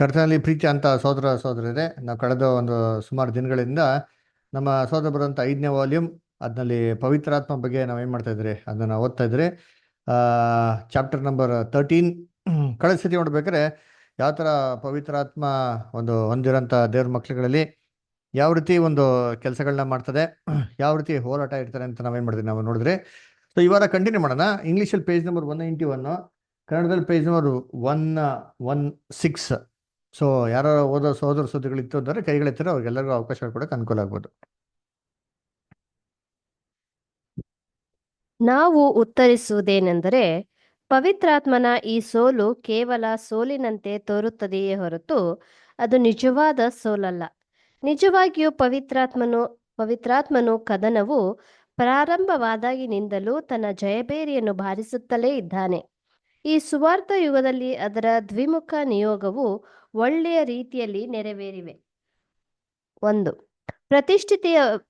ಕರ್ತನಲ್ಲಿ ಪ್ರೀತಿ ಅಂತ ಸಹೋದರ ಸಹೋದರರೇ, ನಾವು ಕಳೆದ ಒಂದು ಸುಮಾರು ದಿನಗಳಿಂದ ನಮ್ಮ ಸಹೋದರ ಬರುವಂಥ 5ನೇ ವಾಲ್ಯೂಮ್ ಅದರಲ್ಲಿ ಪವಿತ್ರಾತ್ಮ ಬಗ್ಗೆ ನಾವೇನು ಮಾಡ್ತಾ ಇದ್ರಿ ಅದನ್ನು ಓದ್ತಾ ಇದ್ರಿ. ಚಾಪ್ಟರ್ ನಂಬರ್ 13 ಕಳೆದ ಸತಿ ನೋಡ್ಬೇಕಾದ್ರೆ ಯಾವ ಥರ ಪವಿತ್ರಾತ್ಮ ಒಂದು ಹೊಂದಿರೋಂಥ ದೇವ್ರ ಮಕ್ಳುಗಳಲ್ಲಿ ಯಾವ ರೀತಿ ಒಂದು ಕೆಲಸಗಳನ್ನ ಮಾಡ್ತದೆ, ಯಾವ ರೀತಿ ಹೋರಾಟ ಇರ್ತಾರೆ ಅಂತ ನಾವೇನು ಮಾಡಿದ್ವಿ ನಾವು ನೋಡಿದ್ರಿ. ಸೊ ಇವಾಗ ಕಂಟಿನ್ಯೂ ಮಾಡೋಣ. ಇಂಗ್ಲೀಷಲ್ಲಿ ಪೇಜ್ ನಂಬರ್ 191, ಕನ್ನಡದಲ್ಲಿ ಪೇಜ್ ನಂಬರ್ 116. ಸೊ ಯಾರು ಓದೋ ಸಹೋದರ ಸುದ್ದಿಗಳಿತ್ತು ಅಂದರೆ ಕೈಗಳಿರ್ತಾರೆ, ಅವ್ರಿಗೆಲ್ಲರಿಗೂ ಅವಕಾಶ ಕೊಡೋಕೆ ಅನುಕೂಲ ಆಗ್ಬೋದು. ನಾವು ಉತ್ತರಿಸುವುದೇನೆಂದರೆ, ಪವಿತ್ರಾತ್ಮನ ಈ ಸೋಲು ಕೇವಲ ಸೋಲಿನಂತೆ ತೋರುತ್ತದೆಯೇ ಹೊರತು ಅದು ನಿಜವಾದ ಸೋಲಲ್ಲ. ನಿಜವಾಗಿಯೂ ಪವಿತ್ರಾತ್ಮನು ಕದನವು ಪ್ರಾರಂಭವಾದಾಗಿನಿಂದಲೂ ತನ್ನ ಜಯಬೇರಿಯನ್ನು ಬಾರಿಸುತ್ತಲೇ ಇದ್ದಾನೆ. ಈ ಸುವಾರ್ಥ ಯುಗದಲ್ಲಿ ಅದರ ದ್ವಿಮುಖ ನಿಯೋಗವು ಒಳ್ಳೆಯ ರೀತಿಯಲ್ಲಿ ನೆರವೇರಿವೆ. 1.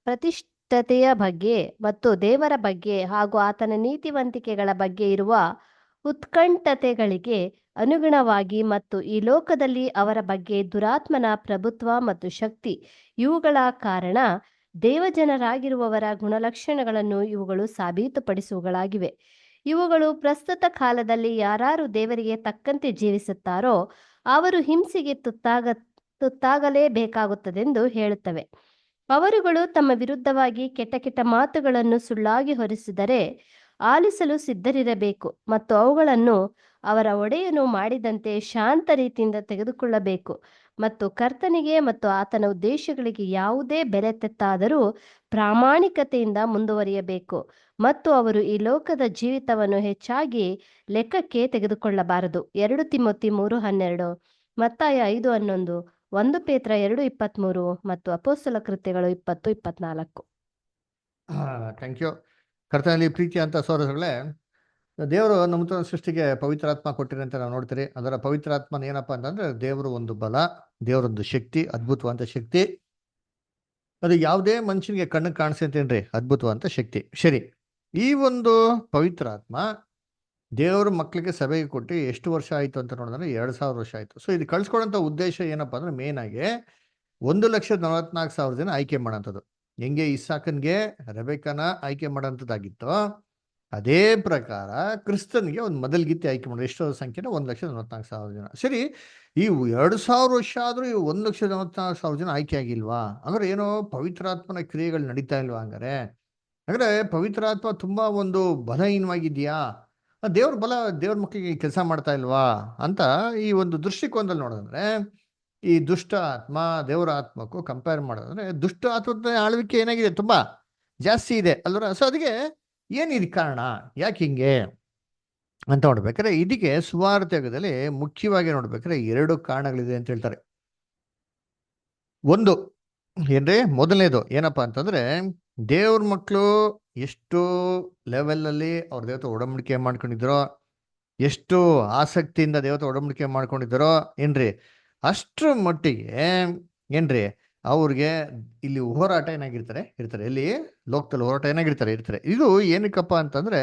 ಪ್ರತಿಷ್ಠತೆಯ ಬಗ್ಗೆ ಮತ್ತು ದೇವರ ಬಗ್ಗೆ ಹಾಗೂ ಆತನ ನೀತಿವಂತಿಕೆಗಳ ಬಗ್ಗೆ ಇರುವ ಉತ್ಕಂಠತೆಗಳಿಗೆ ಅನುಗುಣವಾಗಿ ಮತ್ತು ಈ ಲೋಕದಲ್ಲಿ ಅವರ ಬಗ್ಗೆ ದುರಾತ್ಮನ ಪ್ರಭುತ್ವ ಮತ್ತು ಶಕ್ತಿ ಇವುಗಳ ಕಾರಣ ದೇವಜನರಾಗಿರುವವರ ಗುಣಲಕ್ಷಣಗಳನ್ನು ಇವುಗಳು ಸಾಬೀತುಪಡಿಸುವುಗಳಾಗಿವೆ. ಇವುಗಳು ಪ್ರಸ್ತುತ ಕಾಲದಲ್ಲಿ ಯಾರು ದೇವರಿಗೆ ತಕ್ಕಂತೆ ಜೀವಿಸುತ್ತಾರೋ ಅವರು ಹಿಂಸೆಗೆ ತುತ್ತಾಗಲೇಬೇಕಾಗುತ್ತದೆಂದು ಹೇಳುತ್ತವೆ. ಅವರುಗಳು ತಮ್ಮ ವಿರುದ್ಧವಾಗಿ ಕೆಟ್ಟ ಮಾತುಗಳನ್ನು ಸುಳ್ಳಾಗಿ ಹೊರಿಸಿದರೆ ಆಲಿಸಲು ಸಿದ್ಧರಿರಬೇಕು ಮತ್ತು ಅವುಗಳನ್ನು ಅವರ ಒಡೆಯನು ಮಾಡಿದಂತೆ ಶಾಂತ ರೀತಿಯಿಂದ ತೆಗೆದುಕೊಳ್ಳಬೇಕು ಮತ್ತು ಕರ್ತನಿಗೆ ಮತ್ತು ಆತನ ಉದ್ದೇಶಗಳಿಗೆ ಯಾವುದೇ ಬೆಲೆ ತೆತ್ತಾದರೂ ಪ್ರಾಮಾಣಿಕತೆಯಿಂದ ಮುಂದುವರಿಯಬೇಕು ಮತ್ತು ಅವರು ಈ ಲೋಕದ ಜೀವಿತವನ್ನು ಹೆಚ್ಚಾಗಿ ಲೆಕ್ಕಕ್ಕೆ ತೆಗೆದುಕೊಳ್ಳಬಾರದು. 2 ತಿಮೋಥಿ 3:12, ಮತ್ತಾಯ 5:11, 1 ಪೇತ್ರ 2:23 ಮತ್ತು ಅಪೊಸ್ತಲ ಕೃತ್ಯಗಳು 20:24. Thank you. ಕರ್ತನಲ್ಲಿ ಪ್ರೀತಿ ಅಂತ ಸಹೋದರಗಳೇ, ದೇವರು ನಮ್ಮ ಸೃಷ್ಟಿಗೆ ಪವಿತ್ರಾತ್ಮ ಕೊಟ್ಟಿರಿ ಅಂತ ನಾವು ನೋಡ್ತೀರಿ. ಅದರ ಪವಿತ್ರಾತ್ಮನ ಏನಪ್ಪಾ ಅಂತಂದ್ರೆ ದೇವರು ಒಂದು ಬಲ, ದೇವರೊಂದು ಶಕ್ತಿ, ಅದ್ಭುತವಂತ ಶಕ್ತಿ. ಅದು ಯಾವುದೇ ಮನುಷ್ಯನಿಗೆ ಕಣ್ಣಿಗೆ ಕಾಣಿಸ್ತೇನ್ರಿ, ಅದ್ಭುತವಂತ ಶಕ್ತಿ. ಸರಿ, ಈ ಒಂದು ಪವಿತ್ರಾತ್ಮ ದೇವರ ಮಕ್ಕಳಿಗೆ ಸಭೆಗೆ ಕೊಟ್ಟು ಎಷ್ಟು ವರ್ಷ ಆಯಿತು ಅಂತ ನೋಡಿದ್ರೆ 2000 ವರ್ಷ ಆಯಿತು. ಸೊ ಇದು ಕಳ್ಸ್ಕೊಡೋಂಥ ಉದ್ದೇಶ ಏನಪ್ಪಾ ಅಂದ್ರೆ ಮೇನ್ ಆಗಿ 1,44,000 ಜನ ಆಯ್ಕೆ ಮಾಡೋಂಥದ್ದು. ಹೆಂಗೆ ಇಸಾಕನ್ಗೆ ರೆಬೆಕನ ಆಯ್ಕೆ ಮಾಡೋಂಥದ್ದಾಗಿತ್ತು, ಅದೇ ಪ್ರಕಾರ ಕ್ರಿಸ್ತನ್ಗೆ ಒಂದು ಮೊದಲ್ಗಿತ್ತಿ ಆಯ್ಕೆ ಮಾಡೋದು. ಎಷ್ಟೋ ಸಂಖ್ಯೆನ 1,44,000 ಜನ. ಸರಿ, ಈ 2000 ವರ್ಷ ಆದರೂ ಈ 1,44,000 ಜನ ಆಯ್ಕೆ ಆಗಿಲ್ವಾ? ಅಂದ್ರೆ ಏನೋ ಪವಿತ್ರಾತ್ಮನ ಕ್ರಿಯೆಗಳು ನಡೀತಾ ಇಲ್ವಾ? ಅಂದ್ರೆ ಪವಿತ್ರಾತ್ಮ ತುಂಬಾ ಒಂದು ಬಲಹೀನವಾಗಿದೆಯಾ, ದೇವ್ರ ಮಕ್ಕಳಿಗೆ ಕೆಲಸ ಮಾಡ್ತಾ ಇಲ್ವಾ ಅಂತ ಈ ಒಂದು ದೃಷ್ಟಿಕೋನದಲ್ಲಿ ನೋಡಿದ್ರೆ, ಈ ದುಷ್ಟ ಆತ್ಮ ದೇವರ ಆತ್ಮಕ್ಕೂ ಕಂಪೇರ್ ಮಾಡೋದಂದ್ರೆ ದುಷ್ಟ ಆತ್ಮದ ಆಳ್ವಿಕೆ ಏನಾಗಿದೆ, ತುಂಬಾ ಜಾಸ್ತಿ ಇದೆ ಅಲ್ವರ. ಸೊ ಅದಕ್ಕೆ ಏನಿದೆ ಕಾರಣ, ಯಾಕೆ ಹಿಂಗೆ ಅಂತ ನೋಡ್ಬೇಕಾದ್ರೆ ಇದಕ್ಕೆ ಸುವಾರ್ತೆಗದಲ್ಲಿ ಮುಖ್ಯವಾಗಿ ನೋಡ್ಬೇಕಾದ್ರೆ 2 ಕಾರಣಗಳಿದೆ ಅಂತ ಹೇಳ್ತಾರೆ. ಒಂದು ಏನ್ರಿ, ಮೊದಲನೇದು ಏನಪ್ಪಾ ಅಂತಂದ್ರೆ ದೇವ್ರ ಮಕ್ಕಳು ಎಷ್ಟು ಲೆವೆಲಲ್ಲಿ ಅವ್ರ ದೇವತೆ ಒಡಂಬಡಿಕೆ ಮಾಡ್ಕೊಂಡಿದ್ರೋ, ಎಷ್ಟು ಆಸಕ್ತಿಯಿಂದ ದೇವತೆ ಒಡಂಬಡಿಕೆ ಮಾಡ್ಕೊಂಡಿದ್ದಾರೋ ಏನ್ರಿ, ಅಷ್ಟ್ರ ಮಟ್ಟಿಗೆ ಏನ್ರಿ ಅವ್ರಿಗೆ ಇಲ್ಲಿ ಹೋರಾಟ ಇರ್ತಾರೆ. ಇಲ್ಲಿ ಲೋಕದಲ್ಲಿ ಹೋರಾಟ ಇರ್ತಾರೆ. ಇದು ಏನಕ್ಕಪ್ಪ ಅಂತಂದ್ರೆ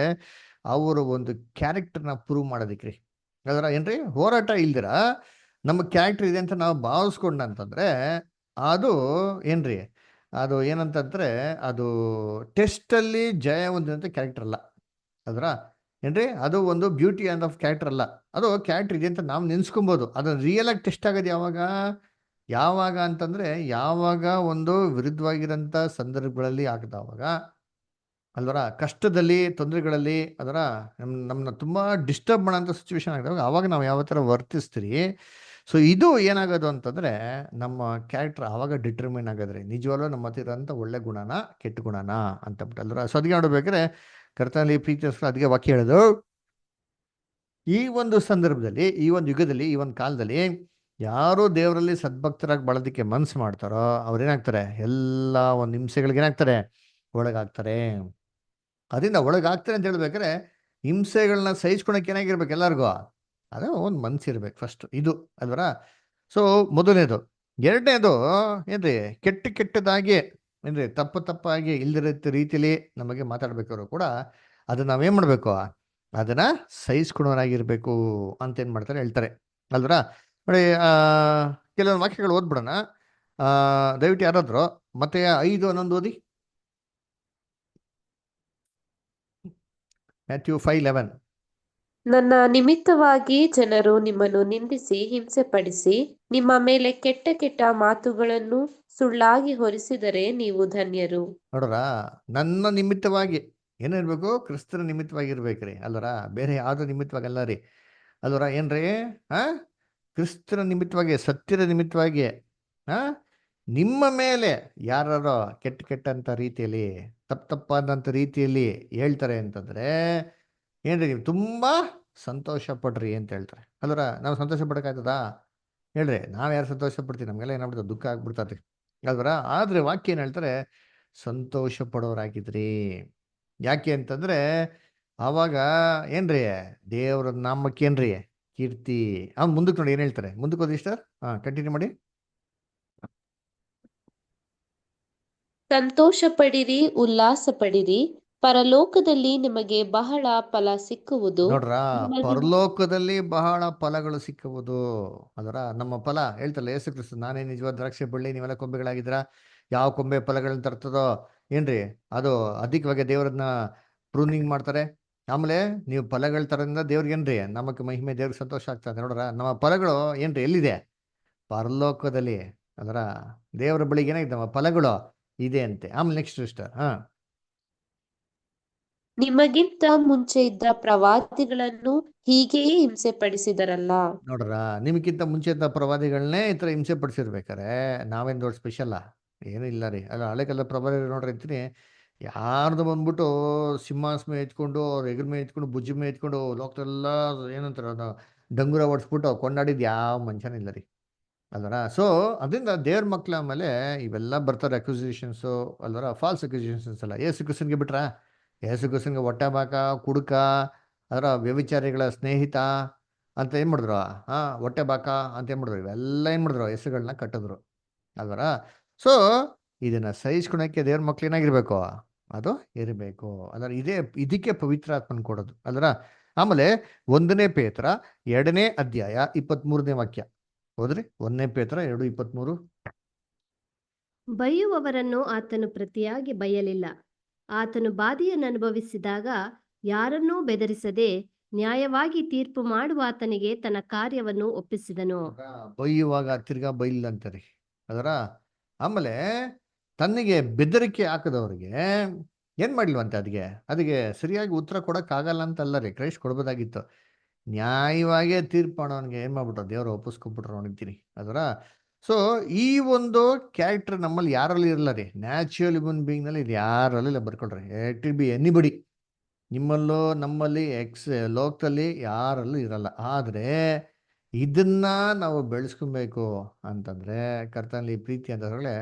ಅವರು ಒಂದು ಕ್ಯಾರೆಕ್ಟರ್ನ ಪ್ರೂವ್ ಮಾಡೋದಕ್ರಿ. ಅದರ ಏನ್ರಿ ಹೋರಾಟ ಇಲ್ದಿರ ನಮ್ಮ ಕ್ಯಾರೆಕ್ಟರ್ ಇದೆ ಅಂತ ನಾವು ಭಾವಿಸ್ಕೊಂಡಂತಂದ್ರೆ ಅದು ಏನ್ರಿ, ಅದು ಏನಂತಂದ್ರೆ ಅದು ಟೆಸ್ಟಲ್ಲಿ ಜಯ ಹೊಂದಿದಂಥ ಕ್ಯಾರೆಕ್ಟರ್ ಅಲ್ಲ. ಅದರ ಏನ್ರಿ, ಅದು ಒಂದು ಬ್ಯೂಟಿ ಅಂಡ್ ಆಫ್ ಕ್ಯಾರೆಕ್ಟರ್ ಅಲ್ಲ. ಅದು ಕ್ಯಾರೆಕ್ಟರ್ ಇದೆ ಅಂತ ನಾವು ನೆನ್ಸ್ಕೊಬೋದು. ಅದು ರಿಯಲ್ ಆಗಿ ಟೆಸ್ಟ್ ಆಗೋದು ಯಾವಾಗ ಅಂತಂದ್ರೆ ಯಾವಾಗ ಒಂದು ವಿರುದ್ಧವಾಗಿರೋಂಥ ಸಂದರ್ಭಗಳಲ್ಲಿ ಆಗದವಾಗ ಅಲ್ವರ, ಕಷ್ಟದಲ್ಲಿ ತೊಂದರೆಗಳಲ್ಲಿ ಅದರ ನಮ್ಮನ್ನ ತುಂಬಾ ಡಿಸ್ಟರ್ಬ್ ಮಾಡೋಂಥ ಸಿಚುವೇಶನ್ ಆಗಿದಾಗ ಅವಾಗ ನಾವು ಯಾವ ಥರ ವರ್ತಿಸ್ತೀರಿ. ಸೊ ಇದು ಏನಾಗೋದು ಅಂತಂದ್ರೆ ನಮ್ಮ ಕ್ಯಾರೆಕ್ಟರ್ ಆವಾಗ ಡಿಟರ್ಮಿನ್ ಆಗೋದ್ರಿ ನಿಜವಾಗ್ಲೂ ನಮ್ಮ ಹತ್ರ ಇರೋಂಥ ಒಳ್ಳೆ ಗುಣನ ಕೆಟ್ಟ ಗುಣನ ಅಂತ ಬಿಟ್ಟು ಅಲ್ವರ. ಸೊ ಅದಕ್ಕೆ ನೋಡ್ಬೇಕಾದ್ರೆ ಕರ್ತನಲ್ಲಿ ಪ್ರೀತಿ ಅದಕ್ಕೆ ವಾಕ್ಯ ಹೇಳೋದು, ಈ ಒಂದು ಸಂದರ್ಭದಲ್ಲಿ, ಈ ಒಂದು ಯುಗದಲ್ಲಿ, ಈ ಒಂದು ಕಾಲದಲ್ಲಿ ಯಾರು ದೇವರಲ್ಲಿ ಸದ್ಭಕ್ತರಾಗಿ ಬಳೋದಕ್ಕೆ ಮನ್ಸು ಮಾಡ್ತಾರೋ ಅವ್ರೇನಾಗ್ತಾರೆ, ಎಲ್ಲ ಒಂದು ಹಿಂಸೆಗಳಿಗೆ ಏನಾಗ್ತಾರೆ, ಒಳಗಾಗ್ತಾರೆ. ಅದರಿಂದ ಒಳಗಾಗ್ತಾರೆ ಅಂತ ಹೇಳ್ಬೇಕಾದ್ರೆ ಹಿಂಸೆಗಳನ್ನ ಸಹಿಸ್ಕೊಳಕ್ಕೆ ಏನಾಗಿರ್ಬೇಕು ಎಲ್ಲರಿಗೂ, ಅದೇ ಒಂದು ಮನ್ಸಿರ್ಬೇಕು ಫಸ್ಟ್, ಇದು ಅಲ್ವರ. ಸೊ ಮೊದಲನೇದು. ಎರಡನೇದು ಏನ್ರಿ, ಕೆಟ್ಟದಾಗಿ ಏನ್ರಿ ತಪ್ಪಾಗಿ ಇಲ್ದಿರೋ ರೀತಿಯಲ್ಲಿ ನಮಗೆ ಮಾತಾಡ್ಬೇಕಾದ್ರು ಕೂಡ ಅದನ್ನ ನಾವೇನ್ ಮಾಡ್ಬೇಕು, ಅದನ್ನ ಸಹಿಸ್ಕೊಳೋನಾಗಿರ್ಬೇಕು ಅಂತ ಏನ್ ಮಾಡ್ತಾರೆ ಹೇಳ್ತಾರೆ ಅಲ್ವರ. ನೋಡಿ, ಕೆಲವೊಂದು ವಾಕ್ಯಗಳು ಓದ್ಬಿಡೋಣ. ದಯವಿಟ್ಟು ಯಾರಾದ್ರು ಮತ್ತೆ 5:11 ಓದಿ. ಮ್ಯಾಥ್ಯೂ 5:11. ನನ್ನ ನಿಮಿತ್ತವಾಗಿ ಜನರು ನಿಮ್ಮನ್ನು ನಿಂದಿಸಿ ಹಿಂಸೆಪಡಿಸಿ ನಿಮ್ಮ ಮೇಲೆ ಕೆಟ್ಟ ಕೆಟ್ಟ ಮಾತುಗಳನ್ನು ಸುಳ್ಳಾಗಿ ಹೊರಿಸಿದರೆ ನೀವು ಧನ್ಯರು. ನೋಡ್ರ, ನನ್ನ ನಿಮಿತ್ತವಾಗಿ ಏನಿರ್ಬೇಕು? ಕ್ರಿಸ್ತರ ನಿಮಿತ್ತವಾಗಿರ್ಬೇಕ್ರಿ ಅಲ್ವರ, ಬೇರೆ ಯಾವ್ದು ನಿಮಿತ್ತವಾಗಲ್ಲ ರೀ ಅಲ್ವರ. ಏನ್ರಿ? ಆ ಕ್ರಿಸ್ತರ ನಿಮಿತ್ತವಾಗಿ, ಸತ್ಯದ ನಿಮಿತ್ತವಾಗಿ ಆ ನಿಮ್ಮ ಮೇಲೆ ಯಾರು ಕೆಟ್ಟ ಕೆಟ್ಟಂತ ರೀತಿಯಲ್ಲಿ, ತಪ್ಪಾದಂಥ ರೀತಿಯಲ್ಲಿ ಹೇಳ್ತಾರೆ ಅಂತಂದ್ರೆ ಏನ್ರಿ, ನೀವು ತುಂಬಾ ಸಂತೋಷ ಪಡ್ರಿ ಅಂತ ಹೇಳ್ತಾರೆ ಅಲ್ವರ. ನಾವು ಸಂತೋಷ ಪಡೋಕ್ಕಾಗ್ತದಾ? ಹೇಳ್ರಿ, ನಾವ್ ಯಾರು ಸಂತೋಷ ಪಡ್ತೀವಿ? ನಮ್ಗೆಲ್ಲ ಏನಾಗ್ಬಿಡ್ತದೆ, ದುಃಖ ಆಗ್ಬಿಡ್ತದೆ ಅಲ್ವರ. ಆದ್ರೆ ವಾಕ್ಯ ಏನ್ ಹೇಳ್ತಾರೆ? ಸಂತೋಷ ಪಡೋರಾಗಿದ್ರಿ. ಯಾಕೆ ಅಂತಂದ್ರೆ ಅವಾಗ ಏನ್ರಿ, ದೇವ್ರ ನಾಮಕ್ಕೇನ್ರಿ ಕೀರ್ತಿ. ಮುಂದಕ್ಕೆ ನೋಡಿ ಏನ್ ಹೇಳ್ತಾರೆ, ಮುಂದಕ್ಕೆ ಓದಿ ಸರ್. ಕಂಟಿನ್ಯೂ ಮಾಡಿ. ಸಂತೋಷ ಪಡಿರಿ, ಉಲ್ಲಾಸ ಪಡಿರಿ, ಪರಲೋಕದಲ್ಲಿ ನಿಮಗೆ ಬಹಳ ಫಲ ಸಿಕ್ಕುವುದು. ನೋಡ್ರ, ನಿಮಗೆ ಪರಲೋಕದಲ್ಲಿ ಬಹಳ ಫಲಗಳು ಸಿಕ್ಕುವುದು. ಅದರ ನಮ್ಮ ಫಲ ಹೇಳ್ತಲ್ಲ ಯೇಸು ಕ್ರಿಸ್ತ, ನಾನೇ ನಿಜವಾದ ದ್ರಾಕ್ಷಿ ಬಳ್ಳಿ, ನೀವೆಲ್ಲ ಕೊಂಬೆಗಳಾಗಿದ್ರ. ಯಾವ ಕೊಂಬೆ ಫಲಗಳನ್ನ ತರ್ತದೋ ಏನ್ರಿ, ಅದು ಅಧಿಕವಾಗಿ ದೇವ್ರನ್ನ ಪ್ರೂನಿಂಗ್ ಮಾಡ್ತಾರೆ. ಆಮೇಲೆ ನೀವು ಫಲಗಳ ತರದಿಂದ ದೇವ್ರಿಗೆ ಏನ್ರಿ, ನಮಕ್ ಮಹಿಮೆ, ದೇವ್ರಿಗೆ ಸಂತೋಷ ಆಗ್ತದೆ. ನೋಡ್ರ, ನಮ್ಮ ಫಲಗಳು ಏನ್ರಿ ಎಲ್ಲಿದೆ? ಪರಲೋಕದಲ್ಲಿ. ಅದರ ದೇವರ ಬಳಿಗೆ ಏನಾಗಿದೆ, ನಮ್ಮ ಫಲಗಳು ಇದೆ ಅಂತೆ. ಆಮೇಲೆ ನೆಕ್ಸ್ಟ್ ಸಿಸ್ಟರ್. ನಿಮಗಿಂತ ಮುಂಚೆ ಇದ್ದ ಪ್ರವಾದಿಗಳನ್ನು ಹೀಗೆಯೇ ಹಿಂಸೆ ಪಡಿಸಿದರಲ್ಲ. ನೋಡ್ರ, ನಿಮ್ಗಿಂತ ಮುಂಚೆ ಇದ್ದ ಪ್ರವಾದಿಗಳನ್ನೇ ಈ ಥರ ಹಿಂಸೆ ಪಡಿಸಿರ್ಬೇಕಾರೆ ನಾವೇನು ದೊಡ್ಡ ಸ್ಪೆಷಲ್ಲ? ಏನೂ ಇಲ್ಲ ರೀ. ಅಲ್ಲ, ಹಳೆ ಕಾಲದ ಪ್ರವಾದಿ ನೋಡ್ರಿ ಅಂತೀನಿ, ಯಾರ್ದು ಬಂದ್ಬಿಟ್ಟು ಸಿಂಹಾಸನ ಎತ್ಕೊಂಡು, ಅವ್ರ ಎಗ್ರ ಮೇಲೆ ಎತ್ಕೊಂಡು, ಭುಜ ಮೇಲೆ ಎತ್ಕೊಂಡು ಲೋಕದೆಲ್ಲ ಏನಂತಾರೆ ಅದು ಡಂಗುರ ಹೊಡ್ಸ್ಬಿಟ್ಟು ಕೊಂಡಾಡಿದ್ ಯಾವ ಮನುಷ್ಯನ ಇಲ್ಲ ರೀ ಅಲ್ವರ. ಸೊ ಅದರಿಂದ ದೇವ್ರ ಮಕ್ಳ ಆಮೇಲೆ ಇವೆಲ್ಲ ಬರ್ತಾರೆ ಅಕ್ಯೂಸಿಷನ್ಸು ಅಲ್ವರ, ಫಾಲ್ಸ್ ಅಕ್ಯೂಸಿಷನ್ಸ್ ಎಲ್ಲ. ಏಸು ಕ್ರಿಸ್ತನ್ಗೆ ಬಿಟ್ರ? ಏಸು ಕ್ರಿಸ್ತನ್ಗೆ ಹೊಟ್ಟೆ ಬಾಕ, ಕುಡುಕ, ಅದರ ವ್ಯಭಿಚಾರಿಗಳ ಸ್ನೇಹಿತ ಅಂತ ಏನ್ ಮಾಡಿದ್ರು? ಹೊಟ್ಟೆ ಬಾಕ ಅಂತ ಏನ್ ಮಾಡಿದ್ರು? ಇವೆಲ್ಲ ಏನ್ ಮಾಡಿದ್ರು? ಹೆಸರುಗಳನ್ನ ಕಟ್ಟಿದ್ರು ಅಲ್ವರ. ಸೊ ಇದನ್ನ ಸಹಿಸ್ಕೊಳಕ್ಕೆ ದೇವ್ರ ಮಕ್ಳು ಏನಾಗಿರ್ಬೇಕು? ಅದು ಇರಬೇಕು ಅಲ್ವರ. ಇದಕ್ಕೆ ಪವಿತ್ರಾತ್ಮನ್ ಕೊಡೋದು ಅಲ್ವರ. ಆಮೇಲೆ 1 ಪೇತ್ರ 2 ಅಧ್ಯಾಯ 23 ವಾಕ್ಯ ಹೋದ್ರಿ. 1 ಪೇತ್ರ 2:23. ಬೈಯುವವರನ್ನು ಆತನು ಪ್ರತಿಯಾಗಿ ಬೈಯಲಿಲ್ಲ. ಆತನು ಬಾಧೆಯನ್ನು ಅನುಭವಿಸಿದಾಗ ಯಾರನ್ನೂ ಬೆದರಿಸದೆ ನ್ಯಾಯವಾಗಿ ತೀರ್ಪು ಮಾಡುವ ಆತನಿಗೆ ತನ್ನ ಕಾರ್ಯವನ್ನು ಒಪ್ಪಿಸಿದನು. ಬೈಯುವಾಗ ತಿರ್ಗಾ ಬೈಲಿಲ್ಲ ಅಂತಾರೆ ಅದರ. ಆಮೇಲೆ ತನ್ನಿಗೆ ಬೆದರಿಕೆ ಹಾಕದವ್ರಿಗೆ ಏನ್ ಮಾಡ್ಲಿವಂತೆ? ಅದಕ್ಕೆ ಸರಿಯಾಗಿ ಉತ್ತರ ಕೊಡಕ್ ಆಗಲ್ಲ ಅಂತ ಅಲ್ಲ ರೀ, ಕ್ರೈಸ್ಟ್ ಕೊಡ್ಬೋದಾಗಿತ್ತು. ನ್ಯಾಯವಾಗೇ ತೀರ್ಪು ಮಾಡೋನ್ಗೆ ಏನ್ ಮಾಡ್ಬಿಟ್ರು? ದೇವ್ರು ಒಪ್ಪಿಸ್ಕೊಬಿಟ್ರು ನೋಡಿದ್ದೀನಿ ಅದರ. ಸೊ ಈ ಒಂದು ಕ್ಯಾರೆಕ್ಟರ್ ನಮ್ಮಲ್ಲಿ ಯಾರಲ್ಲಿ ಇರಲ್ಲ ರೀ. ನ್ಯಾಚುರಲ್ ಹ್ಯೂಮನ್ ಬೀಯಿಂಗ್ ನಲ್ಲಿ ಇದು ಯಾರಲ್ಲೂ ಇಲ್ಲ. ಬರ್ಕೊಳ್ರಿ, ಇಟ್ ವಿಲ್ ಬಿ ಎನಿಬಡಿ. ನಿಮ್ಮಲ್ಲೂ ನಮ್ಮಲ್ಲಿ ಲೋಕದಲ್ಲಿ ಯಾರಲ್ಲೂ ಇರಲ್ಲ. ಆದ್ರೆ ಇದನ್ನ ನಾವು ಬೆಳೆಸ್ಕೊಬೇಕು ಅಂತಂದ್ರೆ, ಕರ್ತನಲ್ಲಿ ಪ್ರೀತಿ ಅಂತಂದ್ರೆ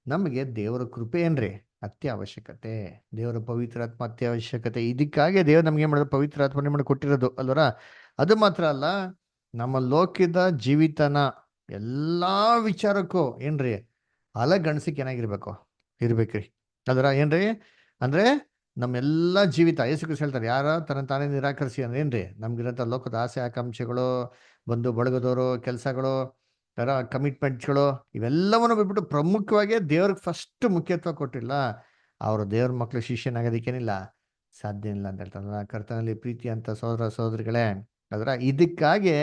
ನಮಗೆ ದೇವರ ಕೃಪೆ ಏನ್ರಿ ಅತ್ಯವಶ್ಯಕತೆ, ದೇವರ ಪವಿತ್ರಾತ್ಮ ಅತ್ಯವಶ್ಯಕತೆ. ಇದಕ್ಕಾಗಿ ದೇವ್ರು ನಮ್ಗೆ ಏನ್ ಮಾಡಿದ್ರು? ಪವಿತ್ರಾತ್ಮನೇ ಮಾಡಿ ಕೊಟ್ಟಿರೋದು ಅಲ್ವರ. ಅದು ಮಾತ್ರ ಅಲ್ಲ, ನಮ್ಮ ಲೋಕದ ಜೀವಿತನ ಎಲ್ಲಾ ವಿಚಾರಕ್ಕೂ ಏನ್ರಿ ಅಲಗಣಿಸಿಕೆ ಏನಾಗಿರ್ಬೇಕು? ಇರ್ಬೇಕ್ರಿ ಅದರ. ಏನ್ರಿ ಅಂದ್ರೆ ನಮ್ಮೆಲ್ಲ ಜೀವಿತ ಯೇಸು ಕ್ರಿಸ್ತ ಹೇಳ್ತಾರೆ, ಯಾರ ತನ್ನ ತಾನೇ ನಿರಾಕರಿಸಿ ಅಂದ್ರೆ ಏನ್ರಿ, ನಮ್ಗಿರಂತ ಲೋಕದ ಆಸೆ ಆಕಾಂಕ್ಷೆಗಳು, ಬಂಧು ಬಳಗದವರು, ಕೆಲಸಗಳು, ತರ ಕಮಿಟ್ಮೆಂಟ್ಗಳು, ಇವೆಲ್ಲವನ್ನು ಬಿಟ್ಬಿಟ್ಟು ಪ್ರಮುಖವಾಗಿ ದೇವ್ರಿಗೆ ಫಸ್ಟ್ ಮುಖ್ಯತ್ವ ಕೊಟ್ಟಿಲ್ಲ. ಅವರು ದೇವ್ರ ಮಕ್ಳು ಶಿಷ್ಯನಾಗೋದಕ್ಕೇನಿಲ್ಲ ಸಾಧ್ಯ ಇಲ್ಲ ಅಂತ ಹೇಳ್ತಾರೆ. ಕರ್ತನಲ್ಲಿ ಪ್ರೀತಿ ಅಂತ ಸಹೋದರ ಸಹೋದರಿಗಳೇ ಅದರ. ಇದಕ್ಕಾಗಿ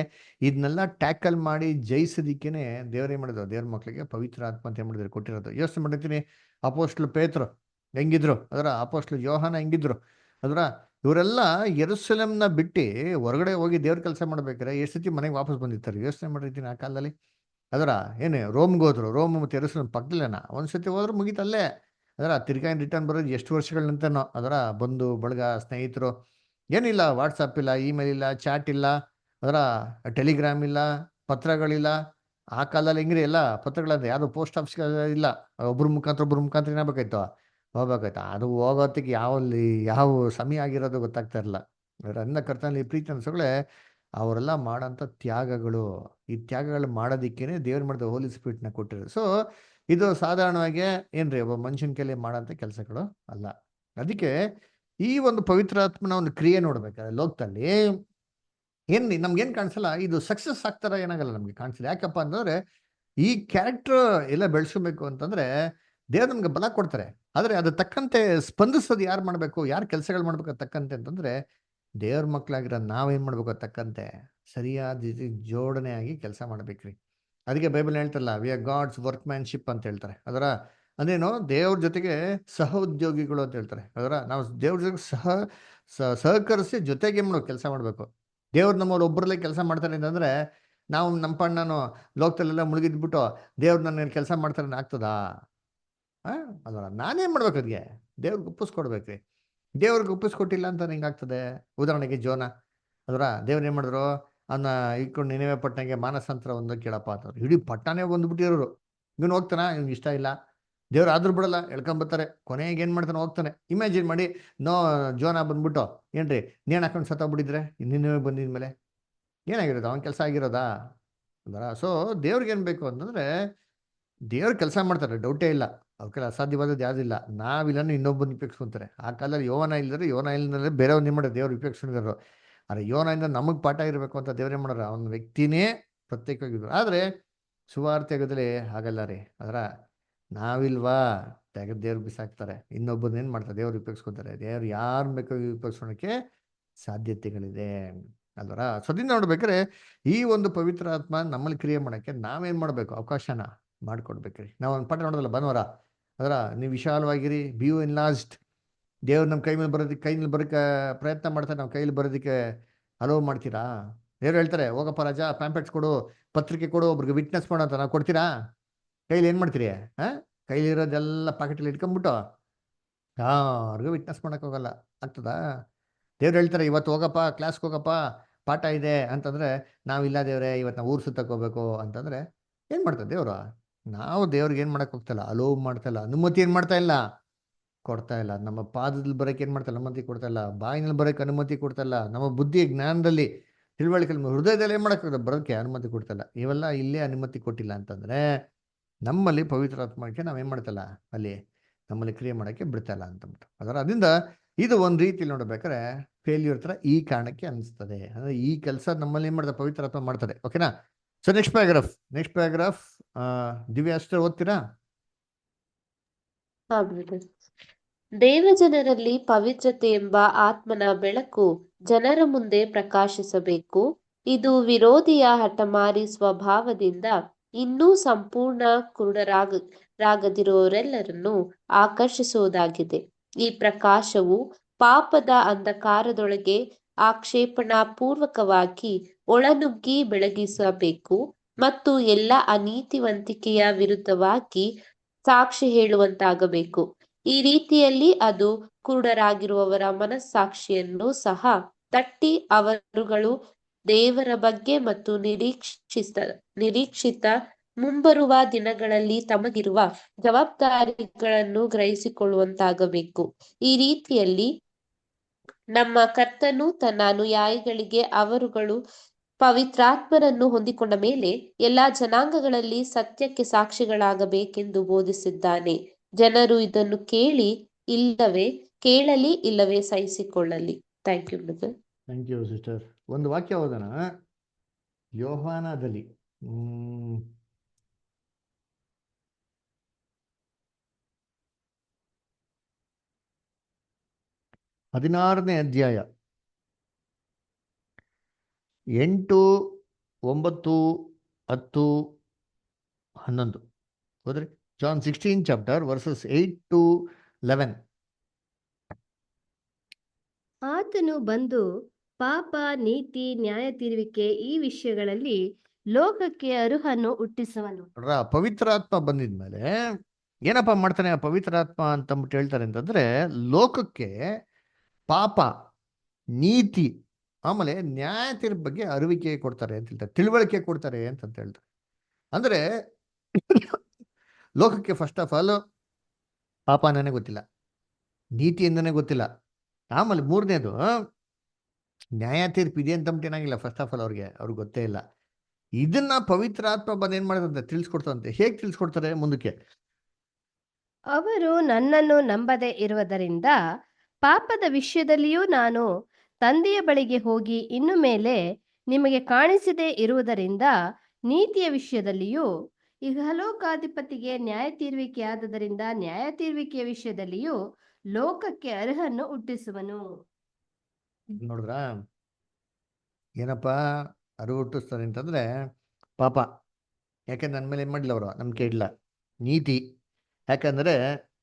ಇದನ್ನೆಲ್ಲ ಟ್ಯಾಕಲ್ ಮಾಡಿ ಜಯಿಸೋದಿಕ್ಕೇನೆ ದೇವ್ರೇನ್ ಮಾಡಿದ್ರು? ದೇವ್ರ ಮಕ್ಳಿಗೆ ಪವಿತ್ರ ಆತ್ಮ ಅಂತ ಏನ್ ಮಾಡಿದ್ರು? ಕೊಟ್ಟಿರೋದು. ಯೋಚನೆ ಮಾಡಿರ್ತೀನಿ, ಅಪೋಸ್ಟ್ಲ್ ಪೇತ್ರ ಹೆಂಗಿದ್ರು ಅದರ, ಅಪೋಸ್ಟ್ಲ್ ಯೋಹಾನ ಹೆಂಗಿದ್ರು ಅದರ. ಇವರೆಲ್ಲ ಯೆರೂಸಲೇಮ್ನ ಬಿಟ್ಟು ಹೊರಗಡೆ ಹೋಗಿ ದೇವ್ರ ಕೆಲಸ ಮಾಡ್ಬೇಕಾರೆ ಎಷ್ಟು ಸತಿ ಮನೆಗೆ ವಾಪಸ್ ಬಂದಿರ್ತಾರೆ? ಯೋಚನೆ ಮಾಡಿರ್ತೀನಿ ಆ ಕಾಲದಲ್ಲಿ ಅದರ. ಏನು ರೋಮ್ಗೆ ಹೋದ್ರು, ರೋಮ್ ಮತ್ತು ಯೆರೂಸಲೇಮ್ ಪಕ್ಕದಲ್ಲೇನ? ಒಂದ್ಸತಿ ಹೋದ್ರು ಮುಗೀತಲ್ಲೇ ಅದರ. ತಿರ್ಗಾ ರಿಟರ್ನ್ ಬರೋದು ಎಷ್ಟು ವರ್ಷಗಳ ನಂತರನೋ ಅದರ. ಬಂಧು ಬಳಗ, ಸ್ನೇಹಿತರು, ಏನಿಲ್ಲ, ವಾಟ್ಸಪ್ ಇಲ್ಲ, ಇಮೇಲ್ ಇಲ್ಲ, ಚಾಟ್ ಇಲ್ಲ ಅದರ, ಟೆಲಿಗ್ರಾಮ್ ಇಲ್ಲ, ಪತ್ರಗಳಿಲ್ಲ. ಆ ಕಾಲದಲ್ಲಿ ಹೆಂಗ್ರಿ ಎಲ್ಲ ಪತ್ರಗಳಂದ್ರೆ ಯಾವುದು ಪೋಸ್ಟ್ ಆಫೀಸ್ ಇಲ್ಲ. ಒಬ್ರ ಮುಖಾಂತರ ಏನಾಗಬೇಕಾಯ್ತು? ಹೋಗ್ಬೇಕಾಯ್ತು. ಅದು ಹೋಗೋತ್ತಿಗೆ ಯಾವ ಸಮಯ ಆಗಿರೋದು ಗೊತ್ತಾಗ್ತಾ ಇರಲಿಲ್ಲ. ಅನ್ನ ಕರ್ತನಲ್ಲಿ ಪ್ರೀತಿ ಅನ್ಸೋಗಳೇ ಅವರೆಲ್ಲ ಮಾಡೋಂಥ ತ್ಯಾಗಗಳು. ಈ ತ್ಯಾಗಗಳು ಮಾಡೋದಿಕ್ಕೇನೆ ದೇವ್ರು ಮಾಡಿದ ಹೋಲಿ ಸ್ಪಿರಿಟ್ನ ಕೊಟ್ಟಿರೋದು. ಸೊ ಇದು ಸಾಧಾರಣವಾಗಿ ಏನ್ರಿ ಒಬ್ಬ ಮನುಷ್ಯನ ಕೈಲಿ ಮಾಡೋಂಥ ಕೆಲಸಗಳು ಅಲ್ಲ. ಅದಕ್ಕೆ ಈ ಒಂದು ಪವಿತ್ರಾತ್ಮನ ಒಂದು ಕ್ರಿಯೆ ನೋಡ್ಬೇಕಾದ್ರೆ ಲೋಕದಲ್ಲಿ ನಮ್ಗೇನ್ ಕಾಣಿಸಲ್ಲ, ಇದು ಸಕ್ಸಸ್ ಆಗ್ತಾರ ಏನಾಗಲ್ಲ ನಮ್ಗೆ ಕಾಣಿಸಲ್ಲ. ಯಾಕಪ್ಪ ಅಂತಂದ್ರೆ ಈ ಕ್ಯಾರೆಕ್ಟರ್ ಎಲ್ಲ ಬೆಳೆಸ್ಕೋಬೇಕು ಅಂತಂದ್ರೆ ದೇವ್ರು ನಮ್ಗೆ ಬಲ ಕೊಡ್ತಾರೆ. ಆದ್ರೆ ಅದು ತಕ್ಕಂತೆ ಸ್ಪಂದಿಸೋದು ಯಾರು ಮಾಡ್ಬೇಕು, ಯಾರು ಕೆಲಸಗಳು ಮಾಡ್ಬೇಕು ಅದ್ ತಕ್ಕಂತೆ ಅಂತಂದ್ರೆ ದೇವ್ರ ಮಕ್ಳಾಗಿರೋ ನಾವೇನ್ ಮಾಡ್ಬೇಕು ಅದ್ ತಕ್ಕಂತೆ ಸರಿಯಾದ ರೀತಿ ಜೋಡಣೆ ಆಗಿ ಕೆಲಸ ಮಾಡ್ಬೇಕ್ರಿ. ಅದಕ್ಕೆ ಬೈಬಲ್ ಹೇಳ್ತಾರಲ್ಲ, ವಿ ಆರ್ ಗಾಡ್ಸ್ ವರ್ಕ್ಮ್ಯಾನ್ಶಿಪ್ ಅಂತ ಹೇಳ್ತಾರೆ. ಅದರ ಅಂದ್ರೇನು, ದೇವ್ರ ಜೊತೆಗೆ ಸಹ ಉದ್ಯೋಗಿಗಳು ಅಂತ ಹೇಳ್ತಾರೆ. ಅದರ ನಾವು ದೇವ್ರ ಜೊತೆಗೆ ಸಹಕರಿಸಿ ಜೊತೆಗೆ ಏನ್ ಮಾಡ್ಬೇಕು, ಕೆಲಸ ಮಾಡ್ಬೇಕು. ದೇವ್ರು ನಮ್ಮವ್ರು ಒಬ್ಬರಲ್ಲೇ ಕೆಲಸ ಮಾಡ್ತಾರೆ ಅಂತಂದ್ರೆ ನಾವು ನಮ್ಮ ನಾನು ಲೋಕದಲ್ಲೆಲ್ಲ ಮುಳುಗಿದ್ಬಿಟ್ಟು ದೇವ್ರು ನನ್ನ ಕೆಲಸ ಮಾಡ್ತಾರೆ ಆಗ್ತದಾ? ಅದರ ನಾನೇನ್ ಮಾಡ್ಬೇಕು, ಅದಕ್ಕೆ ದೇವ್ರಿಗೆ ಒಪ್ಪಿಸ್ಕೊಡ್ಬೇಕ್ರಿ. ದೇವ್ರಿಗೆ ಒಪ್ಪಿಸ್ಕೊಟ್ಟಿಲ್ಲ ಅಂತ ಹಿಂಗಾಗ್ತದೆ. ಉದಾಹರಣೆಗೆ ಜೋನ, ಅದರ ದೇವ್ರು ಏನ್ ಮಾಡಿದ್ರು, ಅವನ್ನ ಇಟ್ಕೊಂಡು ನಿನವೆ ಪಟ್ಟಣಕ್ಕೆ ಮಾನಸಾಂತರ ಒಂದು ಕೇಳಪ್ಪ ಅಂತವ್ರು. ಇಡೀ ಪಟ್ಟಣನೇ ಬಂದ್ಬಿಟ್ಟಿರೋರು. ಇವನು ಹೋಗ್ತಾನ, ಇವ್ನಿಗೆ ಇಷ್ಟ ಇಲ್ಲ. ದೇವ್ರು ಆದ್ರೂ ಬಿಡಲ್ಲ, ಎಳ್ಕೊಂಬರ್ತಾರೆ. ಕೊನೆಗೆ ಏನ್ ಮಾಡ್ತಾನೆ, ಹೋಗ್ತಾನೆ. ಇಮ್ಯಾಜಿನ್ ಮಾಡಿ, ಜೋನ ಬಂದ್ಬಿಟ್ಟು ಏನ್ರಿ ನೇಣು ಹಾಕೊಂಡು ಸತ್ತೋಗ್ಬಿಟ್ಟಿದ್ರೆ ನಿನ್ನೆ ಬಂದಿದ್ಮೇಲೆ ಏನಾಗಿರೋದು, ಅವನ ಕೆಲಸ ಆಗಿರೋದಾ? ಅದರ ಸೊ ದೇವ್ರಿಗೆ ಏನ್ ಬೇಕು ಅಂತಂದ್ರೆ ದೇವ್ರು ಕೆಲಸ ಮಾಡ್ತಾರೆ, ಡೌಟೇ ಇಲ್ಲ. ಅವ್ಕೆಲ್ಲ ಅಸಾಧ್ಯವಾದದ್ದು ಯಾವುದಿಲ್ಲ. ನಾವಿಲ್ಲನ್ನು ಇನ್ನೊಬ್ಬನ ಉಪಯೋಗಿಸ್ಕೊಂತಾರೆ. ಆ ಕಾಲದಲ್ಲಿ ಯೋನ ಇಲ್ದರೆ, ಯೋನ ಇಲ್ಲದ್ರೆ ಬೇರೆಯವ್ರು ನಿಮ್ಮ ದೇವ್ರು ಉಪಯೋಗಿಸ್ಕೊಂಡಿದ್ರು. ಆದರೆ ಯೋನಿಂದ ನಮಗೆ ಪಾಠ ಇರಬೇಕು ಅಂತ ದೇವ್ರೇ ಮಾಡೋರು, ಅವನ ವ್ಯಕ್ತಿನೇ ಪ್ರತ್ಯೇಕವಾಗಿದ್ರು. ಆದರೆ ಸುವಾರ್ತೆಗದಲ್ಲಿ ಹಾಗಲ್ಲ ರೀ. ಅದರ ನಾವಿಲ್ವಾ, ತೆಗೆದು ದೇವ್ರು ಬಿಸಾಕ್ತಾರೆ. ಇನ್ನೊಬ್ಬನ ಏನು ಮಾಡ್ತಾರೆ, ದೇವ್ರು ಉಪಯೋಗಿಸ್ಕೊತಾರೆ. ದೇವ್ರು ಯಾರು ಬೇಕು ಉಪಯೋಗಿಸ್ಕೊಳಕ್ಕೆ ಸಾಧ್ಯತೆಗಳಿದೆ ಅಲ್ವರ. ಸದ್ಯ ನೋಡ್ಬೇಕಾದ್ರೆ ಈ ಒಂದು ಪವಿತ್ರ ಆತ್ಮ ನಮ್ಮಲ್ಲಿ ಕ್ರಿಯೆ ಮಾಡೋಕ್ಕೆ ನಾವೇನು ಮಾಡಬೇಕು, ಅವಕಾಶನ ಮಾಡಿಕೊಡ್ಬೇಕ್ರಿ. ನಾವು ಒಂದು ಪಾಠ ನೋಡೋದಲ್ಲ ಭಾನುವಾರ, ಅದರ ನೀವು ವಿಶಾಲವಾಗಿರಿ, ಬಿ ಯು ಎನ್ಲಾರ್ಜ್ಡ್. ದೇವ್ರು ನಮ್ಮ ಕೈ ಮೇಲೆ ಬರೋಕ್ಕೆ ಪ್ರಯತ್ನ ಮಾಡ್ತಾರೆ. ನಮ್ಮ ಕೈಲಿ ಬರೋದಕ್ಕೆ ಅಲೋ ಮಾಡ್ತೀರಾ? ದೇವ್ರು ಹೇಳ್ತಾರೆ, ಹೋಗಪ್ಪ ರಾಜ, ಪ್ಯಾಂಪೆಟ್ಸ್ ಕೊಡು, ಪತ್ರಿಕೆ ಕೊಡು, ಒಬ್ರಿಗೆ ವಿಟ್ನೆಸ್ ಮಾಡೋ ಅಂತ. ನಾವು ಕೊಡ್ತೀರಾ? ಕೈಲಿ ಏನು ಮಾಡ್ತೀರಿ? ಕೈಲಿರೋದೆಲ್ಲ ಪಾಕೆಟಲ್ಲಿ ಇಟ್ಕೊಂಡ್ಬಿಟ್ಟು ಯಾರಿಗೂ ವಿಟ್ನೆಸ್ ಮಾಡೋಕೆ ಹೋಗಲ್ಲ. ಆಗ್ತದಾ? ದೇವ್ರು ಹೇಳ್ತಾರೆ, ಇವತ್ತು ಹೋಗಪ್ಪ, ಕ್ಲಾಸ್ಗೆ ಹೋಗಪ್ಪ, ಪಾಠ ಇದೆ ಅಂತಂದರೆ ನಾವಿಲ್ಲ ದೇವ್ರೆ, ಇವತ್ತು ನಾವು ಊರು ಸುತ್ತಕ್ಕೆ ಹೋಗ್ಬೇಕು ಅಂತಂದರೆ ಏನು ಮಾಡ್ತಾರೆ ದೇವರು? ನಾವು ದೇವ್ರಿಗೆ ಏನು ಮಾಡೋಕೆ ಹೋಗ್ತಾಯಿಲ್ಲ, ಅಲೋವ್ ಮಾಡ್ತಾಯಿಲ್ಲ, ಅನುಮತಿ ಏನು ಮಾಡ್ತಾ ಇಲ್ಲ, ಕೊಡ್ತಾ ಇಲ್ಲ. ನಮ್ಮ ಪಾದದಲ್ಲಿ ಬರೋಕೆ ಏನು ಮಾಡ್ತಾಯಿಲ್ಲ, ಅನುಮತಿ ಕೊಡ್ತಾ ಇಲ್ಲ. ಬಾಯಿನಲ್ಲಿ ಬರೋಕೆ ಅನುಮತಿ ಕೊಡ್ತಾ ಇಲ್ಲ. ನಮ್ಮ ಬುದ್ಧಿ ಜ್ಞಾನದಲ್ಲಿ ತಿಳುವಳಿಕೆಯಲ್ಲಿ ಹೃದಯದಲ್ಲಿ ಏನು ಮಾಡೋಕ್ಕೆ ಬರೋಕ್ಕೆ ಅನುಮತಿ ಕೊಡ್ತಾ ಇಲ್ಲ. ಇವೆಲ್ಲ ಇಲ್ಲೇ ಅನುಮತಿ ಕೊಟ್ಟಿಲ್ಲ ಅಂತಂದರೆ ನಮ್ಮಲ್ಲಿ ಪವಿತ್ರಾತ್ಮಕ್ಕೆ ನಾವೇನು ಮಾಡ್ತಾಯಿಲ್ಲ, ಅಲ್ಲಿ ನಮ್ಮಲ್ಲಿ ಕ್ರಿಯೆ ಮಾಡೋಕ್ಕೆ ಬಿಡ್ತಾ ಇಲ್ಲ ಅಂತಂದ್ಬಿಟ್ಟು. ಅದರಿಂದ ಇದು ಒಂದು ರೀತಿಯಲ್ಲಿ ನೋಡ್ಬೇಕಾದ್ರೆ ಫೇಲ್ಯೂರ್ ಥರ ಈ ಕಾರಣಕ್ಕೆ ಅನಿಸ್ತದೆ. ಅಂದರೆ ಈ ಕೆಲಸ ನಮ್ಮಲ್ಲಿ ಏನು ಮಾಡ್ತಾರೆ, ಪವಿತ್ರಾತ್ಮ ಮಾಡ್ತಾರೆ. ಓಕೆನಾ? ಸೊ ನೆಕ್ಸ್ಟ್ ಪ್ಯಾರಾಗ್ರಾಫ್ ದಿವ್ಯಾ ಅಷ್ಟೇ ಓದ್ತೀರಾ? ದೇವಜನರಲ್ಲಿ ಪವಿತ್ರತೆ ಎಂಬ ಆತ್ಮನ ಬೆಳಕು ಜನರ ಮುಂದೆ ಪ್ರಕಾಶಿಸಬೇಕು. ಇದು ವಿರೋಧಿಯ ಹಠಮಾರಿ ಸ್ವಭಾವದಿಂದ ಇನ್ನೂ ಸಂಪೂರ್ಣ ಕುರುಡರಾಗದಿರುವವರೆಲ್ಲರನ್ನು ಆಕರ್ಷಿಸುವುದಾಗಿದೆ. ಈ ಪ್ರಕಾಶವು ಪಾಪದ ಅಂಧಕಾರದೊಳಗೆ ಆಕ್ಷೇಪಣಾಪೂರ್ವಕವಾಗಿ ಒಳನುಗ್ಗಿ ಬೆಳಗಿಸಬೇಕು ಮತ್ತು ಎಲ್ಲ ಅನೀತಿವಂತಿಕೆಯ ವಿರುದ್ಧವಾಗಿ ಸಾಕ್ಷಿ ಹೇಳುವಂತಾಗಬೇಕು. ಈ ರೀತಿಯಲ್ಲಿ ಅದು ಕುರುಡರಾಗಿರುವವರ ಮನಸ್ಸಾಕ್ಷಿಯನ್ನು ಸಹ ತಟ್ಟಿ ಅವರುಗಳು ದೇವರ ಬಗ್ಗೆ ಮತ್ತು ನಿರೀಕ್ಷಿತ ಮುಂಬರುವ ದಿನಗಳಲ್ಲಿ ತಮಗಿರುವ ಜವಾಬ್ದಾರಿಗಳನ್ನು ಗ್ರಹಿಸಿಕೊಳ್ಳುವಂತಾಗಬೇಕು. ಈ ರೀತಿಯಲ್ಲಿ ನಮ್ಮ ಕರ್ತನು ತನ್ನ ಅನುಯಾಯಿಗಳಿಗೆ ಅವರುಗಳು ಪವಿತ್ರಾತ್ಮರನ್ನು ಹೊಂದಿಕೊಂಡ ಮೇಲೆ ಎಲ್ಲಾ ಜನಾಂಗಗಳಲ್ಲಿ ಸತ್ಯಕ್ಕೆ ಸಾಕ್ಷಿಗಳಾಗಬೇಕೆಂದು ಬೋಧಿಸಿದ್ದಾನೆ. ಜನರು ಇದನ್ನು ಕೇಳಲಿ ಇಲ್ಲವೇ ಸಹಿಸಿಕೊಳ್ಳಲಿ. Thank you brother. Thank you sister. ಒಂದು ವಾಕ್ಯ ಓದೋಣ, ಯೋಹಾನದಲ್ಲಿ 16ನೇ ಅಧ್ಯಾಯ 8, 9, 10, 11 ಹೋದ್ರಿ. John 16 chapter verses 8 to 11. ಆತನು ಬಂದು ಪಾಪ, ನೀತಿ, ನ್ಯಾಯ ತೀರುವಿಕೆ ಈ ವಿಷಯಗಳಲ್ಲಿ ಲೋಕಕ್ಕೆ ಅರುಹನ್ನು ಹುಟ್ಟಿಸುವನು. ಪವಿತ್ರಾತ್ಮ ಬಂದಿದ್ಮೇಲೆ ಏನಪ್ಪ ಮಾಡ್ತಾನೆ ಆ ಪವಿತ್ರಾತ್ಮ ಅಂತಂದ್ಬಿಟ್ಟು ಹೇಳ್ತಾರೆ ಅಂತಂದ್ರೆ, ಲೋಕಕ್ಕೆ ಪಾಪ, ನೀತಿ, ಆಮೇಲೆ ನ್ಯಾಯ ತೀರ್ಪು ಬಗ್ಗೆ ಅರಿವಿಕೆ ಕೊಡ್ತಾರೆ ಅಂತ ಹೇಳ್ತಾರೆ, ತಿಳುವಳಿಕೆ ಕೊಡ್ತಾರೆ ಅಂತ ಹೇಳ್ತಾರೆ. ಅಂದ್ರೆ ಲೋಕಕ್ಕೆ ಫಸ್ಟ್ ಆಫ್ ಆಲ್ ಪಾಪ ಅಂತಾನೆ ಗೊತ್ತಿಲ್ಲ, ನೀತಿ ಎಂದನೇ ಗೊತ್ತಿಲ್ಲ. ಆಮೇಲೆ ಮೂರನೇದು ನ್ಯಾಯ ತೀರ್ಪು ಇದೆ ಅಂತ ಏನಾಗಿಲ್ಲ, ಫಸ್ಟ್ ಆಫ್ ಆಲ್ ಅವ್ರಿಗೆ ಗೊತ್ತೇ ಇಲ್ಲ. ಇದನ್ನ ಪವಿತ್ರಾತ್ಮ ಬಂದು ಏನ್ ಮಾಡಿದಂತೆ ತಿಳಿಸ್ಕೊಡ್ತಂತೆ. ಹೇಗೆ ತಿಳಿಸ್ಕೊಡ್ತಾರೆ ಮುಂದಕ್ಕೆ? ಅವರು ನನ್ನನ್ನು ನಂಬದೆ ಇರುವುದರಿಂದ ಪಾಪದ ವಿಷಯದಲ್ಲಿಯೂ ನಾನು ತಂದೆಯ ಬಳಿಗೆ ಹೋಗಿ ಇನ್ನು ಮೇಲೆ ನಿಮಗೆ ಕಾಣಿಸದೇ ಇರುವುದರಿಂದ ನೀತಿಯ ವಿಷಯದಲ್ಲಿಯೂ ಇಹಲೋಕಾಧಿಪತಿಗೆ ನ್ಯಾಯ ತೀರುವಿಕೆಯಾದುದರಿಂದ ನ್ಯಾಯ ತೀರುವಿಕೆಯ ವಿಷಯದಲ್ಲಿಯೂ ಲೋಕಕ್ಕೆ ಅರ್ಹನ್ನು ಹುಟ್ಟಿಸುವನು. ನೋಡಿದ್ರಾ ಏನಪ್ಪ ಅರಿವು ಹುಟ್ಟಿಸ್ತಾರೆ ಅಂತಂದ್ರೆ ಪಾಪ, ಯಾಕೆ ನನ್ನ ಮೇಲೆ ಏನು ಮಾಡಲಿಲ್ಲ ಅವರು ನಂಬಿಕೆ ಇಡಲ್ಲ. ನೀತಿ, ಯಾಕಂದ್ರೆ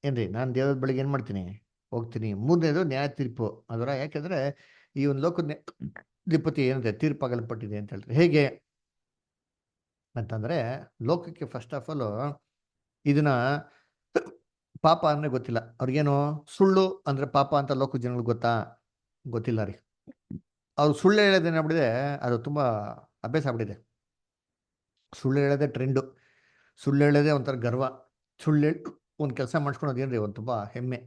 ಏನ್ರಿ ನಾನು ದೇವರ ಬಳಿಗೆ ಏನು ಮಾಡ್ತೀನಿ, ಹೋಗ್ತೀನಿ. ಮೂರನೇದು ನ್ಯಾಯ ತೀರ್ಪು. ಅದರ ಯಾಕೆಂದ್ರೆ ಈ ಒಂದು ಲೋಕದ ಅಧಿಪತಿ ಏನಂದ್ರೆ ತೀರ್ಪಾಗಲ್ಪಟ್ಟಿದೆ ಅಂತ ಹೇಳ್ತಾರೆ. ಹೇಗೆ ಅಂತಂದ್ರೆ ಲೋಕಕ್ಕೆ ಫಸ್ಟ್ ಆಫ್ ಆಲ್ ಇದನ್ನ ಪಾಪ ಅಂದ್ರೆ ಗೊತ್ತಿಲ್ಲ ಅವ್ರಿಗೇನು. ಸುಳ್ಳು ಅಂದ್ರೆ ಪಾಪ ಅಂತ ಲೋಕ ಜನಗಳಿಗೆ ಗೊತ್ತಿಲ್ಲ ರೀ. ಅವ್ರು ಸುಳ್ಳು ಹೇಳೋದೇನಾಗ್ಬಿಟ್ಟಿದೆ, ಅದು ತುಂಬಾ ಅಭ್ಯಾಸ ಆಗ್ಬಿಟ್ಟಿದೆ. ಸುಳ್ಳು ಹೇಳೋದೇ ಟ್ರೆಂಡು, ಸುಳ್ಳು ಹೇಳೋದೇ ಒಂಥರ ಗರ್ವ, ಸುಳ್ಳು ಹೇಳಿ ಒಂದು ಕೆಲಸ ಮಾಡಿಸ್ಕೊಳೋದು ಏನ್ರಿ ಒಂದು ತುಂಬ ಹೆಮ್ಮೆ.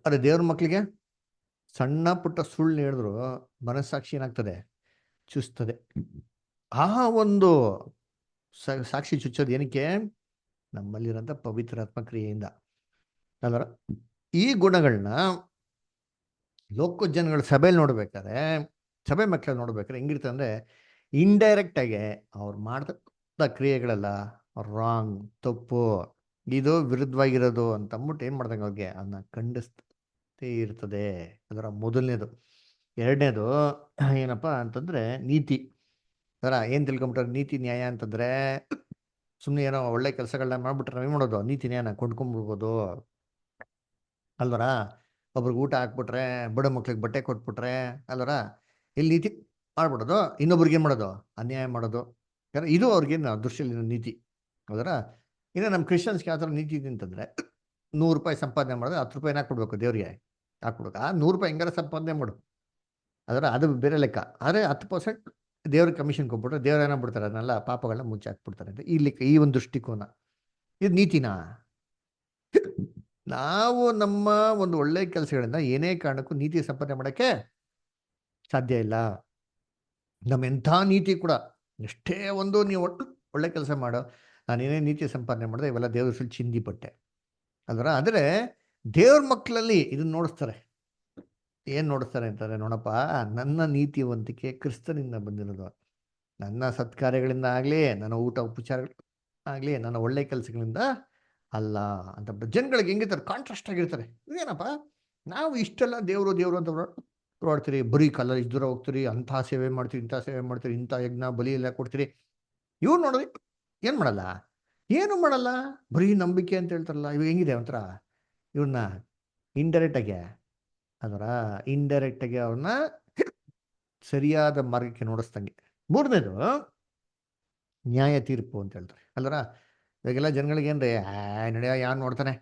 ಅದೇ ದೇವ್ರ ಮಕ್ಕಳಿಗೆ ಸಣ್ಣ ಪುಟ್ಟ ಸುಳ್ಳು ಹೇಳಿದ್ರು ಮನಸ್ಸಾಕ್ಷಿ ಏನಾಗ್ತದೆ, ಚುಸ್ತದೆ. ಆ ಒಂದು ಸಾಕ್ಷಿ ಚುಚ್ಚೋದು ಏನಕ್ಕೆ, ನಮ್ಮಲ್ಲಿರೋಂಥ ಪವಿತ್ರಾತ್ಮ ಕ್ರಿಯೆಯಿಂದ. ಅಲ್ವರ ಈ ಗುಣಗಳನ್ನ ಲೋಕ ಜನಗಳ ಸಭೆಯಲ್ಲಿ ನೋಡ್ಬೇಕಾದ್ರೆ, ಸಭೆ ಮಕ್ಕಳಲ್ಲಿ ನೋಡ್ಬೇಕಾದ್ರೆ ಹೆಂಗಿರ್ತದೆ ಅಂದರೆ ಇಂಡೈರೆಕ್ಟ್ ಆಗಿ ಅವ್ರು ಮಾಡ್ದ ಕ್ರಿಯೆಗಳೆಲ್ಲ ರಾಂಗ್, ತಪ್ಪು, ಇದು ವಿರುದ್ಧವಾಗಿರೋದು ಅಂತ ಅಂದ್ಬಿಟ್ಟು ಏನು ಮಾಡ್ದಂಗೆ ಅವ್ರಿಗೆ ಅದನ್ನ ಖಂಡಿಸ್ತೇ ಇರ್ತದೆ. ಅದರ ಮೊದಲನೇದು. ಎರಡನೇದು ಏನಪ್ಪ ಅಂತಂದರೆ ನೀತಿ. ಅದರ ಏನು ತಿಳ್ಕೊಂಬಿಟ್ರೆ ನೀತಿ ನ್ಯಾಯ ಅಂತಂದರೆ ಸುಮ್ಮನೆ ಏನೋ ಒಳ್ಳೆ ಕೆಲಸಗಳನ್ನ ಮಾಡ್ಬಿಟ್ರೆ ನಾವೇನು ಮಾಡೋದು, ನೀತಿ ನ್ಯಾಯನ ಕೊಂಡ್ಕೊಂಡ್ಬಿಡ್ಬೋದು ಅಲ್ವರ. ಒಬ್ರಿಗೆ ಊಟ ಹಾಕ್ಬಿಟ್ರೆ, ಬಡ ಮಕ್ಳಿಗೆ ಬಟ್ಟೆ ಕೊಟ್ಬಿಟ್ರೆ ಅಲ್ವರ, ಇಲ್ಲಿ ನೀತಿ ಮಾಡ್ಬಿಡೋದು, ಇನ್ನೊಬ್ರಿಗೆ ಏನು ಮಾಡೋದು, ಅನ್ಯಾಯ ಮಾಡೋದು. ಯಾಕಂದ್ರೆ ಇದು ಅವ್ರಿಗೇನು ದೃಷ್ಟಿಯಲ್ಲಿ ನೀತಿ. ಅದರ ಇನ್ನು ನಮ್ಮ ಕ್ರಿಶ್ಚಿಯನ್ಸ್ಗೆ ಯಾವ ಥರ ನೀತಿ ಇದೆ ಅಂತಂದರೆ, 100 ರೂಪಾಯಿ ಸಂಪಾದನೆ ಮಾಡಿದ್ರೆ 10 ರೂಪಾಯಿನ ಹಾಕ್ಬಿಡ್ಬೇಕು ದೇವ್ರಿಗೆ, ಹಾಕ್ಬಿಡ್ಬೇಕು. ಆ 100 ರೂಪಾಯಿ ಹೆಂಗಾರ ಸಂಪಾದನೆ ಮಾಡು, ಅದರ ಅದು ಬೇರೆ ಲೆಕ್ಕ. ಆದರೆ 10% ದೇವ್ರಿಗೆ ಕಮಿಷನ್ ಕೊಟ್ಬಿಟ್ರೆ ದೇವ್ರು ಏನಾಗ್ಬಿಡ್ತಾರೆ, ಅದನ್ನೆಲ್ಲ ಪಾಪಗಳನ್ನ ಮುಚ್ಚಿ ಹಾಕ್ಬಿಡ್ತಾರೆ ಅಂತ ಈ ಲೆಕ್ಕ, ಈ ಒಂದು ದೃಷ್ಟಿಕೋನ. ಇದು ನೀತಿನಾ? ನಾವು ನಮ್ಮ ಒಂದು ಒಳ್ಳೆ ಕೆಲಸಗಳಿಂದ ಏನೇ ಕಾರಣಕ್ಕೂ ನೀತಿ ಸಂಪಾದನೆ ಮಾಡೋಕ್ಕೆ ಸಾಧ್ಯ ಇಲ್ಲ. ನಮ್ಮ ಎಂಥ ನೀತಿ ಕೂಡ, ಎಷ್ಟೇ ಒಂದು ನೀವು ಒಳ್ಳೆ ಕೆಲಸ ಮಾಡೋ, ನಾನೇನೇ ನೀತಿ ಸಂಪಾದನೆ ಮಾಡಿದೆ ಇವೆಲ್ಲ ದೇವ್ರ ಹೆಸರಲ್ಲಿ ಚಿಂದಿ ಪಟ್ಟೆ ಅಲ್ವರ. ಆದರೆ ದೇವ್ರ ಮಕ್ಕಳಲ್ಲಿ ಇದನ್ನ ನೋಡಿಸ್ತಾರೆ. ಏನು ನೋಡಿಸ್ತಾರೆ ಅಂತಾರೆ, ನೋಡಪ್ಪ ನನ್ನ ನೀತಿವಂತಿಕೆ ಕ್ರಿಸ್ತನಿಂದ ಬಂದಿರೋದು, ನನ್ನ ಸತ್ಕಾರ್ಯಗಳಿಂದ ಆಗಲಿ, ನನ್ನ ಊಟ ಉಪಚಾರಗಳು ಆಗಲಿ, ನನ್ನ ಒಳ್ಳೆ ಕೆಲಸಗಳಿಂದ ಅಲ್ಲ ಅಂತ ಜನಗಳಿಗೆ ಹೆಂಗಿರ್ತಾರೆ, ಕಾಂಟ್ರಾಸ್ಟ್ ಆಗಿರ್ತಾರೆ. ಇದೇನಪ್ಪ ನಾವು ಇಷ್ಟೆಲ್ಲ ದೇವರು ದೇವರು ಅಂತ ಓಡ್ತೀರಿ, ಬರೀ ಕಲ್ಲ ಇಷ್ಟು ದೂರ ಹೋಗ್ತೀರಿ, ಅಂಥ ಸೇವೆ ಮಾಡ್ತೀರಿ, ಇಂಥ ಸೇವೆ ಮಾಡ್ತೀರಿ, ಇಂಥ ಯಜ್ಞ ಬಲಿ ಎಲ್ಲ ಕೊಡ್ತೀರಿ. ಇವ್ರು ನೋಡಿದ್ರಿ ಏನು ಮಾಡಲ್ಲ, ಏನು ಮಾಡಲ್ಲ, ಬರೀ ನಂಬಿಕೆ ಅಂತ ಹೇಳ್ತಾರಲ್ಲ. ಇವಾಗ ಹೆಂಗಿದೆ ಒಂಥರ ಇವ್ರನ್ನ ಇಂಡೈರೆಕ್ಟಾಗಿ, ಅದರ ಇಂಡೈರೆಕ್ಟಾಗಿ ಅವ್ರನ್ನ ಸರಿಯಾದ ಮಾರ್ಗಕ್ಕೆ ನೋಡಿಸ್ದಂಗೆ. ಮೂರನೇದು ನ್ಯಾಯ ತೀರ್ಪು ಅಂತ ಹೇಳ್ತಾರೆ ಅಲ್ವರ. ಇವಾಗೆಲ್ಲ ಜನಗಳಿಗೆ ಏನ್ರಿ, ನಡೆಯ ಯಾರು ನೋಡ್ತಾನೆ,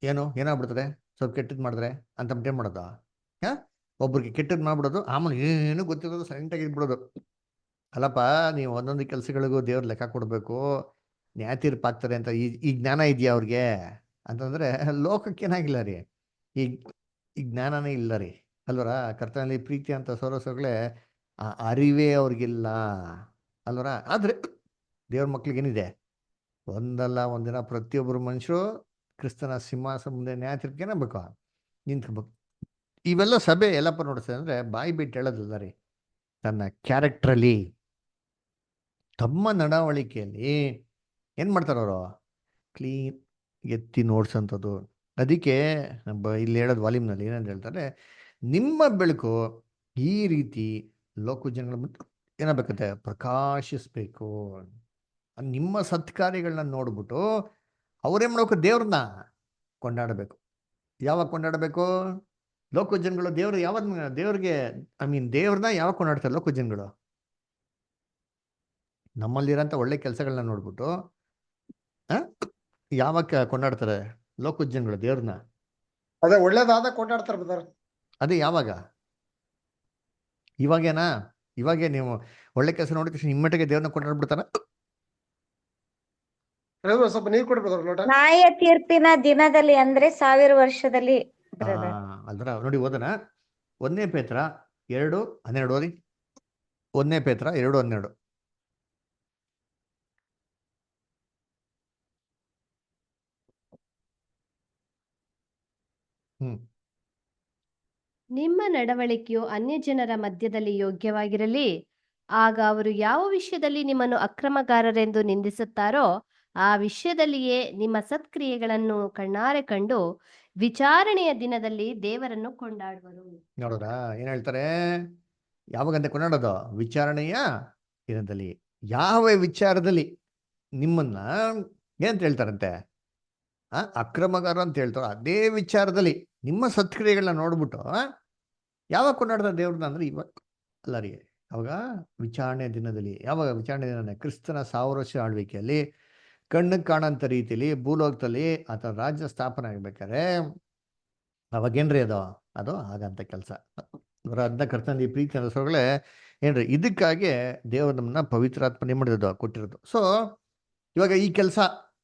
ಏನಾಗ್ಬಿಡ್ತದೆ ಸ್ವಲ್ಪ ಕೆಟ್ಟದ್ದು ಮಾಡಿದ್ರೆ ಅಂತ ಏನು ಮಾಡೋದು, ಒಬ್ರಿಗೆ ಕೆಟ್ಟದ್ದು ಮಾಡ್ಬಿಡೋದು, ಆಮೇಲೆ ಏನು ಗೊತ್ತಿರೋದು ಸೈಲೆಂಟಾಗಿ ಇದ್ಬಿಡೋದು. ಅಲ್ಲಪ್ಪ, ನೀವು ಒಂದೊಂದು ಕೆಲಸಗಳಿಗೂ ದೇವ್ರ ಲೆಕ್ಕ ಕೊಡಬೇಕು, ನ್ಯಾಯ ತೀರ್ಪು ಆಗ್ತಾರೆ ಅಂತ ಈ ಜ್ಞಾನ ಇದೆಯಾ ಅವ್ರಿಗೆ ಅಂತಂದರೆ ಲೋಕಕ್ಕೇನಾಗಿಲ್ಲ ರೀ, ಈ ಜ್ಞಾನನೇ ಇಲ್ಲ ರೀ ಅಲ್ವರ. ಕರ್ತನಲ್ಲಿ ಪ್ರೀತಿ ಅಂತ ಸೋರಸೋಗಳೇ ಆ ಅರಿವೇ ಅವ್ರಿಗಿಲ್ಲ ಅಲ್ವರ. ಆದರೆ ದೇವ್ರ ಮಕ್ಳಿಗೇನಿದೆ, ಒಂದಲ್ಲ ಒಂದಿನ ಪ್ರತಿಯೊಬ್ಬರು ಮನುಷ್ಯರು ಕ್ರಿಸ್ತನ ಸಿಂಹಾಸನ ಮುಂದೆ ನ್ಯಾಯ ತೀರ್ಪಿಗೆ ಏನಾಗಬೇಕು, ನಿಂತ್ಕೋಬೇಕು. ಇವೆಲ್ಲ ಸಭೆ ಎಲ್ಲಪ್ಪ ನೋಡಿಸ್ತದೆ ಅಂದರೆ ಬಾಯಿ ಬಿಟ್ಟು ಹೇಳೋದಿಲ್ಲ ರೀ, ತನ್ನ ಕ್ಯಾರೆಕ್ಟ್ರಲ್ಲಿ, ತಮ್ಮ ನಡವಳಿಕೆಯಲ್ಲಿ ಏನು ಮಾಡ್ತಾರೆ ಅವರು, ಕ್ಲೀನ್ ಎತ್ತಿ ನೋಡ್ಸೋಂಥದ್ದು. ಅದಕ್ಕೆ ಇಲ್ಲಿ ಹೇಳೋದು ವಾಲ್ಯೂಮ್ನಲ್ಲಿ ಏನಂತ ಹೇಳ್ತಾರೆ, ನಿಮ್ಮ ಬೆಳಕು ಈ ರೀತಿ ಲೋಕ ಜನಗಳ ಮುಂದೆ ಏನಾಗಬೇಕಂತೆ, ಪ್ರಕಾಶಿಸ್ಬೇಕು. ನಿಮ್ಮ ಸತ್ಕಾರ್ಯಗಳನ್ನ ನೋಡ್ಬಿಟ್ಟು ಅವ್ರೇನು ಮಾಡ್ಬೇಕು, ದೇವ್ರನ್ನ ಕೊಂಡಾಡಬೇಕು. ಯಾವಾಗ ಕೊಂಡಾಡಬೇಕು, ಲೋಕ ಜನಗಳು ದೇವ್ರು ಯಾವಾಗ ದೇವ್ರಿಗೆ ದೇವ್ರನ್ನ ಯಾವಾಗ ಕೊಂಡಾಡ್ತಾರೆ ಲೋಕ ಜನಗಳು, ನಮ್ಮಲ್ಲಿರೋಂಥ ಒಳ್ಳೆ ಕೆಲಸಗಳನ್ನ ನೋಡ್ಬಿಟ್ಟು ಯಾವಾಗ ಕೊಂಡಾಡ್ತಾರೆ ಲೋಕ ಜನಗಳು ದೇವ್ರನ್ನ, ಅದೇ ಒಳ್ಳೇದಾದ ಕೊಂಡಾಡ್ತಾರೆ ಬ್ರದರ್. ಅದೇ ಯಾವಾಗ, ಇವಾಗೇನಾ? ಇವಾಗೇ ನೀವು ಒಳ್ಳೆ ಕೆಲಸ ನೋಡಿದ ತಕ್ಷಣ ಇಮ್ಮಟ್ಟಿಗೆ ದೇವ್ರನ್ನ ಕೊಂಡಾಡ್ಬಿಡ್ತಾರ? ಸ್ವಲ್ಪ ನೀರು ಕೊಡಿ ಬ್ರದರ್ ಲೋಟ. ನ್ಯಾಯ ತೀರ್ಪಿನ ದಿನದಲ್ಲಿ ಅಂದ್ರೆ 1000 ವರ್ಷದಲ್ಲಿ ಬ್ರದರ್. ಅಲ್ದ್ರ ನೋಡಿ, ಓದನ 1 ಪೇತ್ರ 2:12 ಓದಿ. 1 ಪೇತ್ರ 2:12. ನಿಮ್ಮ ನಡವಳಿಕೆಯು ಅನ್ಯಜನರ ಮಧ್ಯದಲ್ಲಿ ಯೋಗ್ಯವಾಗಿರಲಿ. ಆಗ ಅವರು ಯಾವ ವಿಷಯದಲ್ಲಿ ನಿಮ್ಮನ್ನು ಅಕ್ರಮಗಾರರೆಂದು ನಿಂದಿಸುತ್ತಾರೋ ಆ ವಿಷಯದಲ್ಲಿಯೇ ನಿಮ್ಮ ಸತ್ಕ್ರಿಯೆಗಳನ್ನು ಕಣ್ಣಾರೆ ಕಂಡು ವಿಚಾರಣೆಯ ದಿನದಲ್ಲಿ ದೇವರನ್ನು ಕೊಂಡಾಡುವರು. ನೋಡೋದಾ ಏನ್ ಹೇಳ್ತಾರೆ? ಯಾವಾಗಂತ ಕೊಂಡಾಡೋದು? ವಿಚಾರಣೆಯ ದಿನದಲ್ಲಿ. ಯಾವ ವಿಚಾರದಲ್ಲಿ ನಿಮ್ಮನ್ನ ಏನಂತ ಹೇಳ್ತಾರಂತೆ? ಅಕ್ರಮಗಾರ ಅಂತ ಹೇಳ್ತಾರೋ ಅದೇ ವಿಚಾರದಲ್ಲಿ ನಿಮ್ಮ ಸತ್ಕ್ರಿಯೆಗಳನ್ನ ನೋಡ್ಬಿಟ್ಟು ಯಾವಾಗ ಕೊಂಡಾಡ್ತಾರೆ ದೇವ್ರನ್ನ ಅಂದ್ರೆ ಇವಾಗ ಅಲ್ಲ ರೀ, ಅವಾಗ ವಿಚಾರಣೆ ದಿನದಲ್ಲಿ. ಯಾವಾಗ ವಿಚಾರಣೆ ದಿನ? ಕ್ರಿಸ್ತನ 1000 ವರ್ಷ ಆಳ್ವಿಕೆಯಲ್ಲಿ ಕಣ್ಣಿಗೆ ಕಾಣಂತ ರೀತಿಯಲ್ಲಿ ಭೂಲೋಕದಲ್ಲಿ ಆತ ರಾಜ್ಯ ಸ್ಥಾಪನೆ ಆಗ್ಬೇಕಾದ್ರೆ ಅವಾಗೇನ್ರಿ ಅದು ಅದು ಆಗಂತ ಕೆಲಸ. ಅದನ್ನ ಕರ್ತನಲ್ಲಿ ಪ್ರೀತಿ ಅನ್ನಿಸೋಗಳೇ ಏನ್ರಿ, ಇದಕ್ಕಾಗಿ ದೇವರು ನಮ್ಮನ್ನ ಪವಿತ್ರಾತ್ಮನೆ ಮಾಡಿರೋದು ಕೊಟ್ಟಿರೋದು. ಸೊ ಇವಾಗ ಈ ಕೆಲಸ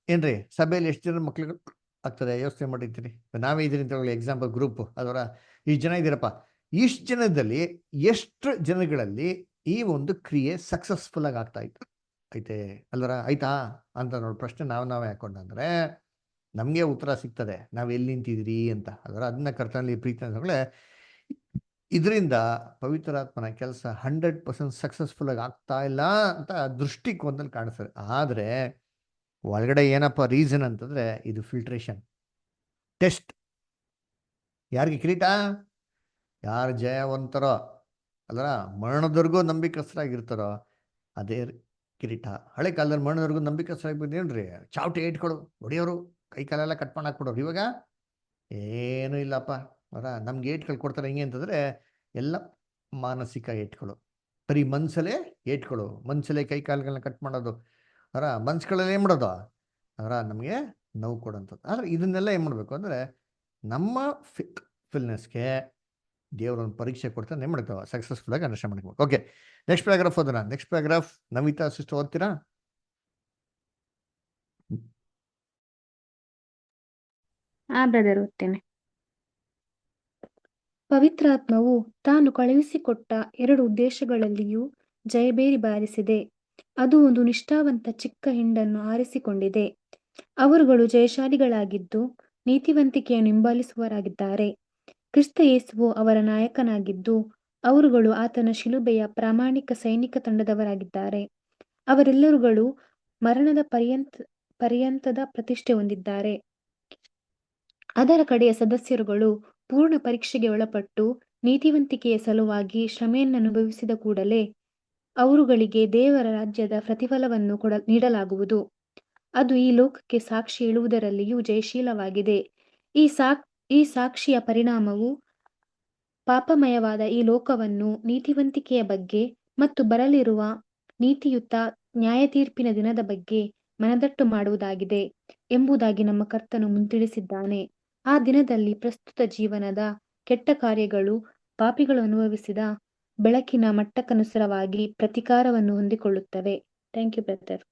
ಏನ್ರಿ, ಸಭೆಯಲ್ಲಿ ಎಷ್ಟು ಜನ ಮಕ್ಳುಗಳು ಆಗ್ತದೆ ಯೋಚನೆ ಮಾಡಿರ್ತೀರಿ. ನಾವೇ ಇದೀರಿ ಅಂತ ಹೇಳಿ ಎಕ್ಸಾಂಪಲ್ ಗ್ರೂಪ್ ಅದರ ಇಷ್ಟು ಜನ ಇದ್ದೀರಪ್ಪ, ಇಷ್ಟು ಜನದಲ್ಲಿ ಎಷ್ಟು ಜನಗಳಲ್ಲಿ ಈ ಒಂದು ಕ್ರಿಯೆ ಸಕ್ಸಸ್ಫುಲ್ ಆಗಿ ಆಗ್ತಾ ಇತ್ತು ಐತೆ ಅಲ್ವರ ಆಯ್ತಾ ಅಂತ ನೋಡಿ ಪ್ರಶ್ನೆ ನಾವೇ ಹಾಕೊಂಡಂದ್ರೆ ನಮಗೆ ಉತ್ತರ ಸಿಗ್ತದೆ ನಾವು ಎಲ್ಲಿ ನಿಂತಿದ್ದೀರಿ ಅಂತ. ಅದನ್ನ ಕರ್ತನಲ್ಲಿ ಪ್ರೀತಿ ಅಂತಂದ್ರೆ ಇದರಿಂದ ಪವಿತ್ರಾತ್ಮನ ಕೆಲಸ 100% ಸಕ್ಸಸ್ಫುಲ್ ಆಗಿ ಆಗ್ತಾ ಇಲ್ಲ ಅಂತ ದೃಷ್ಟಿಕೋನದಲ್ಲಿ ಕಾಣಿಸ್ತದೆ. ಆದರೆ ಒಳಗಡೆ ಏನಪ್ಪ ರೀಸನ್ ಅಂತಂದ್ರೆ ಇದು ಫಿಲ್ಟ್ರೇಷನ್ ಟೆಸ್ಟ್. ಯಾರಿಗೆ ಕಿರೀಟ? ಯಾರು ಜಯವಂತರೋ ಅಲ್ರ ಮರಣದವರೆಗೂ ನಂಬಿಕಸ್ಥರಾಗಿರ್ತಾರೋ ಅದೇ ಕಿರೀಟ. ಹಳೆ ಕಾಲದಲ್ಲಿ ಮರಣದವರೆಗೂ ನಂಬಿಕಸ್ಥರಾಗಿರ್ಬೇಕೇನ್ರಿ, ಚಾವಟಿ ಇಟ್ಕೊಡು ಹೊಡಿಯೋರು, ಕೈ ಕಾಲೆಲ್ಲ ಕಟ್ ಮಾಡಿ ಹಾಕ್ಬಿಡೋರು. ಇವಾಗ ಏನೂ ಇಲ್ಲಪ್ಪ ಅವರ ನಮ್ಗೆ ಏಟ್ಗಳು ಕೊಡ್ತಾರೆ. ಹೆಂಗೆ ಅಂತಂದ್ರೆ ಎಲ್ಲ ಮಾನಸಿಕ ಏಟ್ಗಳು, ಬರೀ ಮನ್ಸಲ್ಲೇ ಏಟ್ಗಳು, ಮನ್ಸಲ್ಲೇ ಕೈ ಕಾಲುಗಳನ್ನ ಕಟ್ ಮಾಡೋದು, ಅವರ ಮನ್ಸುಗಳಲ್ಲಿ ಏನು ಮಾಡೋದು, ಅವರ ನಮಗೆ ನೋವು ಕೊಡೋಂಥದ್ದು. ಆದರೆ ಇದನ್ನೆಲ್ಲ ಏನು ಮಾಡಬೇಕು ಅಂದರೆ ನಮ್ಮ ಫಿಲ್ನೆಸ್ಗೆ ದೇವರೊಂದು ಪರೀಕ್ಷೆ ಕೊಡ್ತಾರೆ, ಏನು ಮಾಡ್ತಾವೆ ಸಕ್ಸಸ್ಫುಲ್ ಆಗಿ ಅಂಡರ್ಸ್ಟ್ಯಾಂಡ್ ಮಾಡ್ಬೇಕು. ಓಕೆ, ನೆಕ್ಸ್ಟ್ ಪ್ಯಾರಾಗ್ರಾಫ್ ಓದೋಣ. ನೆಕ್ಸ್ಟ್ ಪ್ಯಾರಾಗ್ರಾಫ್ ನಮಿತಾ ಸಿಸ್ಟರ್ ಓದ್ತೀರಾ? ಬ್ರದರ್ ಓದ್ತೇನೆ. ಪವಿತ್ರಾತ್ಮವು ತಾನು ಕಳುಹಿಸಿಕೊಟ್ಟ 2 ಉದ್ದೇಶಗಳಲ್ಲಿಯೂ ಜಯಬೇರಿ ಬಾರಿಸಿದೆ. ಅದು ಒಂದು ನಿಷ್ಠಾವಂತ ಚಿಕ್ಕ ಹಿಂಡನ್ನು ಆರಿಸಿಕೊಂಡಿದೆ. ಅವರುಗಳು ಜಯಶಾಲಿಗಳಾಗಿದ್ದು ನೀತಿವಂತಿಕೆಯನ್ನು ಹಿಂಬಾಲಿಸುವವರಾಗಿದ್ದಾರೆ. ಕ್ರಿಸ್ತ ಯೇಸುವು ಅವರ ನಾಯಕನಾಗಿದ್ದು ಅವರುಗಳು ಆತನ ಶಿಲುಬೆಯ ಪ್ರಾಮಾಣಿಕ ಸೈನಿಕ ತಂಡದವರಾಗಿದ್ದಾರೆ. ಅವರೆಲ್ಲರುಗಳು ಮರಣದ ಪರ್ಯಂತದ ಪ್ರತಿಷ್ಠೆ ಹೊಂದಿದ್ದಾರೆ. ಅದರ ಕಡೆಯ ಸದಸ್ಯರುಗಳು ಪೂರ್ಣ ಪರೀಕ್ಷೆಗೆ ಒಳಪಟ್ಟು ನೀತಿವಂತಿಕೆಯ ಸಲುವಾಗಿ ಶ್ರಮೆಯನ್ನು ಅನುಭವಿಸಿದ ಕೂಡಲೇ ಅವರುಗಳಿಗೆ ದೇವರ ರಾಜ್ಯದ ಪ್ರತಿಫಲವನ್ನು ನೀಡಲಾಗುವುದು. ಅದು ಈ ಲೋಕಕ್ಕೆ ಸಾಕ್ಷಿ ಹೇಳುವುದರಲ್ಲಿಯೂ ಜಯಶೀಲವಾಗಿದೆ. ಈ ಸಾಕ್ಷಿಯ ಪರಿಣಾಮವು ಪಾಪಮಯವಾದ ಈ ಲೋಕವನ್ನು ನೀತಿವಂತಿಕೆಯ ಬಗ್ಗೆ ಮತ್ತು ಬರಲಿರುವ ನೀತಿಯುತ ನ್ಯಾಯತೀರ್ಪಿನ ದಿನದ ಬಗ್ಗೆ ಮನದಟ್ಟು ಮಾಡುವುದಾಗಿದೆ ಎಂಬುದಾಗಿ ನಮ್ಮ ಕರ್ತನು ಮುಂತಿಳಿಸಿದ್ದಾನೆ. ಆ ದಿನದಲ್ಲಿ ಪ್ರಸ್ತುತ ಜೀವನದ ಕೆಟ್ಟ ಕಾರ್ಯಗಳು ಪಾಪಿಗಳು ಅನುಭವಿಸಿದ ಬೆಳಕಿನ ಮಟ್ಟಕ್ಕನುಸಾರವಾಗಿ ಪ್ರತಿಕಾರವನ್ನು ಹೊಂದಿಕೊಳ್ಳುತ್ತವೆ. Thank you brother.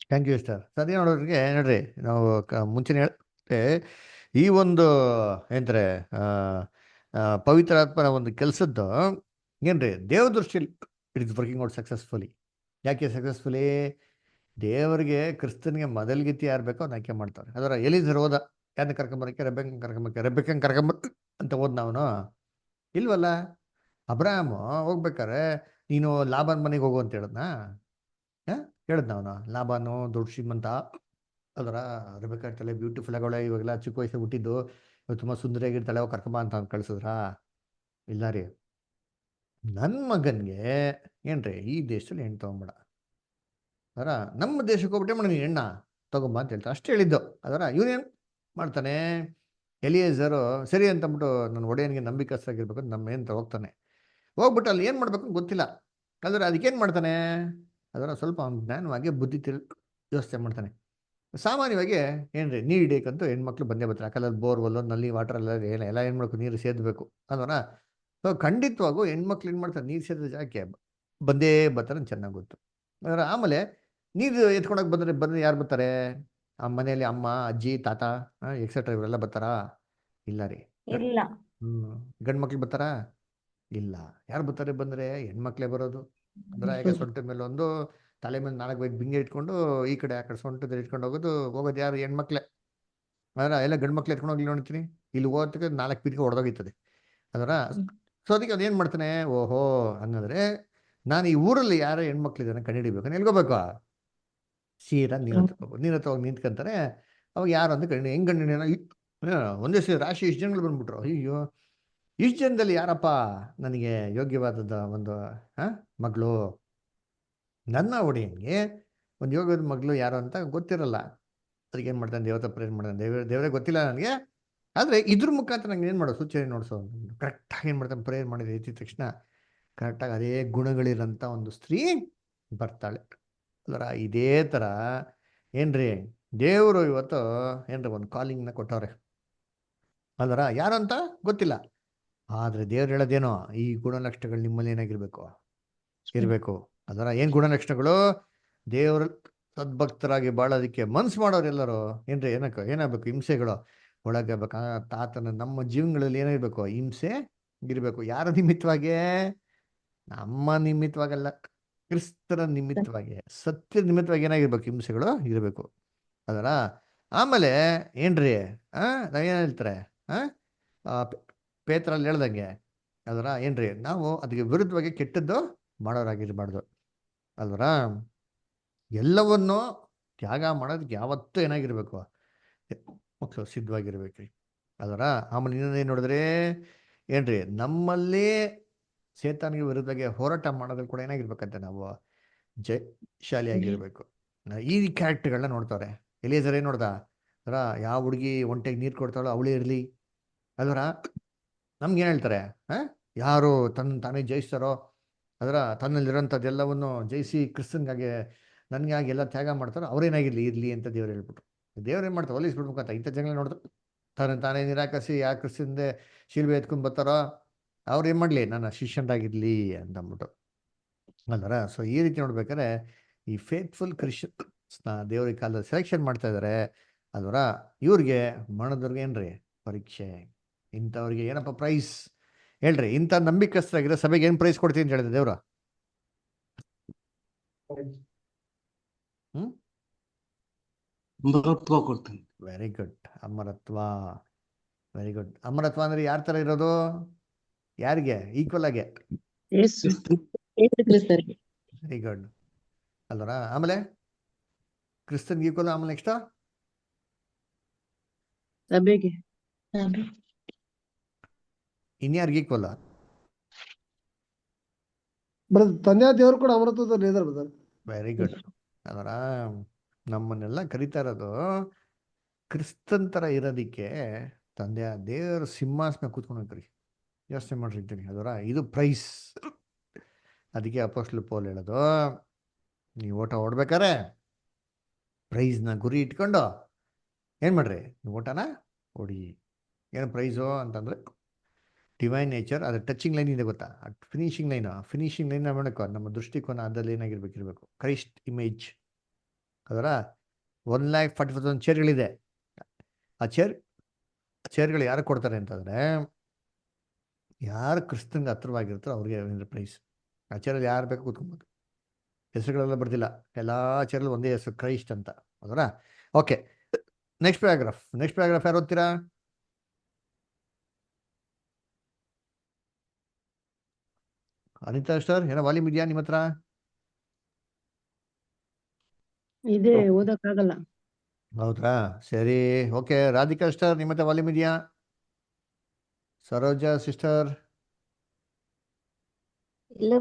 Thank you sir. ಸರಿ ನೋಡೋರಿಗೆ ನೋಡ್ರಿ, ನಾವು ಮುಂಚೆನೇ ಹೇಳಿದ್ರೆ ಈ ಒಂದು ಏನಂತಾರೆ ಪವಿತ್ರಾತ್ಮನ ಒಂದು ಕೆಲಸದ್ದು ಏನ್ರಿ ದೇವ್ರ ದೃಷ್ಟಿಯಲ್ಲಿ it is working out successfully. ಯಾಕೆ ಸಕ್ಸಸ್ಫುಲಿ? ದೇವರಿಗೆ ಕ್ರಿಸ್ತನಿಗೆ ಮೊದಲ್ಗಿತ್ತಿ ಯಾರು ಬೇಕೋ ಅವ್ನು ಆಯ್ಕೆ ಮಾಡ್ತಾರೆ. ಅದರ ಎಲಿಸರ್ ಹೋದ, ಯಾರನ್ನ ಕರ್ಕೊಂಬರಕ್ಕೆ? ರೆಬೆಕ್ಕಂಗೆ ಕರ್ಕೊಂಬರ್ ಅಂತ ಹೋದ್ ನಾವನು ಇಲ್ವಲ್ಲ. ಅಬ್ರಾಹಮ್ ಹೋಗ್ಬೇಕಾರೆ ನೀನು ಲಾಬಾನ್ ಮನೆಗೆ ಹೋಗು ಅಂತ ಹೇಳದ್ನ ಹೇಳಿದ್ ನಾವನು. ಲಾಬಾನು ದೊಡ್ಡ ಶ್ರೀಮಂತ, ಅದರ ರೆಬೆಕ್ಕ ಇರ್ತಾಳೆ ಬ್ಯೂಟಿಫುಲ್ ಆಗೋಳೆ, ಇವಾಗೆಲ್ಲ ಚಿಕ್ಕ ವಯಸ್ಸು ಹುಟ್ಟಿದ್ದು, ಇವಾಗ ತುಂಬ ಸುಂದರಿಯಾಗಿರ್ತಾಳೆ, ಅವಾಗ ಕರ್ಕೊಂಬ ಅಂತ ಕಳ್ಸಿದ್ರಾ? ಇಲ್ಲ ರೀ. ನನ್ನ ಮಗನ್ಗೆ ಏನ್ರಿ ಈ ದೇಶದಲ್ಲಿ ಹೆಣ್ಣು ತಗೊಂಬೇಡ, ಅದರ ನಮ್ಮ ದೇಶಕ್ಕೆ ಹೋಗ್ಬಿಟ್ಟೆ ಮಾಡಿ ನೀನು ಹೆಣ್ಣ ತಗೊಂಬ ಅಂತ ಹೇಳ್ತಾರೆ, ಅಷ್ಟು ಹೇಳಿದ್ದು. ಅದರ ಇವನೇನು ಮಾಡ್ತಾನೆ? ಎಲಿಯೇಜರು ಸರಿ ಅಂತಂದ್ಬಿಟ್ಟು ನನ್ನ ಒಡೆಯನಿಗೆ ನಂಬಿಕಸ್ಥರಾಗಿರ್ಬೇಕು ಅಂತ ನಮ್ಮ ಏನು ಹೋಗ್ತಾನೆ. ಹೋಗ್ಬಿಟ್ಟು ಅಲ್ಲಿ ಏನು ಮಾಡ್ಬೇಕು ಅಂತ ಗೊತ್ತಿಲ್ಲ. ಅದರ ಅದಕ್ಕೇನು ಮಾಡ್ತಾನೆ? ಅದರ ಸ್ವಲ್ಪ ಅವ್ನ ಜ್ಞಾನವಾಗಿ ಬುದ್ಧಿ ಯೋಚನೆ ಮಾಡ್ತಾನೆ. ಸಾಮಾನ್ಯವಾಗಿ ಏನ್ರಿ ನೀರು ಹಿಡಿಯಕ್ಕಂತೂ ಹೆಣ್ಮಕ್ಳು ಬಂದೇ ಬರ್ತಾರೆ. ಯಾಕಂದ್ರೆ ಬೋರ್ವೆಲ್ಲು ನಲ್ಲಿ ವಾಟರ್ ಎಲ್ಲ ಏನು ಮಾಡ್ಬೇಕು, ನೀರು ಸೇದಬೇಕು ಅದರ. ಸೊ ಖಂಡಿತವಾಗೂ ಹೆಣ್ಮಕ್ಳು ಏನು ಮಾಡ್ತಾರೆ, ನೀರು ಸೇದಿದ ಜಾಗಕ್ಕೆ ಬಂದೇ ಬರ್ತಾರೆ ಅಂತ ಚೆನ್ನಾಗಿ ಗೊತ್ತು. ಅದರ ಆಮೇಲೆ ನೀರು ಎತ್ಕೊಳಕ್ಕೆ ಬಂದರೆ ಯಾರು ಬರ್ತಾರೆ? ಆ ಮನೆಯಲ್ಲಿ ಅಮ್ಮ, ಅಜ್ಜಿ, ತಾತ ಎಕ್ಸೆಟ್ರಾ ಇವರೆಲ್ಲ ಬರ್ತಾರಾ? ಇಲ್ಲ ರೀ. ಇಲ್ಲ. ಗಂಡು ಮಕ್ಳು ಬರ್ತಾರಾ? ಇಲ್ಲ. ಯಾರು ಬರ್ತಾರೆ? ಬಂದರೆ ಹೆಣ್ಮಕ್ಳೇ ಬರೋದು. ಅಂದ್ರೆ ಈಗ ಸೊಂಟ ಮೇಲೆ ಒಂದು, ತಲೆ ಮೇಲೆ 4 ಬಿಂಗೆ ಇಟ್ಕೊಂಡು ಈ ಕಡೆ ಆ ಕಡೆ ಸೊಂಟದಲ್ಲಿ ಇಟ್ಕೊಂಡು ಹೋಗೋದು ಯಾರು? ಹೆಣ್ಮಕ್ಳೇ. ಅದರ ಎಲ್ಲ ಗಂಡು ಮಕ್ಳು ಎತ್ಕೊಂಡು ಹೋಗ್ಲಿ ನೋಡ್ತೀನಿ. ಇಲ್ಲಿ ಹೋಗೋದಕ್ಕೆ 4 ಪೀಠಕ್ಕೆ ಹೊಡೆದೋಗಿರ್ತದೆ. ಅದರ ಸೊ ಅದಕ್ಕೆ ಅದೇನ್ ಮಾಡ್ತಾನೆ, ಓಹೋ ಹಂಗಂದ್ರೆ ನಾನು ಈ ಊರಲ್ಲಿ ಯಾರ ಹೆಣ್ಮಕ್ಳಿದಾನೆ ಕಂಡುಹಿಡಿಬೇಕು, ಎಲ್ಗೋಬೇಕು, ಸೀರಾ ನೀರ್ ಹತ್ರ ಹೋಗಿ ನಿಂತ್ಕೊಂತಾರೆ. ಅವಾಗ ಯಾರು ಅಂತ ಕಂಡು ಹೆಂಗ್ ಕಂಡು ಒಂದೇ ಸರಿ ರಾಶಿ ಇಷ್ಟು ಜನಗಳು ಬಂದ್ಬಿಟ್ರು. ಅಯ್ಯೋ ಇಷ್ಟು ಜನದಲ್ಲಿ ಯಾರಪ್ಪ ನನಗೆ ಯೋಗ್ಯವಾದದ ಒಂದು ಮಗಳು, ನನ್ನ ಒಡೆಯನ್ಗೆ ಒಂದು ಯೋಗ್ಯದ ಮಗಳು ಯಾರು ಅಂತ ಗೊತ್ತಿರಲ್ಲ. ಅದಕ್ಕೆ ಏನು ಮಾಡ್ತಾನೆ, ದೇವತೆ ಪ್ರೇರ್ ಮಾಡ್ತಾನೆ, ದೇವರೇ ಗೊತ್ತಿಲ್ಲ ನನಗೆ, ಆದರೆ ಇದ್ರ ಮುಖಾಂತರ ನಂಗೆ ಏನು ಮಾಡೋದು, ಸೂಚನೆ ನೋಡ್ಸೋ. ಕರೆಕ್ಟಾಗಿ ಏನು ಮಾಡ್ತಾನೆ, ಪ್ರೇರ್ ಮಾಡಿದ ಎತ್ತಿದ ತಕ್ಷಣ ಕರೆಕ್ಟಾಗಿ ಅದೇ ಗುಣಗಳಿರೋಂಥ ಒಂದು ಸ್ತ್ರೀ ಬರ್ತಾಳೆ. ಅಲ್ಲರ ಇದೇ ಥರ ಏನ್ರಿ ದೇವರು ಇವತ್ತು ಏನ್ರಿ ಒಂದು ಕಾಲಿಂಗ್ನ ಕೊಟ್ಟವ್ರೆ. ಅಲ್ಲರ ಯಾರಂತ ಗೊತ್ತಿಲ್ಲ, ಆದರೆ ದೇವ್ರು ಹೇಳೋದೇನೋ, ಈ ಗುಣಲಕ್ಷಣಗಳು ನಿಮ್ಮಲ್ಲಿ ಏನಾಗಿರ್ಬೇಕು, ಇರಬೇಕು. ಅದರ ಏನು ಗುಣಲಕ್ಷಣಗಳು, ದೇವ್ರ ಸದ್ಭಕ್ತರಾಗಿ ಬಾಳೋದಕ್ಕೆ ಮನ್ಸು ಮಾಡೋರೆಲ್ಲರೂ ಏನ್ರಿ ಏನಾಗಬೇಕು, ಹಿಂಸೆಗಳು ಒಳಗಬೇಕು. ತಾತನ ನಮ್ಮ ಜೀವನಗಳಲ್ಲಿ ಏನಾಗಬೇಕು, ಹಿಂಸೆ ಇರಬೇಕು. ಯಾರ ನಿಮಿತ್ತವಾಗಿ, ನಮ್ಮ ನಿಮಿತ್ತವಾಗಲ್ಲ, ಕ್ರಿಸ್ತರ ನಿಮಿತ್ತವಾಗಿ, ಸತ್ಯದ ನಿಮಿತ್ತವಾಗಿ ಏನಾಗಿರ್ಬೇಕು, ಹಿಂಸೆಗಳು ಇರಬೇಕು. ಅದರ ಆಮೇಲೆ ಏನ್ರಿ ನಾವೇನು ಹೇಳ್ತಾರೆ, ಪೇತ್ರಲ್ಲಿ ಹೇಳ್ದಂಗೆ ಅದರ ಏನ್ರಿ ನಾವು ಅದಕ್ಕೆ ವಿರುದ್ಧವಾಗಿ ಕೆಟ್ಟದ್ದು ಮಾಡೋರಾಗಿರ್ಬಾರ್ದು. ಅಲ್ವರ ಎಲ್ಲವನ್ನೂ ತ್ಯಾಗ ಮಾಡೋದಕ್ಕೆ ಯಾವತ್ತೂ ಏನಾಗಿರ್ಬೇಕು, ಮಕ್ಕಳು ಸಿದ್ಧವಾಗಿರ್ಬೇಕ್ರಿ. ಅದರ ಆಮೇಲೆ ಇನ್ನೊಂದೇನು ನೋಡಿದ್ರೆ ಏನ್ರಿ, ನಮ್ಮಲ್ಲಿ ಸೇತಾನಿಗೆ ವಿರುದ್ಧವಾಗಿ ಹೋರಾಟ ಮಾಡೋದ್ರಲ್ಲಿ ಕೂಡ ಏನಾಗಿರ್ಬೇಕಂತೆ, ನಾವು ಜಯಶಾಲಿಯಾಗಿರ್ಬೇಕು. ಈ ಕ್ಯಾರೆಕ್ಟರ್ಗಳನ್ನ ನೋಡ್ತಾರೆ. ಎಲಿಯೇಜರ್ ಏನು ನೋಡ್ದ, ಅದರ ಯಾವ ಹುಡುಗಿ ಒಂಟೆಗೆ ನೀರು ಕೊಡ್ತಾಳೋ ಅವಳೇ ಇರಲಿ. ಅದರ ನಮ್ಗೇನು ಹೇಳ್ತಾರೆ, ಯಾರು ತಾನೇ ಜಯಿಸ್ತಾರೋ, ಅದರ ತನ್ನಲ್ಲಿರೋಂಥದ್ದೆಲ್ಲವನ್ನು ಜಯಿಸಿ ಕ್ರಿಸ್ತನ್ಗಾಗಿ ನನಗಾಗಿ ಎಲ್ಲ ತ್ಯಾಗ ಮಾಡ್ತಾರೋ ಅವ್ರೇನಾಗಿರಲಿ ಇರಲಿ ಅಂತ ದೇವ್ರು ಹೇಳ್ಬಿಟ್ರು. ದೇವ್ರೇನು ಮಾಡ್ತಾರೆ, ಒಲಿಸ್ಬಿಡ್ಬೇಕಂತ ಇಂಥ ಜಗಳ ನೋಡಿದ್ರು ತಾನೇ ನಿರಾಕರಿಸಿ ಯಾ ಕ್ರಿಸ್ತಂದೆ ಶಿಲ್ಬೆ ಎತ್ಕೊಂಡು ಬರ್ತಾರೋ ಅವ್ರು ಏನು ಮಾಡಲಿ, ನನ್ನ ಶಿಷ್ಯನಾಗಿರಲಿ ಅಂತಂದ್ಬಿಟ್ಟು. ಅಲ್ಲರ ಸೊ ಈ ರೀತಿ ನೋಡ್ಬೇಕಾದ್ರೆ ಈ ಫೇತ್ಫುಲ್ ಕ್ರಿಶ್ಚಿಯನ್ಸ್ನ ದೇವ್ರ ಕಾಲದಲ್ಲಿ ಸೆಲೆಕ್ಷನ್ ಮಾಡ್ತಾ ಇದ್ದಾರೆ. ಅಲ್ವರ ಇವ್ರಿಗೆ ಮರಣದವ್ರಿಗೆ ಏನ್ರಿ ಪರೀಕ್ಷೆ, ಇಂಥವ್ರಿಗೆ ಏನಪ್ಪ ಪ್ರೈಸ್ ಹೇಳ್ರಿ, ಇಂಥ ನಂಬಿಕಸ್ಥರಾಗಿರೋ ಸಭೆಗೆ ಏನು ಪ್ರೈಸ್ ಕೊಡ್ತೀನಿ ಅಂತ ಹೇಳಿದೆ ದೇವ್ರ? ಅಮರತ್ವ ಕೊಡ್ತೀನಿ. ವೆರಿ ಗುಡ್, ಅಮರತ್ವ. Very good. ಅಮರತ್ವ ಅಂದ್ರೆ ಯಾರ ತರ ಇರೋದು, ಯಾರಿಗೆ ಈಕ್ವಲ್ ಆಗಿ? Very good. ಅಲ್ವರ ಆಮೇಲೆ ಕ್ರಿಸ್ತನ್ಗೆ ಈಕ್ವಲ್, ಆಮೇಲೆ ನೆಕ್ಸ್ಟ್ ಸಭೆಗೆ, ಇನ್ಯಾರಿಗೆ ಈಕ್ವಲ್? ತಂದೆ ದೇವ್ರು ಕೂಡ ಅಮೃತದಲ್ಲಿ ಇದಾರೆ ಬ್ರದರ್. Very good. ಅದರ ನಮ್ಮನ್ನೆಲ್ಲ ಕರಿತಾ ಇರೋದು ಕ್ರಿಸ್ತನ್ ತರ ಇರೋದಿಕ್ಕೆ. ತಂದೆಯ ದೇವರ ಸಿಂಹಾಸನ ಕೂತ್ಕೊಂಡ್ರಿ, ಯೋಚನೆ ಮಾಡಿರ್ತೀನಿ. ಅದರ ಇದು ಪ್ರೈಸ್. ಅದಕ್ಕೆ ಅಪೊಸ್ತಲ ಪೌಲ್ ಹೇಳೋದು, ನೀವು ಓಟ ಓಡ್ಬೇಕಾರೆ ಪ್ರೈಸ್ನ ಗುರಿ ಇಟ್ಕೊಂಡು ಏನು ಮಾಡ್ರಿ, ನೀವು ಓಟನ ಓಡಿ. ಏನು ಪ್ರೈಸು ಅಂತಂದ್ರೆ ಡಿವೈನ್ ನೇಚರ್. ಅದು ಟಚಿಂಗ್ ಲೈನ್ ಇದೆ ಗೊತ್ತಾ, ಫಿನಿಶಿಂಗ್ ಲೈನ್ ಮಾಡಬೇಕು. ನಮ್ಮ ದೃಷ್ಟಿಕೋನ ಅದಲ್ಲಿ ಏನಾಗಿರ್ಬೇಕಿರ್ಬೇಕು, ಕ್ರೈಸ್ಟ್ ಇಮೇಜ್. ಅದರ 1,40,000 ಚೇರ್ಗಳಿದೆ. ಆ ಚೇರ್ಗಳು ಯಾರು ಕೊಡ್ತಾರೆ ಅಂತಂದರೆ, ಯಾರು ಕ್ರಿಸ್ತನ್ಗೆ ಹತ್ರವಾಗಿರ್ತಾರೋ ಅವ್ರಿಗೆ ಪ್ರೈಸ್. ಆ ಚೇರಲ್ಲಿ ಯಾರು ಬೇಕು ಕೂತ್ಕೊಬೋದು, ಹೆಸರುಗಳೆಲ್ಲ ಬರ್ದಿಲ್ಲ, ಎಲ್ಲ ಚೇರಲ್ಲಿ ಒಂದೇ ಹೆಸರು, ಕ್ರೈಸ್ಟ್ ಅಂತ. ಅದರ ಓಕೆ. ನೆಕ್ಸ್ಟ್ ಪ್ಯಾರಾಗ್ರಾಫ್ ಯಾರು ಓದ್ತೀರಾ? ಅನಿತಾ ಸ್ಟಾರ್, ಏನೋ ವಾಲ್ಯೂಮ್ ಇದೆಯಾ ನಿಮ್ಮ ಹತ್ರ? ಇದೆ, ಓದಕ್ಕಾಗಲ್ಲ. ಹೌದ್ರಾ, ಸರಿ, ಓಕೆ. ರಾಧಿಕಾ ಸ್ಟಾರ್, ನಿಮ್ಮ ಹತ್ರ ವಾಲ್ಯೂಮ್ ಇದೆಯಾ? ಸರೋಜಾ ಸಿಸ್ಟರ್, ಇಲ್ಲ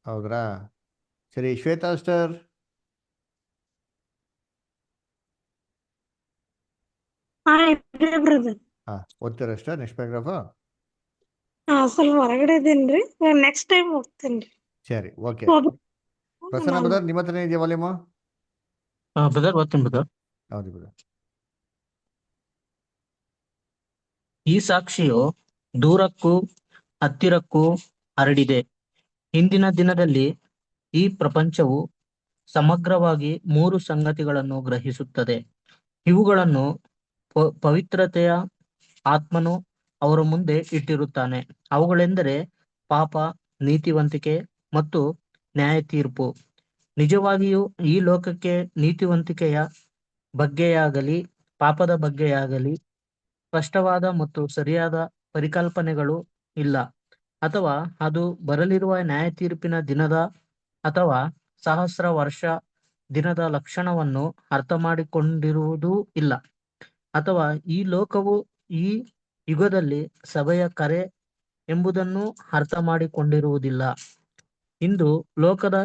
ಹೌದ್ರಾ, ಸರಿ. ಶ್ವೇತಾ ಸ್ಟಾರ್, ಓದ್ತೀರಾ ಸ್ಟಾರ್ ನೆಕ್ಸ್ಟ್ ಪ್ಯಾರಾಗ್ರಾಫ್? ಸ್ವಲ್ಪ ಹೊರಗಡೆ ಇದೀನ್ರಿ, ನೆಕ್ಸ್ಟ್ ಟೈಮ್ ಹೋಗ್ತೀನಿ. ಸರಿ, ಓಕೆ. ಪ್ರಸನ್ನ ಬ್ರದರ್, ನಿಮ್ಮ ಹತ್ರನೇ ಇದೆಯಾ ವಾಲ್ಯೂಮು? ಬ್ರದರ್ ಓದ್ತೀನಿ ಬ್ರದರ್. ಹೌದು ಬ್ರದರ್. ಈ ಸಾಕ್ಷಿಯು ದೂರಕ್ಕೂ ಹತ್ತಿರಕ್ಕೂ ಹರಡಿದೆ. ಹಿಂದಿನ ದಿನದಲ್ಲಿ ಈ ಪ್ರಪಂಚವು ಸಮಗ್ರವಾಗಿ 3 ಸಂಗತಿಗಳನ್ನು ಗ್ರಹಿಸುತ್ತದೆ. ಇವುಗಳನ್ನು ಪವಿತ್ರತೆಯ ಆತ್ಮನು ಅವರ ಮುಂದೆ ಇಟ್ಟಿರುತ್ತಾನೆ. ಅವುಗಳೆಂದರೆ ಪಾಪ, ನೀತಿವಂತಿಕೆ ಮತ್ತು ನ್ಯಾಯ ತೀರ್ಪು. ನಿಜವಾಗಿಯೂ ಈ ಲೋಕಕ್ಕೆ ನೀತಿವಂತಿಕೆಯ ಬಗ್ಗೆಯಾಗಲಿ ಪಾಪದ ಬಗ್ಗೆಯಾಗಲಿ ಸ್ಪಷ್ಟವಾದ ಮತ್ತು ಸರಿಯಾದ ಪರಿಕಲ್ಪನೆಗಳು ಇಲ್ಲ, ಅಥವಾ ಅದು ಬರಲಿರುವ ನ್ಯಾಯ ತೀರ್ಪಿನ ದಿನದ ಅಥವಾ ಸಹಸ್ರ ವರ್ಷ ದಿನದ ಲಕ್ಷಣವನ್ನು ಅರ್ಥ ಮಾಡಿಕೊಂಡಿರುವುದೂ ಇಲ್ಲ, ಅಥವಾ ಈ ಲೋಕವು ಈ ಯುಗದಲ್ಲಿ ಸಭೆಯ ಕರೆ ಎಂಬುದನ್ನು ಅರ್ಥ ಮಾಡಿಕೊಂಡಿರುವುದಿಲ್ಲ. ಇಂದು ಲೋಕದ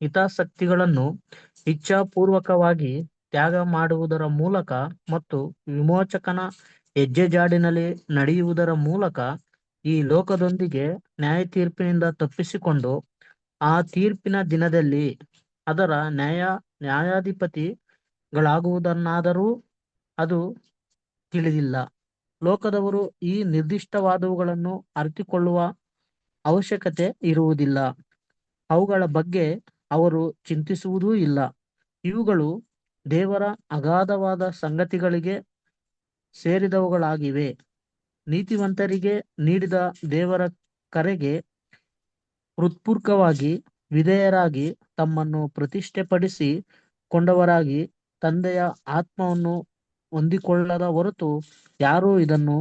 ಹಿತಾಸಕ್ತಿಗಳನ್ನು ಇಚ್ಛಾಪೂರ್ವಕವಾಗಿ ತ್ಯಾಗ ಮಾಡುವುದರ ಮೂಲಕ ಮತ್ತು ವಿಮೋಚಕನ ಹೆಜ್ಜೆಜಾಡಿನಲ್ಲಿ ನಡೆಯುವುದರ ಮೂಲಕ ಈ ಲೋಕದೊಂದಿಗೆ ನ್ಯಾಯ ತೀರ್ಪಿನಿಂದ ತಪ್ಪಿಸಿಕೊಂಡು ಆ ತೀರ್ಪಿನ ದಿನದಲ್ಲಿ ಅದರ ನ್ಯಾಯಾಧಿಪತಿಗಳಾಗುವುದನ್ನಾದರೂ ಅದು ತಿಳಿದಿಲ್ಲ. ಲೋಕದವರು ಈ ನಿರ್ದಿಷ್ಟವಾದವುಗಳನ್ನು ಅರಿತುಕೊಳ್ಳುವ ಅವಶ್ಯಕತೆ ಇರುವುದಿಲ್ಲ, ಅವುಗಳ ಬಗ್ಗೆ ಅವರು ಚಿಂತಿಸುವುದೂ ಇಲ್ಲ. ಇವುಗಳು ದೇವರ ಅಗಾಧವಾದ ಸಂಗತಿಗಳಿಗೆ ಸೇರಿದವುಗಳಾಗಿವೆ. ನೀತಿವಂತರಿಗೆ ನೀಡಿದ ದೇವರ ಕರೆಗೆ ಹೃತ್ಪೂರ್ವಕವಾಗಿ ವಿಧೇಯರಾಗಿ ತಮ್ಮನ್ನು ಪ್ರತಿಷ್ಠೆಪಡಿಸಿ ಕೊಂಡವರಾಗಿ ತಂದೆಯ ಆತ್ಮವನ್ನು ಹೊಂದಿಕೊಳ್ಳದ ಹೊರತು ಯಾರೂ ಇದನ್ನು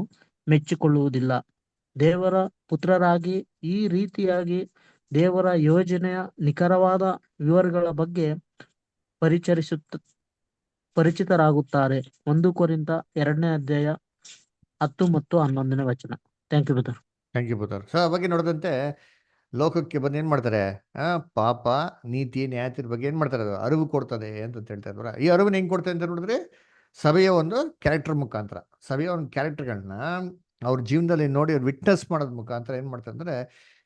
ಮೆಚ್ಚಿಕೊಳ್ಳುವುದಿಲ್ಲ. ದೇವರ ಪುತ್ರರಾಗಿ ಈ ರೀತಿಯಾಗಿ ದೇವರ ಯೋಜನೆಯ ನಿಖರವಾದ ವಿವರಗಳ ಬಗ್ಗೆ ಪರಿಚಿತರಾಗುತ್ತಾರೆ. 1 ಕೊರಿಂಥ 2ನೇ ಅಧ್ಯಾಯ 10 ಮತ್ತು 11ನೇ ವಚನ. Thank you brother. Thank you brother. So ಅವಾಗ ನೋಡಿದಂತೆ ಲೋಕಕ್ಕೆ ಬಂದು ಏನು ಮಾಡ್ತಾರೆ, ಪಾಪ ನೀತಿ ನ್ಯಾಯದ ಬಗ್ಗೆ ಏನು ಮಾಡ್ತಾರೆ, ಅದು ಅರಿವು ಕೊಡ್ತದೆ ಅಂತ ಹೇಳ್ತಾ ಇದ್ರು. ಈ ಅರಿವನ್ನ ಹೆಂಗೆ ಕೊಡ್ತದೆ ಅಂತ ನೋಡಿದ್ರೆ ಸಭೆಯ ಒಂದು ಕ್ಯಾರೆಕ್ಟರ್ ಮುಖಾಂತರ, ಸಭೆಯ ಒಂದು ಕ್ಯಾರೆಕ್ಟರ್ಗಳನ್ನ ಅವ್ರ ಜೀವನದಲ್ಲಿ ನೋಡಿ ಅವ್ರು ವಿಟ್ನೆಸ್ ಮಾಡೋದ್ ಮುಖಾಂತರ ಏನು ಮಾಡ್ತಾರೆ ಅಂದರೆ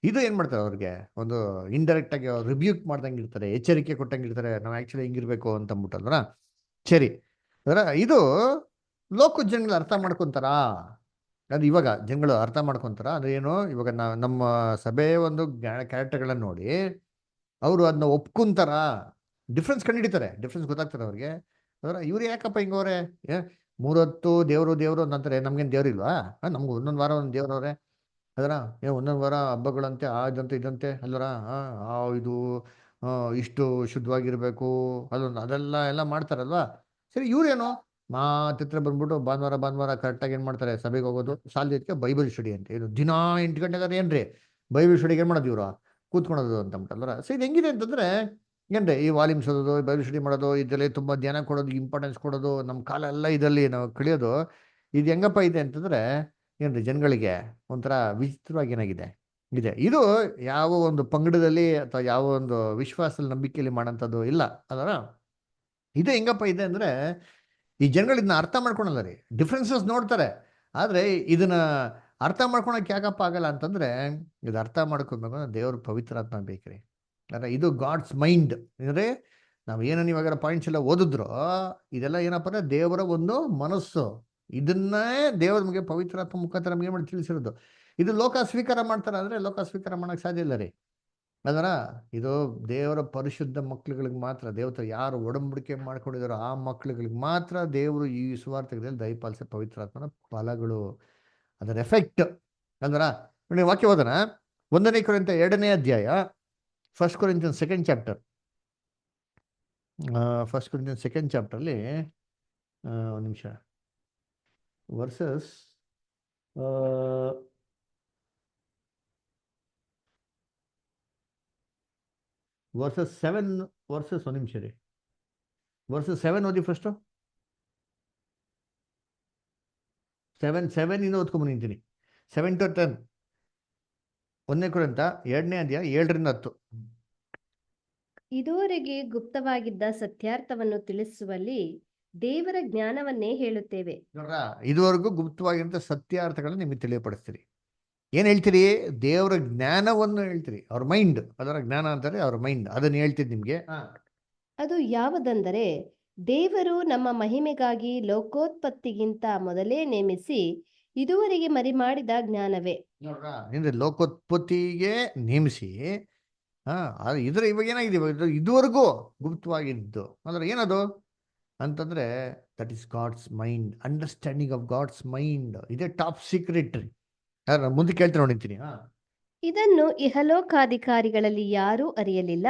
ಇದು ಏನು ಮಾಡ್ತಾರೆ, ಅವ್ರಿಗೆ ಒಂದು ಇಂಡೈರೆಕ್ಟ್ ಆಗಿ ಅವ್ರು ರಿಬ್ಯೂಕ್ ಮಾಡ್ದಂಗೆ ಇರ್ತಾರೆ, ಎಚ್ಚರಿಕೆ ಕೊಟ್ಟಂಗೆ ಇರ್ತಾರೆ, ನಾವು ಆ್ಯಕ್ಚುಲಿ ಹಿಂಗಿರ್ಬೇಕು ಅಂತ ಅಂದ್ಬಿಟ್ಟಲ್ವ. ಸರಿ, ಅದರ ಇದು ಲೋಕ ಜನಗಳು ಅರ್ಥ ಮಾಡ್ಕೊತಾರಾ? ಅದು ಇವಾಗ ಜನಗಳು ಅರ್ಥ ಮಾಡ್ಕೊತಾರ ಅದೇನು? ಇವಾಗ ನಮ್ಮ ಸಭೆಯ ಒಂದು ಕ್ಯಾರೆಕ್ಟರ್ಗಳನ್ನ ನೋಡಿ ಅವರು ಅದನ್ನ ಒಪ್ಕೊಂತಾರ, ಡಿಫ್ರೆನ್ಸ್ ಕಂಡುಹಿಡಿತಾರೆ, ಡಿಫ್ರೆನ್ಸ್ ಗೊತ್ತಾಗ್ತಾರೆ ಅವ್ರಿಗೆ. ಅದರ ಇವ್ರು ಯಾಕಪ್ಪ ಹಿಂಗವ್ರೆ, 3 ಹೊತ್ತು ದೇವರು ಅಂತಾರೆ, ನಮ್ಗೇನು ದೇವ್ರು ಇಲ್ವಾ? ನಮ್ಗೆ ಒಂದೊಂದು ವಾರ ಒಂದು ದೇವ್ರವ್ರೆ. ಅದರ ಒಂದೊಂದು ವಾರ ಹಬ್ಬಗಳಂತೆ ಇದಂತೆ ಇದಂತೆ ಅಲ್ಲರ ಇದು ಇಷ್ಟು ಶುದ್ಧವಾಗಿರ್ಬೇಕು ಅದೆಲ್ಲ ಮಾಡ್ತಾರಲ್ವಾ. ಸರಿ, ಇವ್ರೇನು ಮಾತ್ರ ಬಂದ್ಬಿಟ್ಟು ಭಾನುವಾರ ಕರೆಕ್ಟಾಗಿ ಏನು ಮಾಡ್ತಾರೆ, ಸಭೆಗೆ ಹೋಗೋದು, ಸಾಲದಕ್ಕೆ ಬೈಬಲ್ ಸ್ಟಡಿ ಅಂತ. ಇದು ದಿನ 8 ಗಂಟೆಗಾದ್ರೆ ಏನ್ರಿ ಬೈಬಲ್ ಸ್ಟಡಿಗೆ ಏನು ಮಾಡೋದು, ಇವರು ಕೂತ್ಕೊಳೋದು ಅಂತ ಅಂದ್ಬಿಟ್ಟಲ್ವರ. ಸೊ ಇದು ಹೆಂಗಿದೆ ಅಂತಂದ್ರೆ ಏನ್ರಿ, ಈ ವಾಲ್ಯೂಮ್ಸ್ ಓದೋದು, ಬೈಬಲ್ ಸ್ಟಡಿ ಮಾಡೋದು, ಇದರಲ್ಲಿ ತುಂಬ ಧ್ಯಾನ ಕೊಡೋದು, ಇಂಪಾರ್ಟೆನ್ಸ್ ಕೊಡೋದು, ನಮ್ಮ ಕಾಲ ಎಲ್ಲ ಇದರಲ್ಲಿ ನಾವು ಕಳಿಯೋದು, ಇದು ಹೆಂಗಪ್ಪ ಇದೆ ಅಂತಂದ್ರೆ ಏನ್ರಿ ಜನಗಳಿಗೆ ಒಂಥರ ವಿಚಿತ್ರವಾಗಿ ಏನಾಗಿದೆ ಇದೆ. ಇದು ಯಾವ ಒಂದು ಪಂಗಡದಲ್ಲಿ ಅಥವಾ ಯಾವ ಒಂದು ವಿಶ್ವಾಸದಲ್ಲಿ ನಂಬಿಕೆಯಲ್ಲಿ ಮಾಡೋಂಥದ್ದು ಇಲ್ಲ. ಅದರ ಇದು ಹೆಂಗಪ್ಪ ಇದೆ ಅಂದರೆ ಈ ಜನಗಳು ಇದನ್ನ ಅರ್ಥ ಮಾಡ್ಕೊಳಲ್ಲ ರೀ, ಡಿಫ್ರೆನ್ಸಸ್ ನೋಡ್ತಾರೆ. ಆದರೆ ಇದನ್ನ ಅರ್ಥ ಮಾಡ್ಕೊಳಕ್ಕೆ ಯಾಕಪ್ಪ ಆಗಲ್ಲ ಅಂತಂದರೆ, ಇದು ಅರ್ಥ ಮಾಡ್ಕೊಬೇಕು ಅಂದ್ರೆ ದೇವ್ರ ಪವಿತ್ರಾತ್ಮ ಬೇಕ್ರಿ. ಅಂದರೆ ಇದು ಗಾಡ್ಸ್ ಮೈಂಡ್. ಅಂದರೆ ನಾವು ಏನನ್ನ ಇವಾಗ ಪಾಯಿಂಟ್ಸ್ ಎಲ್ಲ ಓದಿದ್ರು ಇದೆಲ್ಲ ಏನಪ್ಪ ಅಂದರೆ ದೇವರ ಒಂದು ಮನಸ್ಸು. ಇದನ್ನೇ ದೇವ್ರ ನಮಗೆ ಪವಿತ್ರಾತ್ಮ ಮುಖಾಂತರ ನಮ್ಗೆ ಏನು ಮಾಡಿ ತಿಳಿಸಿರೋದು. ಇದು ಲೋಕ ಸ್ವೀಕಾರ ಮಾಡ್ತಾರೆ ಅಂದರೆ ಲೋಕ ಸ್ವೀಕಾರ ಮಾಡೋಕ್ಕೆ ಸಾಧ್ಯ ಇಲ್ಲ ರೀ. ಅದರ ಇದು ದೇವರ ಪರಿಶುದ್ಧ ಮಕ್ಳುಗಳಿಗೆ ಮಾತ್ರ, ದೇವರ ಯಾರು ಒಡಂಬಡಿಕೆ ಮಾಡ್ಕೊಂಡಿದಾರೋ ಆ ಮಕ್ಳುಗಳಿಗೆ ಮಾತ್ರ ದೇವರು ಈ ಸುವಾರ್ತೆಗಳಲ್ಲಿ ದಯಪಾಲಿಸ ಪವಿತ್ರಾತ್ಮನ ಫಲಗಳು, ಅದರ ಎಫೆಕ್ಟ್. ಅಂದ್ರ ನೋಡಿ ವಾಕ್ಯ ಓದೋಣ. 1 ಕೊರಿಂಥ 2ನೇ ಅಧ್ಯಾಯ 1 Corinthians 2nd chapter. 1 Corinthians 2nd ಚಾಪ್ಟರ್ಲಿ ಒಂದು ನಿಮಿಷ ವರ್ಸಸ್ ವರ್ಸಸ್ 7 ವರ್ಸಸ್ ಒಂದು ನಿಮಿಷ ರೀ, ವರ್ಸಸ್ 7 ಓದಿ ಫಸ್ಟು. 7 ಇಂದ ಓದ್ಕೊಂಡ್ ನಿಂತೀನಿ. 7 to 10 1 ಕೊರಿಂಥ 2ನೇ ಅಧ್ಯಾಯ 7ರಿಂದ 10. ಇದುವರೆಗೆ ಗುಪ್ತವಾಗಿದ್ದ ಸತ್ಯಾರ್ಥವನ್ನು ತಿಳಿಸುವಲ್ಲಿ ದೇವರ ಜ್ಞಾನವನ್ನೇ ಹೇಳುತ್ತೇವೆ. ನೋಡ್ರ, ಇದುವರೆಗೂ ಗುಪ್ತವಾಗಿರಂತ ಸತ್ಯಾರ್ಥಗಳನ್ನ ನಿಮಗೆ ತಿಳಿಯಪಡಿಸ್ತೀರಿ. ಏನ್ ಹೇಳ್ತೀರಿ? ದೇವರ ಜ್ಞಾನವನ್ನು ಹೇಳ್ತೀರಿ. ಅವ್ರ ಮೈಂಡ್, ಅದರ ಜ್ಞಾನ ಅಂತಾರೆ ಅವ್ರ ಮೈಂಡ್, ಅದನ್ನ ಹೇಳ್ತೀರಿ ನಿಮ್ಗೆ. ಅದು ಯಾವುದೆಂದರೆ, ದೇವರು ನಮ್ಮ ಮಹಿಮೆಗಾಗಿ ಲೋಕೋತ್ಪತ್ತಿಗಿಂತ ಮೊದಲೇ ನೇಮಿಸಿ ಇದುವರೆಗೆ ಮರೆಮಾಡಿದ ಜ್ಞಾನವೇ. ನೋಡ್ರ, ಅಂದ್ರೆ ಲೋಕೋತ್ಪತ್ತಿಗೆ ನೇಮಿಸಿ ಇದ್ರ ಇವಾಗ ಏನಾಗಿದೆ, ಇದುವರೆಗೂ ಗುಪ್ತವಾಗಿದ್ದು ಅಂದ್ರೆ ಏನದು ಅಂತಂದ್ರೆ that is God's mind, understanding of God's mind. ಇದೇ ಟಾಪ್ ಸೀಕ್ರೆಟ್ ರೀ. ಮುಂದೆ ಕೇಳ್ತೀನಿ ನೋಡಿರ್ತೀನಿ. ಇದನ್ನು ಇಹಲೋಕಾಧಿಕಾರಿಗಳಲ್ಲಿ ಯಾರೂ ಅರಿಯಲಿಲ್ಲ.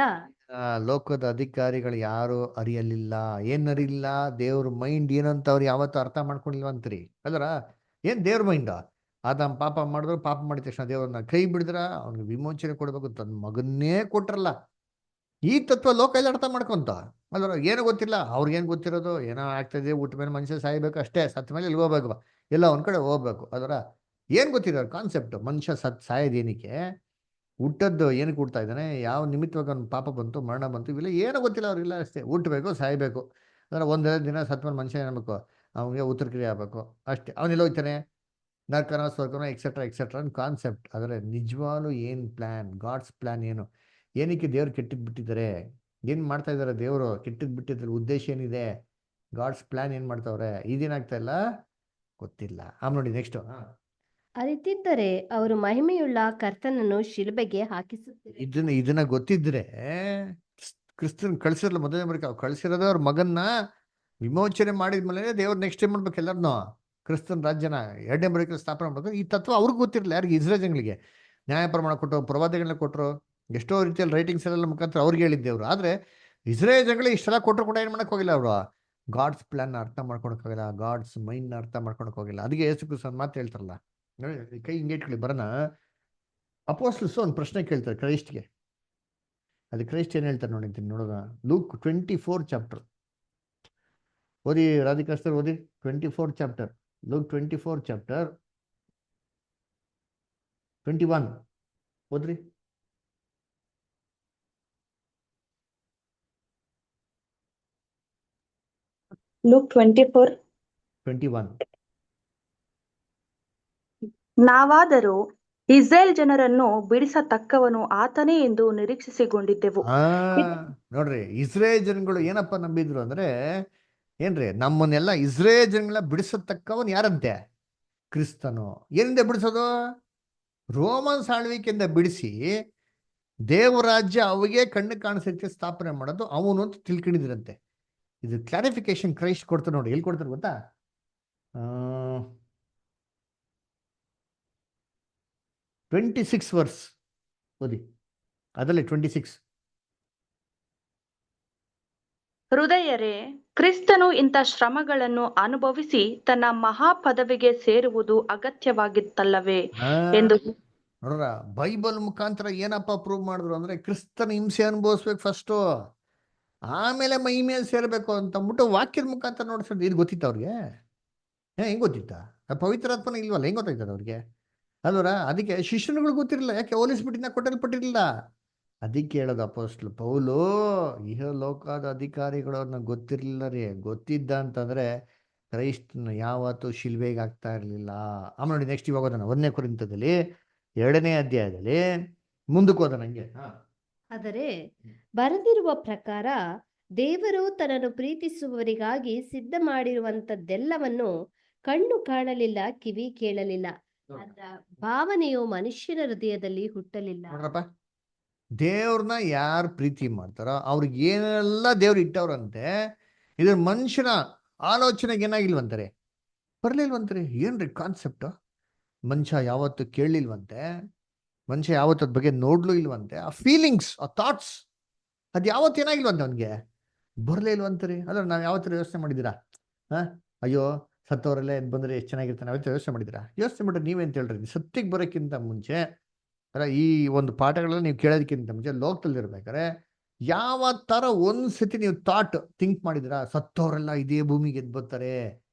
ಲೋಕದ ಅಧಿಕಾರಿಗಳು ಯಾರು ಅರಿಯಲಿಲ್ಲ. ಏನ್ ಅರಿಯಲಿಲ್ಲ? ದೇವ್ರ ಮೈಂಡ್ ಏನಂತ ಅವ್ರು ಯಾವತ್ತೂ ಅರ್ಥ ಮಾಡ್ಕೊಂಡಿಲ್ವ ಅಂತೀರಿ ಅಲ್ಲರ. ಏನ್ ದೇವ್ರ ಮೈಂಡ್? ಆದಾಮ್ ಪಾಪ ಮಾಡಿದ್ರು, ಪಾಪ ಮಾಡಿದ ತಕ್ಷಣ ದೇವ್ರನ್ನ ಕೈ ಬಿಡಿದ್ರ ಅವ್ನಿಗೆ ವಿಮೋಚನೆ ಕೊಡ್ಬೇಕು, ತನ್ನ ಮಗನ್ನೇ ಕೊಟ್ರಲ್ಲ. ಈ ತತ್ವ ಲೋಕ ಎಲ್ಲ ಅರ್ಥ ಮಾಡ್ಕೊಂತ ಅಲ್ವ, ಏನು ಗೊತ್ತಿಲ್ಲ ಅವ್ರಿಗೇನು ಗೊತ್ತಿರೋದು, ಏನೋ ಆಗ್ತದೆ, ಊಟ ಮೇಲೆ ಮನುಷ್ಯ ಸಾಯ್ಬೇಕು ಅಷ್ಟೇ, ಸತ್ತ ಮೇಲೆ ಇಲ್ಲಿ ಹೋಗ್ಬೇಕು, ಎಲ್ಲ ಒಂದ್ ಕಡೆ ಹೋಗ್ಬೇಕು. ಅದರ ಏನ್ ಗೊತ್ತಿರೋ ಕಾನ್ಸೆಪ್ಟ್, ಮನುಷ್ಯ ಸಾಯೋದೇನಕ್ಕೆ, ಹುಟ್ಟದ್ದು ಏನಕ್ಕೆ ಹುಡ್ತಾ ಇದ್ದಾನೆ, ಯಾವ ನಿಮಿತ್ತವಾಗಿ ಅವ್ನ ಪಾಪ ಬಂತು, ಮರಣ ಬಂತು, ಇವೆಲ್ಲ ಏನೋ ಗೊತ್ತಿಲ್ಲ ಅವ್ರಿಲ್ಲ ಅಷ್ಟೇ. ಹುಟ್ಟಬೇಕು, ಸಾಯ್ಬೇಕು, ಅಂದ್ರೆ ಒಂದೆರಡು ದಿನ ಸತ್ತ ಮೇಲೆ ಮನುಷ್ಯ ಏನ್ಬೇಕು, ಅವನಿಗೆ ಉತ್ತರ ಕ್ರಿಯೆ ಆಗ್ಬೇಕು ಅಷ್ಟೇ. ಅವನೆಲ್ಲ ಹೋಗ್ತಾನೆ ನರ್ಕನ ಸ್ವರ್ಗನ ಎಕ್ಸೆಟ್ರಾ ಎಕ್ಸೆಟ್ರಾ ಕಾನ್ಸೆಪ್ಟ್. ಆದರೆ ನಿಜವಾಗ್ಲೂ ಏನು ಪ್ಲ್ಯಾನ್, ಗಾಡ್ಸ್ ಪ್ಲ್ಯಾನ್ ಏನು, ಏನಕ್ಕೆ ದೇವ್ರು ಕೆಟ್ಟಿದ್ದು ಬಿಟ್ಟಿದ್ದಾರೆ, ಏನು ಮಾಡ್ತಾ ಇದ್ದಾರೆ ದೇವರು, ಕೆಟ್ಟಿದ್ದು ಬಿಟ್ಟಿದ್ರ ಉದ್ದೇಶ ಏನಿದೆ, ಗಾಡ್ಸ್ ಪ್ಲ್ಯಾನ್ ಏನು ಮಾಡ್ತಾವ್ರೆ, ಇದೇನಾಗ್ತಾ ಇಲ್ಲ ಗೊತ್ತಿಲ್ಲ. ನೋಡಿ ನೆಕ್ಸ್ಟ್. ಅರಿತಿದ್ದರೆ ಅವರು ಮಹಿಮೆಯುಳ್ಳ ಕರ್ತನನ್ನು ಶಿಲುಬೆಗೆ ಹಾಕಿಸುತ್ತಿದ್ದರು. ಇದನ್ನ ಗೊತ್ತಿದ್ರೆ ಕ್ರಿಸ್ತನ್ ಕಳ್ಸಿರಲ್ಲ, ಮೊದಲನೇ ಬರೀ ಕಳ್ಸಿರೋದೇ ಅವ್ರ ಮಗನ್ನ ವಿಮೋಚನೆ ಮಾಡಿದ್ಮೇಲೆ ದೇವ್ರು ನೆಕ್ಸ್ಟ್ ಏನ್ ಮಾಡ್ಬೇಕು, ಎಲ್ಲರನ್ನೂ ಕ್ರಿಸ್ತನ್ ರಾಜ್ಯನ ಎರಡನೇ ಬರೀಕಲ್ಲಿ ಸ್ಥಾಪನೆ ಮಾಡ್ಬೇಕು. ಈ ತತ್ವ ಅವ್ರಿಗೆ ಗೊತ್ತಿರಲಿಲ್ಲ, ಯಾರಿಗೆ, ಇಸ್ರೇಲ್ ಜನಗಳಿಗೆ ನ್ಯಾಯ ಪ್ರಮಾಣ ಕೊಟ್ಟರು, ಪ್ರವಾದಿಗಳನ್ನ ಕೊಟ್ಟರು, ಎಷ್ಟೋ ರೀತಿಯಲ್ಲಿ ರೈಟಿಂಗ್ಸ್ ಎಲ್ಲ ಮುಖಾಂತರ ಅವ್ರಿಗೆ ಹೇಳಿದ್ದೇವ್ರು. ಆದ್ರೆ ಇಸ್ರೇಲ್ ಜನಗಳಿಗೆ ಇಷ್ಟೆಲ್ಲ ಕೊಟ್ಟರು ಕೂಡ ಏನು ಮಾಡಕ್ ಹೋಗಿಲ್ಲ ಅವರು, ಗಾಡ್ಸ್ ಪ್ಲಾನ್ ಅರ್ಥ ಮಾಡ್ಕೊಳಕ್ ಹೋಗಿಲ್ಲ, ಗಾಡ್ಸ್ ಮೈಂಡ್ ಅರ್ಥ ಮಾಡ್ಕೊಳಕ್ ಹೋಗಿಲ್ಲ. ಅದಕ್ಕೆ ಯೇಸು ಕ್ರಿಸ್ತ ಮಾತು ಹೇಳ್ತಾರಲ್ಲ, ಕೈ ಹಿಂಗೆ ಇಟ್ಕೊಳ್ಳಿ ಬರೋಣ, ಅಪೋಸ್ಟಲ್ಸ್ ಒಂದು ಪ್ರಶ್ನೆ ಕೇಳ್ತಾರೆ ಕ್ರೈಸ್ಟ್ಗೆ. ಅದು ಕ್ರೈಸ್ಟ್ ಏನ್ ಹೇಳ್ತಾರೆ ನೋಡಿದ್ದೀನಿ, ನೋಡೋಣ. ಲೂಕ್ 24 ಚಾಪ್ಟರ್ ಓದಿ, ರಾಧಿಕಾಸ್ತರ್ ಓದಿ 24 ಚಾಪ್ಟರ್, ಲೂಕ್ 24 ಚಾಪ್ಟರ್ 21 ಓದ್ರಿ. ಲೂಕ್ 24:21. ನಾವಾದರೂ ಇಸ್ರೇಲ್ ಜನರನ್ನು ಬಿಡಿಸತಕ್ಕವನು ಆತನೇ ಎಂದು ನಿರೀಕ್ಷಿಸಿಕೊಂಡಿದ್ದೆವು. ನೋಡ್ರಿ, ಇಸ್ರೇಲ್ ಜನಗಳು ಏನಪ್ಪ ನಂಬಿದ್ರು ಅಂದ್ರೆ ಏನ್ರಿ, ನಮ್ಮನ್ನೆಲ್ಲ ಇಸ್ರೇಲ್ ಜನಗಳ ಬಿಡಿಸತಕ್ಕವನ್ ಯಾರಂತೆ, ಕ್ರಿಸ್ತನು. ಏನಿಂದ ಬಿಡಿಸೋದು, ರೋಮನ್ಸ್ ಆಳ್ವಿಕೆಯಿಂದ ಬಿಡಿಸಿ ದೇವರಾಜ್ಯ ಅವಿಗೆ ಕಣ್ಣು ಕಾಣಿಸಕ್ಕೆ ಸ್ಥಾಪನೆ ಮಾಡೋದು ಅವನು ಅಂತ ತಿಳ್ಕೊಂಡಿದ್ರಂತೆ. ಇದು ಕ್ಲಾರಿಫಿಕೇಶನ್ ಕ್ರೈಸ್ಟ್ ಕೊಡ್ತಾರೆ ನೋಡಿ, ಎಲ್ಲಿ ಕೊಡ್ತಾರೆ ಗೊತ್ತಾ, 26 ವರ್ಸ್ ಓದಿ, ಅದರಲ್ಲಿ 26. ಹೃದಯರೇ, ಕ್ರಿಸ್ತನು ಇಂಥ ಶ್ರಮಗಳನ್ನು ಅನುಭವಿಸಿ ತನ್ನ ಮಹಾಪದವಿಗೆ ಸೇರುವುದು ಅಗತ್ಯವಾಗಿತ್ತಲ್ಲವೇ ಎಂದು. ನೋಡ್ರ, ಬೈಬಲ್ ಮುಖಾಂತರ ಏನಪ್ಪ ಪ್ರೂವ್ ಮಾಡಿದ್ರು ಅಂದ್ರೆ, ಕ್ರಿಸ್ತನ ಹಿಂಸೆ ಅನುಭವಿಸ್ಬೇಕು ಫಸ್ಟು, ಆಮೇಲೆ ಮಹಿಮೇಲೆ ಸೇರ್ಬೇಕು ಅಂತ ಅಂದ್ಬಿಟ್ಟು ವಾಕ್ಯದ ಮುಖಾಂತರ ನೋಡ್ಸೋದು. ಇದು ಗೊತ್ತಿತ್ತ ಅವ್ರಿಗೆ? ಹೆಂಗ್ ಗೊತ್ತಿತ್ತ? ಪವಿತ್ರಾತ್ಮನ ಇಲ್ವಲ್ಲ, ಹೆಂಗ್ ಗೊತ್ತಾಯ್ತದ ಅವ್ರಿಗೆ ಅಲ್ವರ? ಅದಕ್ಕೆ ಶಿಷ್ಯನುಗಳು ಗೊತ್ತಿರಲಿಲ್ಲ, ಯಾಕೆ ಹೋಲಿಸ್ಬಿಟ್ಟಿನ ಕೊಟ್ಟಲ್ಪಟ್ಟಿರಲಿಲ್ಲ. ಅದಕ್ಕೆ ಹೇಳೋದು ಅಪೊಸ್ತಲ ಪೌಲು, ಇಹಲೋಕದ ಅಧಿಕಾರಿಗಳನ್ನ ಗೊತ್ತಿರಲಿಲ್ಲ ರೀ. ಗೊತ್ತಿದ್ದ ಅಂತಂದ್ರೆ ಕ್ರೈಸ್ತನ ಯಾವತ್ತೂ ಶಿಲ್ವೆಗೆ ಆಗ್ತಾ ಇರಲಿಲ್ಲ. ಆಮೇಲೆ ನೋಡಿ ನೆಕ್ಸ್ಟ್ ಇವಾಗ ಹೋದನ 1ನೇ ಕೊರಿಂಥದಲ್ಲಿ 2ನೇ ಅಧ್ಯಾಯದಲ್ಲಿ ಮುಂದಕ್ಕೆ ಹೋದ ನಂಗೆ. ಆದರೆ ಬರೆದಿರುವ ಪ್ರಕಾರ ದೇವರು ತನ್ನನ್ನು ಪ್ರೀತಿಸುವವರಿಗಾಗಿ ಸಿದ್ಧ ಮಾಡಿರುವಂತದ್ದೆಲ್ಲವನ್ನು ಕಣ್ಣು ಕಾಣಲಿಲ್ಲ, ಕಿವಿ ಕೇಳಲಿಲ್ಲ, ಅದರ ಭಾವನೆಯು ಮನುಷ್ಯನ ಹೃದಯದಲ್ಲಿ ಹುಟ್ಟಲಿಲ್ಲ. ನೋಡ್ರಪ್ಪ, ದೇವ್ರನ್ನ ಯಾರು ಪ್ರೀತಿ ಮಾಡ್ತಾರೋ ಅವ್ರಿಗೆ ಏನೆಲ್ಲ ದೇವ್ರು ಇಟ್ಟವ್ರಂತೆ, ಇದ್ರ ಮನುಷ್ಯನ ಆಲೋಚನೆಗೆ ಏನಾಗಿಲ್ವಂತಾರೆ, ಬರ್ಲಿಲ್ವಂತಾರೆ. ಏನ್ರಿ ಕಾನ್ಸೆಪ್ಟ್? ಮನುಷ್ಯ ಯಾವತ್ತು ಕೇಳಲಿಲ್ವಂತೆ, ಮನುಷ್ಯ ಯಾವತ್ತು ಅದ್ ಬಗ್ಗೆ ನೋಡ್ಲೂ ಇಲ್ವಂತೆ. ಆ ಫೀಲಿಂಗ್ಸ್, ಆ ಥಾಟ್ಸ್, ಅದು ಯಾವತ್ತು ಏನಾಗಿಲ್ವಂತೆ ಅವನಿಗೆ, ಬರಲೇ ಇಲ್ವಂತಾರೆ. ಅಲ್ಲ, ನಾವು ಯಾವತ್ತರ ಯೋಚನೆ ಮಾಡಿದ್ದೀರಾ, ಅಯ್ಯೋ ಸತ್ತವರೆಲ್ಲ ಎದ್ದು ಬಂದರೆ ಎಷ್ಟು ಚೆನ್ನಾಗಿರ್ತಾನೆ, ಯಾವತ್ತು ಯೋಚನೆ ಮಾಡಿದ್ದೀರಾ? ಯೋಚನೆ ಮಾಡಿದ್ರೆ ನೀವೇಂತ ಹೇಳ್ರಿ, ಸತ್ತಿಗೆ ಬರೋಕ್ಕಿಂತ ಮುಂಚೆ ಅಲ್ಲ, ಈ ಒಂದು ಪಾಠಗಳೆಲ್ಲ ನೀವು ಕೇಳೋದಕ್ಕಿಂತ ಮುಂಚೆ ಲೋಕದಲ್ಲಿ ಇರ್ಬೇಕಾದ್ರೆ ಯಾವ ಥರ ಒಂದ್ಸತಿ ನೀವು ಥಿಂಕ್ ಮಾಡಿದಿರಾ, ಸತ್ತವರೆಲ್ಲ ಇದೇ ಭೂಮಿಗೆ ಎದ್ದು ಬರ್ತಾರೆ,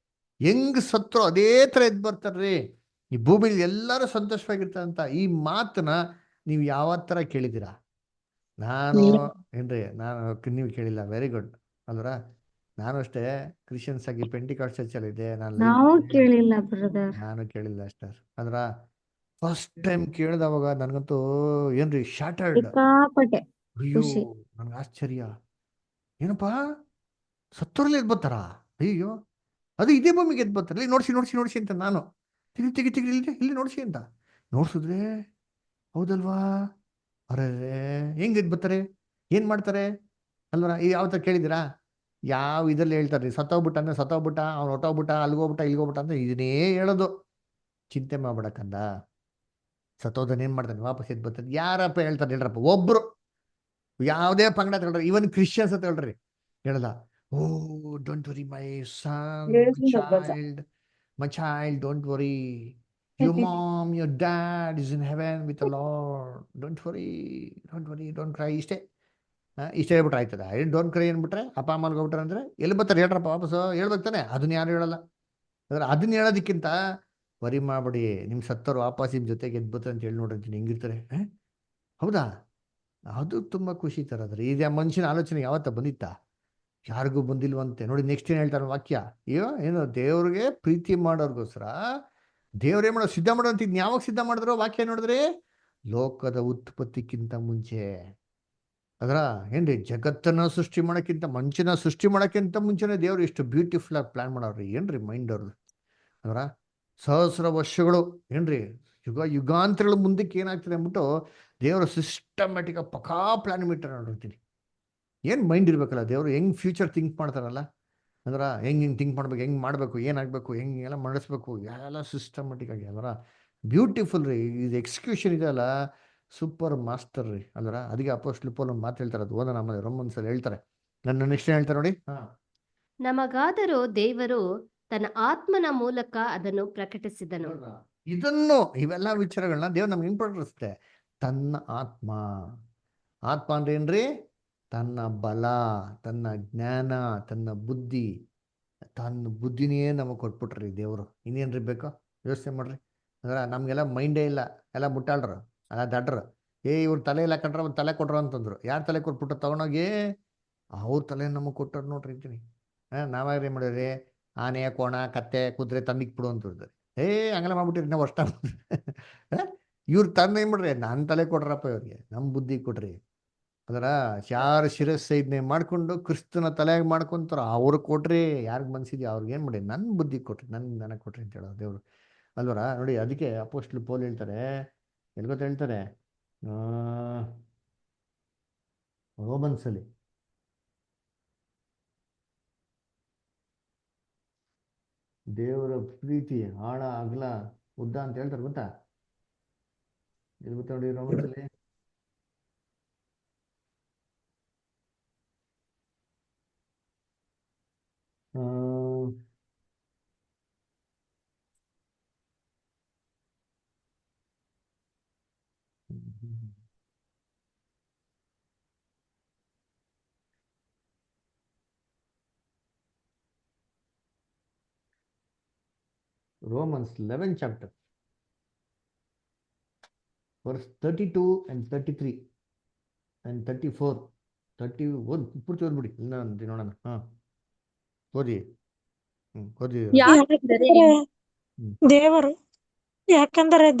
ಹೆಂಗ್ ಸತ್ತರೋ ಅದೇ ಥರ ಎದ್ದು ಬರ್ತಾರ್ರಿ, ಈ ಭೂಮಿಲಿ ಎಲ್ಲರೂ ಸಂತೋಷವಾಗಿರ್ತಾರೆ ಅಂತ ಈ ಮಾತನ್ನ ನೀವು ಯಾವ ಥರ ಕೇಳಿದ್ದೀರಾ? ನಾನು ಏನ್ರಿ, ನೀವು ಕೇಳಿಲ್ಲ, ವೆರಿ ಗುಡ್ ಅಲ್ವರ? ನಾನು ಅಷ್ಟೇ ಕ್ರಿಶ್ಚಿಯನ್ಸ್ ಆಗಿ ಪೆಂಟಿಕಾಸ್ಟ್ ಚರ್ಚಲ್ಲಿ ಇದೆ, ನಾವು ಕೇಳಿಲ್ಲ ಬ್ರದರ್. ನಾನು ಕೇಳಿಲ್ಲ ಅಷ್ಟೇ ಅಂದ್ರ ಫಸ್ಟ್ ಟೈಮ್ ಕೇಳಿದವಾಗ ನನಗಂತೂ ಏನ್ರಿ ಶಾಟರ್ಡ್. ಸಿಕ್ಕಾಪಟ್ಟೆ ಅಯ್ಯೋ, ಖುಷಿ. ನನ್ಗೆ ಆಶ್ಚರ್ಯ, ಏನಪ್ಪಾ ಸತ್ತೋರ್ಲಿ ಎದ್ದು ಬರ್ತಾರ, ಅಯ್ಯೋ ಅದು ಇದೇ ಭೂಮಿಗೆ ಎದ್ದು ಬರ್ತಾರೆ, ಇಲ್ಲಿ ನೋಡ್ಸಿ ನೋಡ್ಸಿ ನೋಡ್ಸಿ ಅಂತ ನಾನು ತೆಗಿ ಇಲ್ಲಿ ನೋಡ್ಸಿ ಅಂತ ನೋಡ್ಸಿದ್ರೆ ಹೌದಲ್ವಾ, ಅರೇ ಹೆಂಗ್ ಎದ್ದು ಬರ್ತಾರೆ, ಏನ್ ಮಾಡ್ತಾರೆ ಅಲ್ವರ? ಈ ಯಾವ ಥರ ಕೇಳಿದಿರಾ? ಯಾವ ಇದ್ರಲ್ಲಿ ಹೇಳ್ತಾರ್ರಿ, ಸತ್ತೋಗ್ಬಿಟ್ಟ ಅಂದ್ರೆ ಸತ್ತೋಗ್ಬಿಟ್ಟ, ಅವ್ನು ಹೊಟ್ಟೋಗ್ಬಿಟ್ಟ, ಅಲ್ಗೋಗ್ಬಿಟ್ಟ ಇಲ್ಗೋಗ್ಬಿಟ್ಟ ಅಂತ ಇದನ್ನೇ ಹೇಳೋದು. ಚಿಂತೆ ಮಾಡ್ಬಿಡಕ್ಕಂದ, ಸತ್ತೋದನ್ ಏನ್ ಮಾಡ್ತಾನೆ, ವಾಪಸ್ ಎದ್ದು ಬರ್ತಾನೆ. ಯಾರಪ್ಪ ಹೇಳ್ತಾರೆ ಹೇಳ್ರಪ್ಪ? ಒಬ್ರು, ಯಾವುದೇ ಪಂಗಡ ತಗೊಳ್ರಿ, ಇವನ್ ಕ್ರಿಶ್ಚಿಯನ್ಸ್ ಅಂತ ಹೇಳ್ರಿ, ಹೇಳಲ್ಲ, oh don't worry my son, my child don't worry, your mom, your dad is in heaven with the Lord. Don't worry, don't cry. ಇಷ್ಟೇ ಇಷ್ಟೇ ಹೇಳ್ಬಿಟ್ರೆ ಆಯ್ತದ. ಡೋಂಟ್ ಕ್ರೈ ಅಂದ್ಬಿಟ್ರೆ ಅಪ್ಪ ಅಮ್ಮ ಮಲ್ಕೊಬಿಟ್ರೆ ಅಂದ್ರೆ ಎಲ್ಲಿ ಬರ್ತಾರೆ ಹೇಳ್ರಪ್ಪ ವಾಪಸ್ಸು ಹೇಳ್ಬೇಕು ತಾನೆ. ಅದನ್ನ ಯಾರು ಹೇಳಲ್ಲ. ಅಂದ್ರೆ ಅದನ್ನ ಹೇಳೋದಕ್ಕಿಂತ ವರಿ ಮಾಡ್ಬಿಡಿ, ನಿಮ್ಮ ಸತ್ತವ್ರು ವಾಪಸ್ ನಿಮ್ಮ ಜೊತೆಗೆ ಎದ್ಬುತ್ತೆ ಅಂತ ಹೇಳಿ ನೋಡ್ರಿ ಹೆಂಗಿರ್ತಾರೆ. ಹೌದಾ, ಅದು ತುಂಬ ಖುಷಿ ತರದ್ರಿ. ಇದು ಮನುಷ್ಯನ ಆಲೋಚನೆ ಯಾವತ್ತ ಬಂದಿತ್ತಾ? ಯಾರಿಗೂ ಬಂದಿಲ್ವಂತೆ. ನೋಡಿ ನೆಕ್ಸ್ಟ್ ಏನು ಹೇಳ್ತಾರೆ ವಾಕ್ಯ. ಏನು ದೇವ್ರಿಗೆ ಪ್ರೀತಿ ಮಾಡೋರ್ಗೋಸ್ಕರ ದೇವ್ರೇ ಮಾಡೋ ಸಿದ್ಧ ಮಾಡೋ ಅಂತ ಯಾವಾಗ ಸಿದ್ಧ ಮಾಡಿದ್ರು ವಾಕ್ಯ ನೋಡಿದ್ರೆ ಲೋಕದ ಉತ್ಪತ್ತಿಕ್ಕಿಂತ ಮುಂಚೆ. ಅದರ ಏನ್ರಿ ಜಗತ್ತನ್ನ ಸೃಷ್ಟಿ ಮಾಡೋಕ್ಕಿಂತ ಮನುಷ್ಯನ ಸೃಷ್ಟಿ ಮಾಡೋಕ್ಕಿಂತ ಮುಂಚೆನೇ ದೇವ್ರು ಎಷ್ಟು ಬ್ಯೂಟಿಫುಲ್ ಆಗಿ ಪ್ಲಾನ್ ಮಾಡೋರ್ರಿ. ಏನ್ರಿ ಮೈಂಡ್ ಅವ್ರದ್ದು. ಅದರ ಸಹಸ್ರ ವರ್ಷಗಳು ಏನ್ರಿ ಯುಗಾಂತರಗಳ ಮುಂದಕ್ಕೆ ಏನಾಗ್ತದೆ ಅಂದ್ಬಿಟ್ಟು ದೇವರು ಸಿಸ್ಟಮ್ಯಾಟಿಕ್ ಪಕಾ ಪ್ಲಾನ್ ಬಿಟ್ಟಾರೆ ನೋಡಿರ್ತೀನಿ. ಏನು ಮೈಂಡ್ ಇರ್ಬೇಕಲ್ಲ ದೇವರು, ಹೆಂಗ್ ಫ್ಯೂಚರ್ ಥಿಂಕ್ ಮಾಡ್ತಾರಲ್ಲ. ಅಂದ್ರೆ ಹೆಂಗೆ ಥಿಂಕ್ ಮಾಡ್ಬೇಕು, ಹೆಂಗೆ ಮಾಡಬೇಕು, ಏನಾಗಬೇಕು, ಹೆಂಗೆಲ್ಲ ಮಾಡಿಸ್ಬೇಕು, ಎಲ್ಲ ಸಿಸ್ಟಮ್ಯಾಟಿಕ್ ಆಗಿ ಅದರ ಬ್ಯೂಟಿಫುಲ್ ರೀ. ಇದು ಎಕ್ಸಿಕ್ಯೂಷನ್ ಇದೆಯಲ್ಲ ಸೂಪರ್ ಮಾಸ್ಟರ್ ರೀ. ಅಲ್ವರ ಅದಕ್ಕೆ ಅಪೊಸ್ತಲ ಪೌಲ್ ಒಂದು ಮಾತು ಹೇಳ್ತಾರೆ, ಅದು ಓದೋಣ ಆಮೇಲೆ ರೋಮನ್ಸಲ್ಲಿ ಹೇಳ್ತಾರೆ. ನನ್ನ ನೆಕ್ಸ್ಟ್ ಹೇಳ್ತಾರೆ ನೋಡಿ. ನಮಗಾದರೂ ದೇವರು ತನ್ನ ಆತ್ಮನ ಮೂಲಕ ಅದನ್ನು ಪ್ರಕಟಿಸಿದನು. ಇದನ್ನು ಇವೆಲ್ಲ ವಿಚಾರಗಳನ್ನ ದೇವ್ರು ನಮ್ಗೆ ಇಂಪಾರ್ಟೆನ್ಸ್. ತನ್ನ ಆತ್ಮ. ಆತ್ಮ ಅಂದ್ರೆ ಏನ್ರಿ? ತನ್ನ ಬಲ, ತನ್ನ ಜ್ಞಾನ, ತನ್ನ ಬುದ್ಧಿ. ತನ್ನ ಬುದ್ಧಿನೇ ನಮಗೆ ಕೊಟ್ಬಿಟ್ರಿ ದೇವರು. ಇನ್ನೇನ್ರಿ ಬೇಕೋ ಯೋಚನೆ ಮಾಡ್ರಿ. ಅಂದ್ರೆ ನಮ್ಗೆಲ್ಲ ಮೈಂಡೇ ಇಲ್ಲ, ಎಲ್ಲ ಮುಟ್ಟಾಳ್ರು, ಅಲ್ಲ ದಡ್ರು. ಇವ್ರ ತಲೆ ಇಲ್ಲ ಕಂಡ್ರೆ ಒಂದು ತಲೆ ಕೊಟ್ರು ಅಂತಂದ್ರು. ಯಾರು ತಲೆ ಕೊಟ್ಬಿಟ್ಟು ತಗೊಂಡೋಗಿ ಅವ್ರ ತಲೆ ನಮಗೆ ಕೊಟ್ಟರು ನೋಡ್ರಿ ಅಂತೀನಿ. ನಾವಾಗ್ರಿ ಮಾಡಿದ್ರಿ ಆನೆ, ಕೋಣ, ಕತ್ತೆ, ಕುದುರೆ ತಂದಿಕ್ಬಿಡು ಅಂತ ಹೇಳಿದ್ರಿ. ಹಂಗೆಲ್ಲ ಮಾಡ್ಬಿಟ್ಟಿರಿ ನಾವು ಅಷ್ಟ. ಇವ್ರ ತಂದು ಏನ್ ಮಾಡ್ರಿ, ನನ್ನ ತಲೆ ಕೊಟ್ರಪ್ಪ ಇವ್ರಿಗೆ, ನಮ್ಮ ಬುದ್ಧಿ ಕೊಟ್ರಿ. ಅದರ ಯಾರು ಶಿರಸ್ಸೈದ್ನೆ ಮಾಡ್ಕೊಂಡು ಕ್ರಿಸ್ತನ ತಲೆಯಾಗಿ ಮಾಡ್ಕೊಂತಾರ ಅವ್ರು ಕೊಟ್ರಿ. ಯಾರಿಗೆ ಮನ್ಸಿದ್ಯಾ ಅವ್ರಿಗೆ ಏನು ಮಾಡಿ ನನ್ನ ಬುದ್ಧಿ ಕೊಟ್ರಿ, ನನಗೆ ಕೊಟ್ರಿ ಅಂತ ಹೇಳೋದು ದೇವರು ಅಲ್ವರ. ನೋಡಿ ಅದಕ್ಕೆ ಅಪೊಸ್ತಲ ಪೌಲ್ ಹೇಳ್ತಾರೆ, ಎಲ್ಲಿ ಗೊತ್ತ ಹೇಳ್ತಾರೆ, ರೋಮನ್ಸಲ್ಲಿ ದೇವರ ಪ್ರೀತಿ ಆಳ ಅಗಲ ಉದ್ದ ಅಂತ ಹೇಳ್ತಾರೆ ಗೊತ್ತಾ? ಎಲ್ಲಿ ಗೊತ್ತಾ ನೋಡಿ ರೋಮನ್ಸಲ್ಲಿ? Romans 11 chapter verse 32 and 33 and 34 31 ಪೂರ್ತಿ ಓದ್ಬಿಡಿ. ಇನ್ನೊಂದು ನೋಡೋಣ. ಓದಿ. ಓದಿ.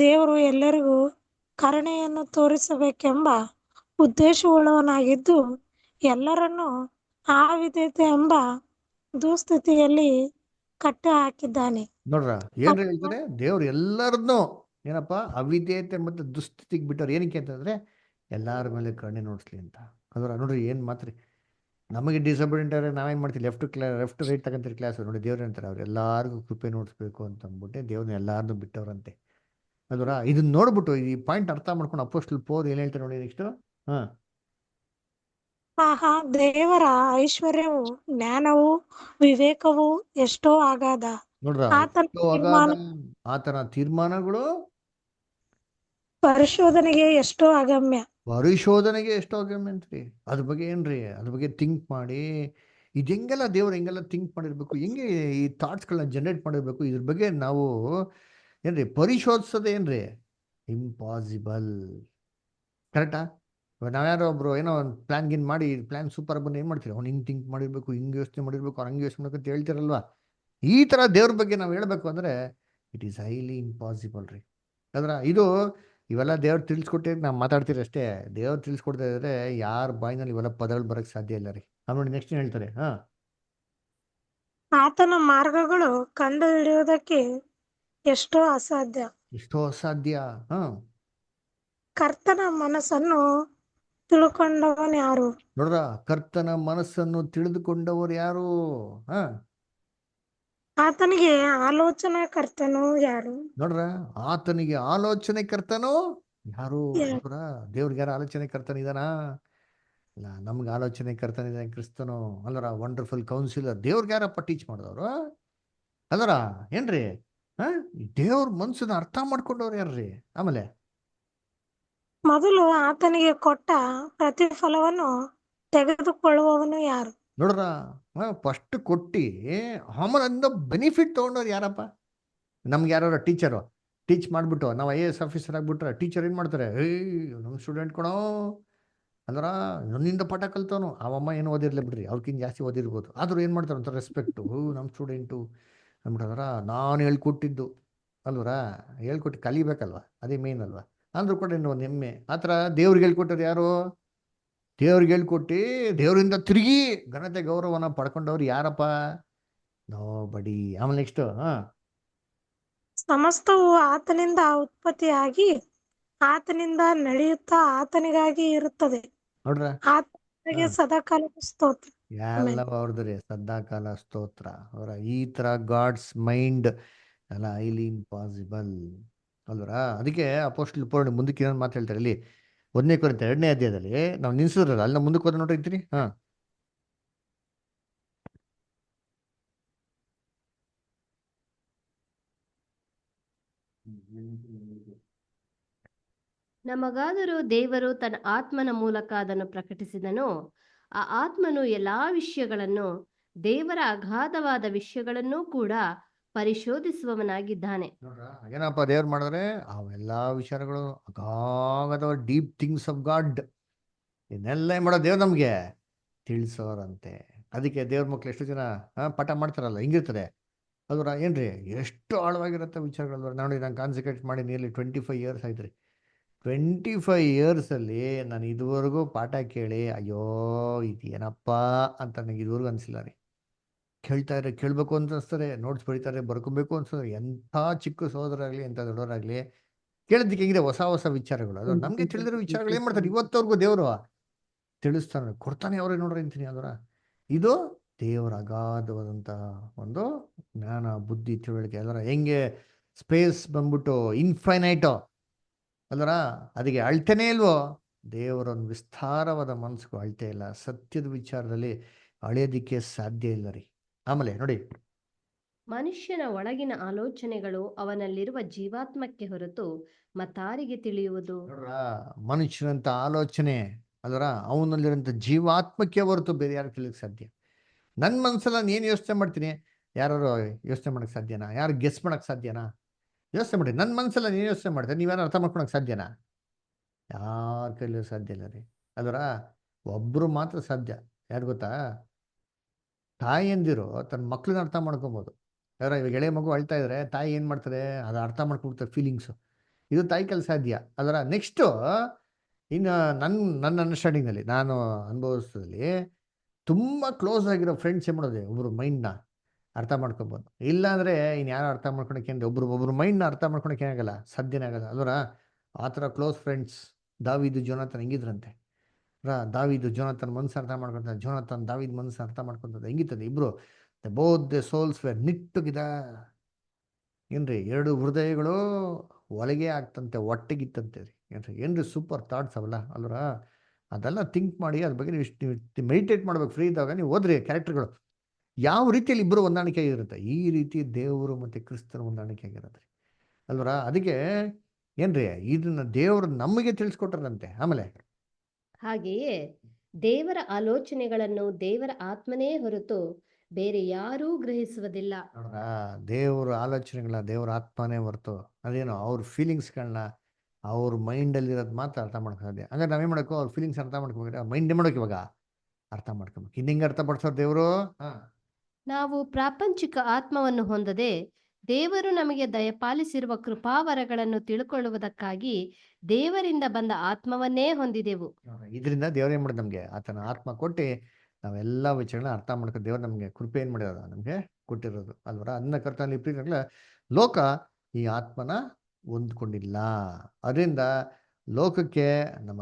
ದೇವರು ಎಲ್ಲರಿಗೂ ಕರುಣೆಯನ್ನು ತೋರಿಸಬೇಕೆಂಬ ಉದ್ದೇಶವುಳ್ಳವನಾಗಿದ್ದು ಎಲ್ಲರನ್ನೂ ಆ ವಿಧೇಯತೆ ಎಂಬ ದುಸ್ಥಿತಿಯಲ್ಲಿ ಕಟ್ಟಿ ಹಾಕಿದ್ದಾನೆ. ನೋಡ್ರ ಏನ್ ಹೇಳ್ತಾರೆ, ದೇವ್ರು ಎಲ್ಲರನ್ನೂ ಏನಪ್ಪ ಅವಿಧೇಯತೆ ಮತ್ತೆ ದುಸ್ಥಿತಿಗೆ ಬಿಟ್ಟವ್ರು. ಏನಕ್ಕೆ ಅಂತಂದ್ರೆ ಎಲ್ಲಾರ ಮೇಲೆ ಕರುಣೆ ನೋಡಿಸ್ಲಿ ಅಂತ. ಅದರ ನೋಡ್ರಿ ಏನ್ ಮಾತ್ರಿ. ನಮಗೆ ಡಿಸಬಿಲಿಟಿ ಆದರೆ ನಾವೇನು ಮಾಡ್ತೀವಿ, ಲೆಫ್ಟ್ ರೈಟ್ ತಗೊಂತೀರಿ ಕ್ಲಾಸ್. ನೋಡಿ ದೇವ್ರು ಅಂತಾರೆ ಅವ್ರು ಎಲ್ಲರಿಗೂ ಕೃಪೆ ನೋಡಿಸ್ಬೇಕು ಅಂತ ಅಂದ್ಬಿಟ್ಟೆ ದೇವ್ರನ್ನ ಎಲ್ಲಾರನ್ನೂ ಬಿಟ್ಟವ್ರಂತೆ. ಅದರ ಇದನ್ನ ನೋಡ್ಬಿಟ್ಟು ಈ ಪಾಯಿಂಟ್ ಅರ್ಥ ಮಾಡ್ಕೊಂಡು ಅಪೊಸ್ತಲ ಪೌಲ್ ಏನ್ ಹೇಳ್ತಾರೆ ನೋಡಿ ನೆಕ್ಸ್ಟ್. ದೇವರ ಐಶ್ವರ್ಯವು, ಜ್ಞಾನವು, ವಿವೇಕವು ಎಷ್ಟೋ ಆಗಾಧ. ನೋಡ್ರ ಆತನ ತೀರ್ಮಾನಗಳು ಪರಿಶೋಧನೆಗೆ ಎಷ್ಟೋ ಅಗಮ್ಯ. ಅಂತ್ರಿ. ಅದ್ರ ಬಗ್ಗೆ ಏನ್ರಿ, ಅದ್ರ ಬಗ್ಗೆ ಥಿಂಕ್ ಮಾಡಿ ಇದು ಹೆಂಗೆಲ್ಲ ದೇವ್ರು ಹೆಂಗೆಲ್ಲ ಥಿಂಕ್ ಮಾಡಿರ್ಬೇಕು, ಹೆಂಗೆ ಈ ಥಾಟ್ಸ್ಗಳನ್ನ ಜನರೇಟ್ ಮಾಡಿರ್ಬೇಕು, ಇದ್ರ ಬಗ್ಗೆ ನಾವು ಏನ್ರಿ ಪರಿಶೋಧಿಸೋದೇ ಏನ್ರಿ ಇಂಪಾಸಿಬಲ್. ಕರೆಕ್ಟಾ? ನಾವ್ಯಾರೋ ಒಬ್ರು ಏನೋ ಒಂದು ಪ್ಲಾನ್ ಮಾಡಿ ಪ್ಲಾನ್ ಸೂಪರ್ ಬಂದು ಏನು ಮಾಡ್ತೀರಿ, ಅವ್ನು ಹಿಂಗೆ ಥಿಂಕ್ ಮಾಡಿರ್ಬೇಕು, ಹಿಂಗೆ ಯೋಚನೆ ಮಾಡಿರ್ಬೇಕು, ಅವ್ನು ಹಂಗೆ ಯೋಚನೆ ಮಾಡ್ಬೇಕು ಅಂತ ಹೇಳ್ತಿರಲ್ವಾ. ಈ ಥರ ದೇವ್ರ ಬಗ್ಗೆ ನಾವು ಹೇಳ್ಬೇಕು ಅಂದರೆ ಇಟ್ ಈಸ್ ಹೈಲಿ ಇಂಪಾಸಿಬಲ್ ರೀ. ಅದ್ರ ಇದು ಇವೆಲ್ಲ ದೇವ್ರು ತಿಳಿಸ್ಕೊಟ್ಟೆ ನಾವು ಮಾತಾಡ್ತೀರಿ ಅಷ್ಟೇ. ದೇವ್ರು ತಿಳಿಸ್ಕೊಡ್ತಾ ಇದ್ರೆ ಯಾರ ಬಾಯಿನಲ್ಲಿ ಇವೆಲ್ಲ ಪದಗಳು ಬರಕ್ಕೆ ಸಾಧ್ಯ ಇಲ್ಲ ರೀ. ನೋಡಿ ನೆಕ್ಸ್ಟ್ ಹೇಳ್ತಾರೆ, ಆತನ ಮಾರ್ಗಗಳು ಕಂಡು ಹಿಡಿಯುವುದಕ್ಕೆ ಎಷ್ಟೋ ಅಸಾಧ್ಯ. ಕರ್ತನ ಮನಸ್ಸನ್ನು ತಿಳ್ಕೊಂಡವನು ಯಾರು? ನೋಡ್ರ ಕರ್ತನ ಮನಸ್ಸನ್ನು ತಿಳಿದುಕೊಂಡವರು ಯಾರು? ಆತನಿಗೆ ಆಲೋಚನಾ ಕರ್ತನು ಯಾರು? ನೋಡ್ರ ಆತನಿಗೆ ಆಲೋಚನೆ ಕರ್ತನು ಯಾರು? ದೇವ್ರಿಗೆ ಯಾರು ಆಲೋಚನೆ ಕರ್ತನ ಇದಾನ? ಇಲ್ಲ, ನಮ್ಗೆ ಆಲೋಚನೆ ಕರ್ತನ ಇದ್ದಾನೆ ಕ್ರಿಸ್ತನು. ಅಲ್ಲರ ವಂಡರ್ಫುಲ್ ಕೌನ್ಸಿಲರ್. ದೇವ್ರಿಗೆ ಯಾರಪ್ಪ ಟೀಚ್ ಮಾಡಿದವರು? ಅಲ್ಲರ ಏನ್ರಿ ದೇವ್ರ ಮನ್ಸನ್ನ ಅರ್ಥ ಮಾಡ್ಕೊಂಡವ್ರು ಯಾರ್ರಿ? ಆಮೇಲೆ ಮೊದಲು ಆತನಿಗೆ ಕೊಟ್ಟ ಪ್ರತಿಫಲವನ್ನು ತೆಗೆದುಕೊಳ್ಳುವವನು ಯಾರು? ನೋಡ್ರ, ಫಸ್ಟ್ ಕೊಟ್ಟಿ ಆಮೇಲೆ ಅದರಿಂದ ಬೆನಿಫಿಟ್ ತಗೊಂಡವ್ರು ಯಾರಪ್ಪ? ನಮ್ಗೆ ಯಾರು ಟೀಚರು ಟೀಚ್ ಮಾಡಿಬಿಟ್ಟು ನಾವು IAS ಆಫೀಸರ್ ಆಗಿಬಿಟ್ರೆ ಟೀಚರ್ ಏನು ಮಾಡ್ತಾರೆ? ನಮ್ಮ ಸ್ಟೂಡೆಂಟ್ ಕಣೋ ಅಂದ್ರ ನನ್ನಿಂದ ಪಾಠ ಕಲ್ತವನು. ಅವಮ್ಮ ಏನು ಓದಿರ್ಲಿ ಬಿಡ್ರಿ, ಅವ್ರಿಗಿಂತ ಜಾಸ್ತಿ ಓದಿರ್ಬೋದು, ಆದ್ರೂ ಏನು ಮಾಡ್ತಾರೆ ಅಂತ ರೆಸ್ಪೆಕ್ಟು. ನಮ್ಮ ಸ್ಟೂಡೆಂಟು ಅಂದ್ಬಿಟ್ಟಂದ್ರ ನಾನು ಹೇಳ್ಕೊಟ್ಟಿದ್ದು ಅಲ್ವರ, ಹೇಳ್ಕೊಟ್ಟು ಕಲಿಬೇಕಲ್ವ, ಅದೇ ಮೇನ್ ಅಲ್ವಾ. ಅಂದ್ರೂ ಕೂಡ ಇನ್ನೂ ಒಂದು ಹೆಮ್ಮೆ. ಆ ಥರ ದೇವ್ರಿಗೆ ಹೇಳ್ಕೊಟ್ಟರು ಯಾರು? ದೇವ್ರಿಗೆ ಹೇಳ್ಕೊಟ್ಟು ದೇವರಿಂದ ತಿರುಗಿ ಘನತೆ ಗೌರವನ ಪಡ್ಕೊಂಡವ್ರು ಯಾರಪ್ಪ? ನೋ ಬಡಿ. ಆಮೇಲೆ ನೆಕ್ಸ್ಟ್ ಸಮಸ್ತವು ಆತನಿಂದ ಉತ್ಪತ್ತಿಯಾಗಿ ಆತನಿಂದ ನಡೆಯುತ್ತಾ ಆತನಿಗಾಗಿ ಇರುತ್ತದೆ. ನೋಡ್ರ, ಆತನಿಗೆ ಸದಾಕಾಲ ಸ್ತೋತ್ರ. ಎಲ್ಲ ಅವ್ರದ್ರಿ ಸದಾಕಾಲ ಸ್ತೋತ್ರ. ಅವರ ಈ ತರ ಗಾಡ್ಸ್ ಮೈಂಡ್ ಅಲ್ಲ ಐಲಿ ಇಂಪಾಸಿಬಲ್ ಅಲ್ವರ. ಅದಕ್ಕೆ ಅಪೋಸ್ಟಲ್ ಪೌಲ್ ಮುಂದಕ್ಕೆ ಇನ್ನೊಂದು ಮಾತು ಹೇಳ್ತಾರೆ ಇಲ್ಲಿ 1 ಕೊರಿಂಥ 2ನೇ ಅಧ್ಯಾಯದಲ್ಲಿ. ನಾವು ನಿಲ್ಸಿದ್ರಲ್ಲ ಅಲ್ಲಿ ಮುಂದಕ್ಕೆ ಹೋದ ನೋಡಿರ್ತೀರಿ. ನಮಗಾದರೂ ದೇವರು ತನ್ನ ಆತ್ಮನ ಮೂಲಕ ಅದನ್ನು ಪ್ರಕಟಿಸಿದನು. ಆ ಆತ್ಮನು ಎಲ್ಲಾ ವಿಷಯಗಳನ್ನು, ದೇವರ ಅಗಾಧವಾದ ವಿಷಯಗಳನ್ನೂ ಕೂಡ ಪರಿಶೋಧಿಸುವವನಾಗಿದ್ದಾನೆ. ಏನಪ್ಪ ದೇವ್ರು ಮಾಡಿದ್ರೆ ಅವೆಲ್ಲಾ ವಿಚಾರಗಳು ಅಗಾಧವಾದ ಡೀಪ್ ಥಿಂಗ್ಸ್ ಆಫ್ ಗಾಡ್ ಇದನ್ನೆಲ್ಲ ಏನ್ ಮಾಡೋ ದೇವ್ರು ನಮ್ಗೆ ತಿಳಿಸೋರಂತೆ. ಅದಕ್ಕೆ ದೇವ್ರ ಮಕ್ಳು ಎಷ್ಟು ಜನ ಪಾಠ ಮಾಡ್ತಾರಲ್ಲ, ಹಿಂಗಿರ್ತದೆ ಅದರ ಏನ್ರಿ, ಎಷ್ಟು ಆಳವಾಗಿರುತ್ತೆ ವಿಚಾರಗಳು. ನೋಡಿ, ನಾನು ಕಾನ್ಸಂಟ್ರೇಟ್ ಮಾಡಿ ನಿಯರ್ಲಿ 25 years ಆಯ್ತು ರೀ. 25 years ನಾನು ಇದುವರೆಗೂ ಪಾಠ ಕೇಳಿ ಅಯ್ಯೋ ಇದು ಏನಪ್ಪ ಅಂತ ನನಗೆ ಇದುವರೆಗೂ ಅನಿಸಿಲ್ಲ ರೀ. ಕೇಳಬೇಕು ಅಂತ ಅನಿಸ್ತಾರೆ, ನೋಟ್ಸ್ ಬರೀತಾರೆ, ಬರ್ಕೋಬೇಕು ಅನ್ಸ್ತದೆ. ಎಂಥ ಚಿಕ್ಕ ಸಹೋದರಾಗಲಿ ಎಂಥ ದೊಡ್ಡವರಾಗಲಿ ಕೇಳಿದ್ದಕ್ಕೆ ಹೆಂಗಿದೆ ಹೊಸ ಹೊಸ ವಿಚಾರಗಳು. ಅದು ನಮಗೆ ತಿಳಿದಿರೋ ವಿಚಾರಗಳು ಏನು ಮಾಡ್ತಾರೆ ಇವತ್ತವರೆಗೂ ದೇವರು ತಿಳಿಸ್ತಾನೆ, ಕೊಡ್ತಾನೆ ಅವರೇ ನೋಡ್ರಿ ಅಂತೀನಿ. ಅದರ ಇದು ದೇವರ ಅಗಾಧವಾದಂತಹ ಒಂದು ಜ್ಞಾನ, ಬುದ್ಧಿ, ತಿಳುವಳಿಕೆ. ಅದರ ಹೆಂಗೆ ಸ್ಪೇಸ್ ಬಂದ್ಬಿಟ್ಟು ಇನ್ಫೈನೈಟು ಅಲ್ಲರ, ಅದಕ್ಕೆ ಅಳ್ತೇನೆ ಇಲ್ವೋ? ದೇವರೊಂದು ವಿಸ್ತಾರವಾದ ಮನಸ್ಸಿಗೂ ಅಳ್ತೆ ಇಲ್ಲ. ಸತ್ಯದ ವಿಚಾರದಲ್ಲಿ ಅಳೆಯೋದಿಕ್ಕೆ ಸಾಧ್ಯ ಇಲ್ಲ ರೀ. ಆಮೇಲೆ ನೋಡಿ, ಮನುಷ್ಯನ ಒಳಗಿನ ಆಲೋಚನೆಗಳು ಅವನಲ್ಲಿರುವ ಜೀವಾತ್ಮಕ್ಕೆ ಹೊರತು ಮತ್ತಾರಿಗೆ ತಿಳಿಯುವುದು? ನೋಡ್ರ, ಮನುಷ್ಯನಂತ ಆಲೋಚನೆ ಅಲ್ಲರ ಅವನಲ್ಲಿರೋಂಥ ಜೀವಾತ್ಮಕ್ಕೆ ಹೊರತು ಬೇರೆ ಯಾರು ತಿಳಿಯಕ್ಕೆ ಸಾಧ್ಯ? ನನ್ನ ಮನಸ್ಸಲ್ಲ ನಾನು ಏನು ಯೋಚನೆ ಮಾಡ್ತೀನಿ, ಯಾರು ಯೋಚನೆ ಮಾಡೋಕ್ಕೆ ಸಾಧ್ಯನಾ? ಯಾರು ಗೆಸ್ ಮಾಡೋಕ್ಕೆ ಸಾಧ್ಯನಾ? ಯೋಚನೆ ಮಾಡಿ, ನನ್ನ ಮನಸ್ಸಲ್ಲ ನೀನು ಯೋಚನೆ ಮಾಡ್ತಾರೆ, ನೀವ್ಯಾರು ಅರ್ಥ ಮಾಡ್ಕೊಳಕ್ಕೆ ಸಾಧ್ಯನಾ? ಯಾರ ಕೈಲೂ ಸಾಧ್ಯ ಇಲ್ಲ ರೀ. ಅದರ ಒಬ್ಬರು ಮಾತ್ರ ಸಾಧ್ಯ. ಯಾರು ಗೊತ್ತಾ? ತಾಯಿಯಂದಿರು ತನ್ನ ಮಕ್ಳನ್ನ ಅರ್ಥ ಮಾಡ್ಕೊಬೋದು. ಯಾರ ಇವಾಗ ಎಳೆ ಮಗು ಅಳ್ತಾ ಇದ್ರೆ ತಾಯಿ ಏನು ಮಾಡ್ತಾರೆ, ಅದು ಅರ್ಥ ಮಾಡ್ಕೊಳ್ತಾರೆ ಫೀಲಿಂಗ್ಸು. ಇದು ತಾಯಿ ಕೈಲಿ ಸಾಧ್ಯ. ಅದರ ನೆಕ್ಸ್ಟು ಇನ್ನು ನನ್ನ ಅಂಡರ್ಸ್ಟ್ಯಾಂಡಿಂಗ್ನಲ್ಲಿ ನಾನು ಅನುಭವಿಸೋದ್ರಲ್ಲಿ ತುಂಬ ಕ್ಲೋಸ್ ಆಗಿರೋ ಫ್ರೆಂಡ್ಸ್ ಏನು ಮಾಡೋದು, ಒಬ್ಬರು ಮೈಂಡ್ನ ಅರ್ಥ ಮಾಡ್ಕೊಬೋದು. ಇಲ್ಲಾಂದರೆ ಇನ್ನು ಯಾರು ಅರ್ಥ ಮಾಡ್ಕೊಳಕ್ಕೆ ಒಬ್ಬರು ಮೈಂಡ್ನ ಅರ್ಥ ಮಾಡ್ಕೊಳಕ್ಕೆ ಏನಾಗಲ್ಲ, ಸಾಧ್ಯನೇ ಆಗಲ್ಲ. ಅದರ ಆ ಥರ ಕ್ಲೋಸ್ ಫ್ರೆಂಡ್ಸ್ ದಾವೀದು ಜೋನಾಥನ್ ಹೆಂಗಿದ್ರಂತೆ. ದಾವೀದು ಜೋನಾಥನ್ ಮನಸ್ಸು ಅರ್ಥ ಮಾಡ್ಕೊತಾರೆ, ಜೋನಾಥನ್ ದಾವೀದ್ ಮನಸ್ಸು ಅರ್ಥ ಮಾಡ್ಕೊತದೆ. ಹೆಂಗಿರ್ತದೆ ಇಬ್ಬರು both the souls were knit together. ಏನ್ರಿ, 2 ಹೃದಯಗಳು ಒಳಗೆ ಆಗ್ತಂತೆ, ಒಟ್ಟಿಗಿತ್ತಂತೆ ರೀ. ಏನ್ರಿ ಸೂಪರ್ ಥಾಟ್ಸ್ ಅವಲ್ಲ ಅಲ್ವರ. ಅದೆಲ್ಲ ಥಿಂಕ್ ಮಾಡಿ ಅದ್ರ ಬಗ್ಗೆ ನೀವು ಮೆಡಿಟೇಟ್ ಮಾಡ್ಬೇಕು. ಫ್ರೀ ಇದ್ದಾಗ ನೀವು ಓದ್ರಿ ಕ್ಯಾರೆಕ್ಟರ್ಗಳು ಯಾವ ರೀತಿಯಲ್ಲಿ ಇಬ್ಬರು ಹೊಂದಾಣಿಕೆ ಆಗಿರುತ್ತೆ. ಈ ರೀತಿ ದೇವರು ಮತ್ತು ಕ್ರಿಸ್ತನ ಹೊಂದಾಣಿಕೆ ಆಗಿರುತ್ತೆ ಅಲ್ವರ. ಅದಕ್ಕೆ ಏನ್ರಿ ಇದನ್ನ ದೇವರು ನಮಗೆ ತಿಳಿಸ್ಕೊಟ್ರಂತೆ. ಆಮೇಲೆ ಹಾಗೆಯೇ ದೇವರ ಆಲೋಚನೆಗಳನ್ನು ದೇವರ ಆತ್ಮನೇ ಹೊರತು ಬೇರೆ ಯಾರೂ ಗ್ರಹಿಸುವುದಿಲ್ಲ. ನೋಡ್ರ, ದೇವರ ಆಲೋಚನೆಗಳನ್ನ ದೇವರ ಆತ್ಮನೇ ಹೊರತು ಅದೇನೋ ಅವ್ರ ಫೀಲಿಂಗ್ಸ್ಗಳನ್ನ ಅವ್ರ ಮೈಂಡಲ್ಲಿ ಇರೋದು ಮಾತ್ರ ಅರ್ಥ ಮಾಡ್ಕೋದೆ. ಹಂಗಾರೆ ನಾವೇನು ಮಾಡಬೇಕು, ಅವ್ರ ಫೀಲಿಂಗ್ಸ್ ಅರ್ಥ ಮಾಡ್ಕೋಬೇಕು, ಮೈಂಡ್ ಮಾಡೋಕೆ ಇವಾಗ ಅರ್ಥ ಮಾಡ್ಕೊಬೇಕು. ಹಿಂಗೆ ಅರ್ಥ ಪಡಿಸೋರು ದೇವರು. ನಾವು ಪ್ರಾಪಂಚಿಕ ಆತ್ಮವನ್ನು ಹೊಂದದೆ ದೇವರು ನಮಗೆ ದಯಪಾಲಿಸಿರುವ ಕೃಪಾವರಗಳನ್ನು ತಿಳ್ಕೊಳ್ಳುವುದಕ್ಕಾಗಿ ದೇವರಿಂದ ಬಂದ ಆತ್ಮವನ್ನೇ ಹೊಂದಿದೆವು. ಇದರಿಂದ ದೇವ್ರು ಏನ್ ಮಾಡಿದ, ನಮ್ಗೆ ಆತನ ಆತ್ಮ ಕೊಟ್ಟು ನಾವೆಲ್ಲ ವಿಚಾರಗಳನ್ನ ಅರ್ಥ ಮಾಡ್ಕೊ ದೇವ್ರು ನಮ್ಗೆ ಕೃಪೆ ಏನ್ ಮಾಡಿರೋದು, ನಮ್ಗೆ ಕೊಟ್ಟಿರೋದು ಅಲ್ವರ. ಅನ್ನ ಕರ್ತನಲ್ಲಿ ಪ್ರೀತಿಗಳ ಲೋಕ ಈ ಆತ್ಮನ ಹೊಂದ್ಕೊಂಡಿಲ್ಲ. ಅದರಿಂದ ಲೋಕಕ್ಕೆ ನಮ್ಮ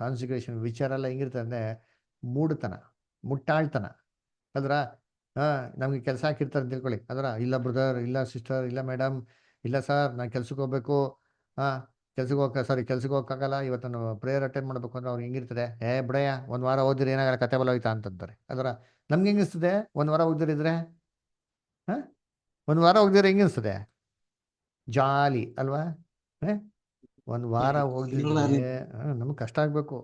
ಕಾನ್ಸಿಕ್ರೇಷನ್ ವಿಚಾರ ಎಲ್ಲ ಹೆಂಗಿರ್ತದೆ ಅಂದ್ರೆ ಮೂಢತನ, ಮುಟ್ಟಾಳ್ತನ ಅದ್ರ. ನಮ್ಗೆ ಕೆಲಸ ಹಾಕಿರ್ತಾರೆ ಅಂತ ತಿಳ್ಕೊಳ್ಳಿ. ಅದರ ಇಲ್ಲ ಬ್ರದರ್, ಇಲ್ಲ ಸಿಸ್ಟರ್, ಇಲ್ಲ ಮೇಡಮ್, ಇಲ್ಲ ಸರ್ ನಾನು ಕೆಲ್ಸಕ್ಕೆ ಹೋಗ್ಬೇಕು, ಕೆಲ್ಸಕ್ಕೆ ಹೋಗಕ್ಕಾಗಲ್ಲ, ಇವತ್ತು ನಾನು ಪ್ರೇಯರ್ ಅಟೆಂಡ್ ಮಾಡ್ಬೇಕು ಅಂದ್ರೆ ಅವ್ರಿಗೆ ಹೆಂಗಿರ್ತದೆ, ಬಿಡಯ್ಯ 1 ವಾರ ಓದಿದ್ರೆ ಏನಾಗಲ್ಲ, ಕತೆ ಬಲ ಹೋಯ್ತಾ ಅಂತಂತಾರೆ. ಅದರ ನಮ್ಗೆ ಹೆಂಗಿಸ್ತದೆ 1 ವಾರ ಓದಿರಿದ್ರೆ ಒಂದು ವಾರ ಹೋಗ್ದಿರ ಹೆಂಗೆ ಅನ್ಸ್ತದೆ? ಜಾಲಿ ಅಲ್ವಾ? ಒಂದು ವಾರ ಹೋಗ್ದಿದ್ರೆ ನಮ್ಗೆ ಕಷ್ಟ ಆಗ್ಬೇಕು.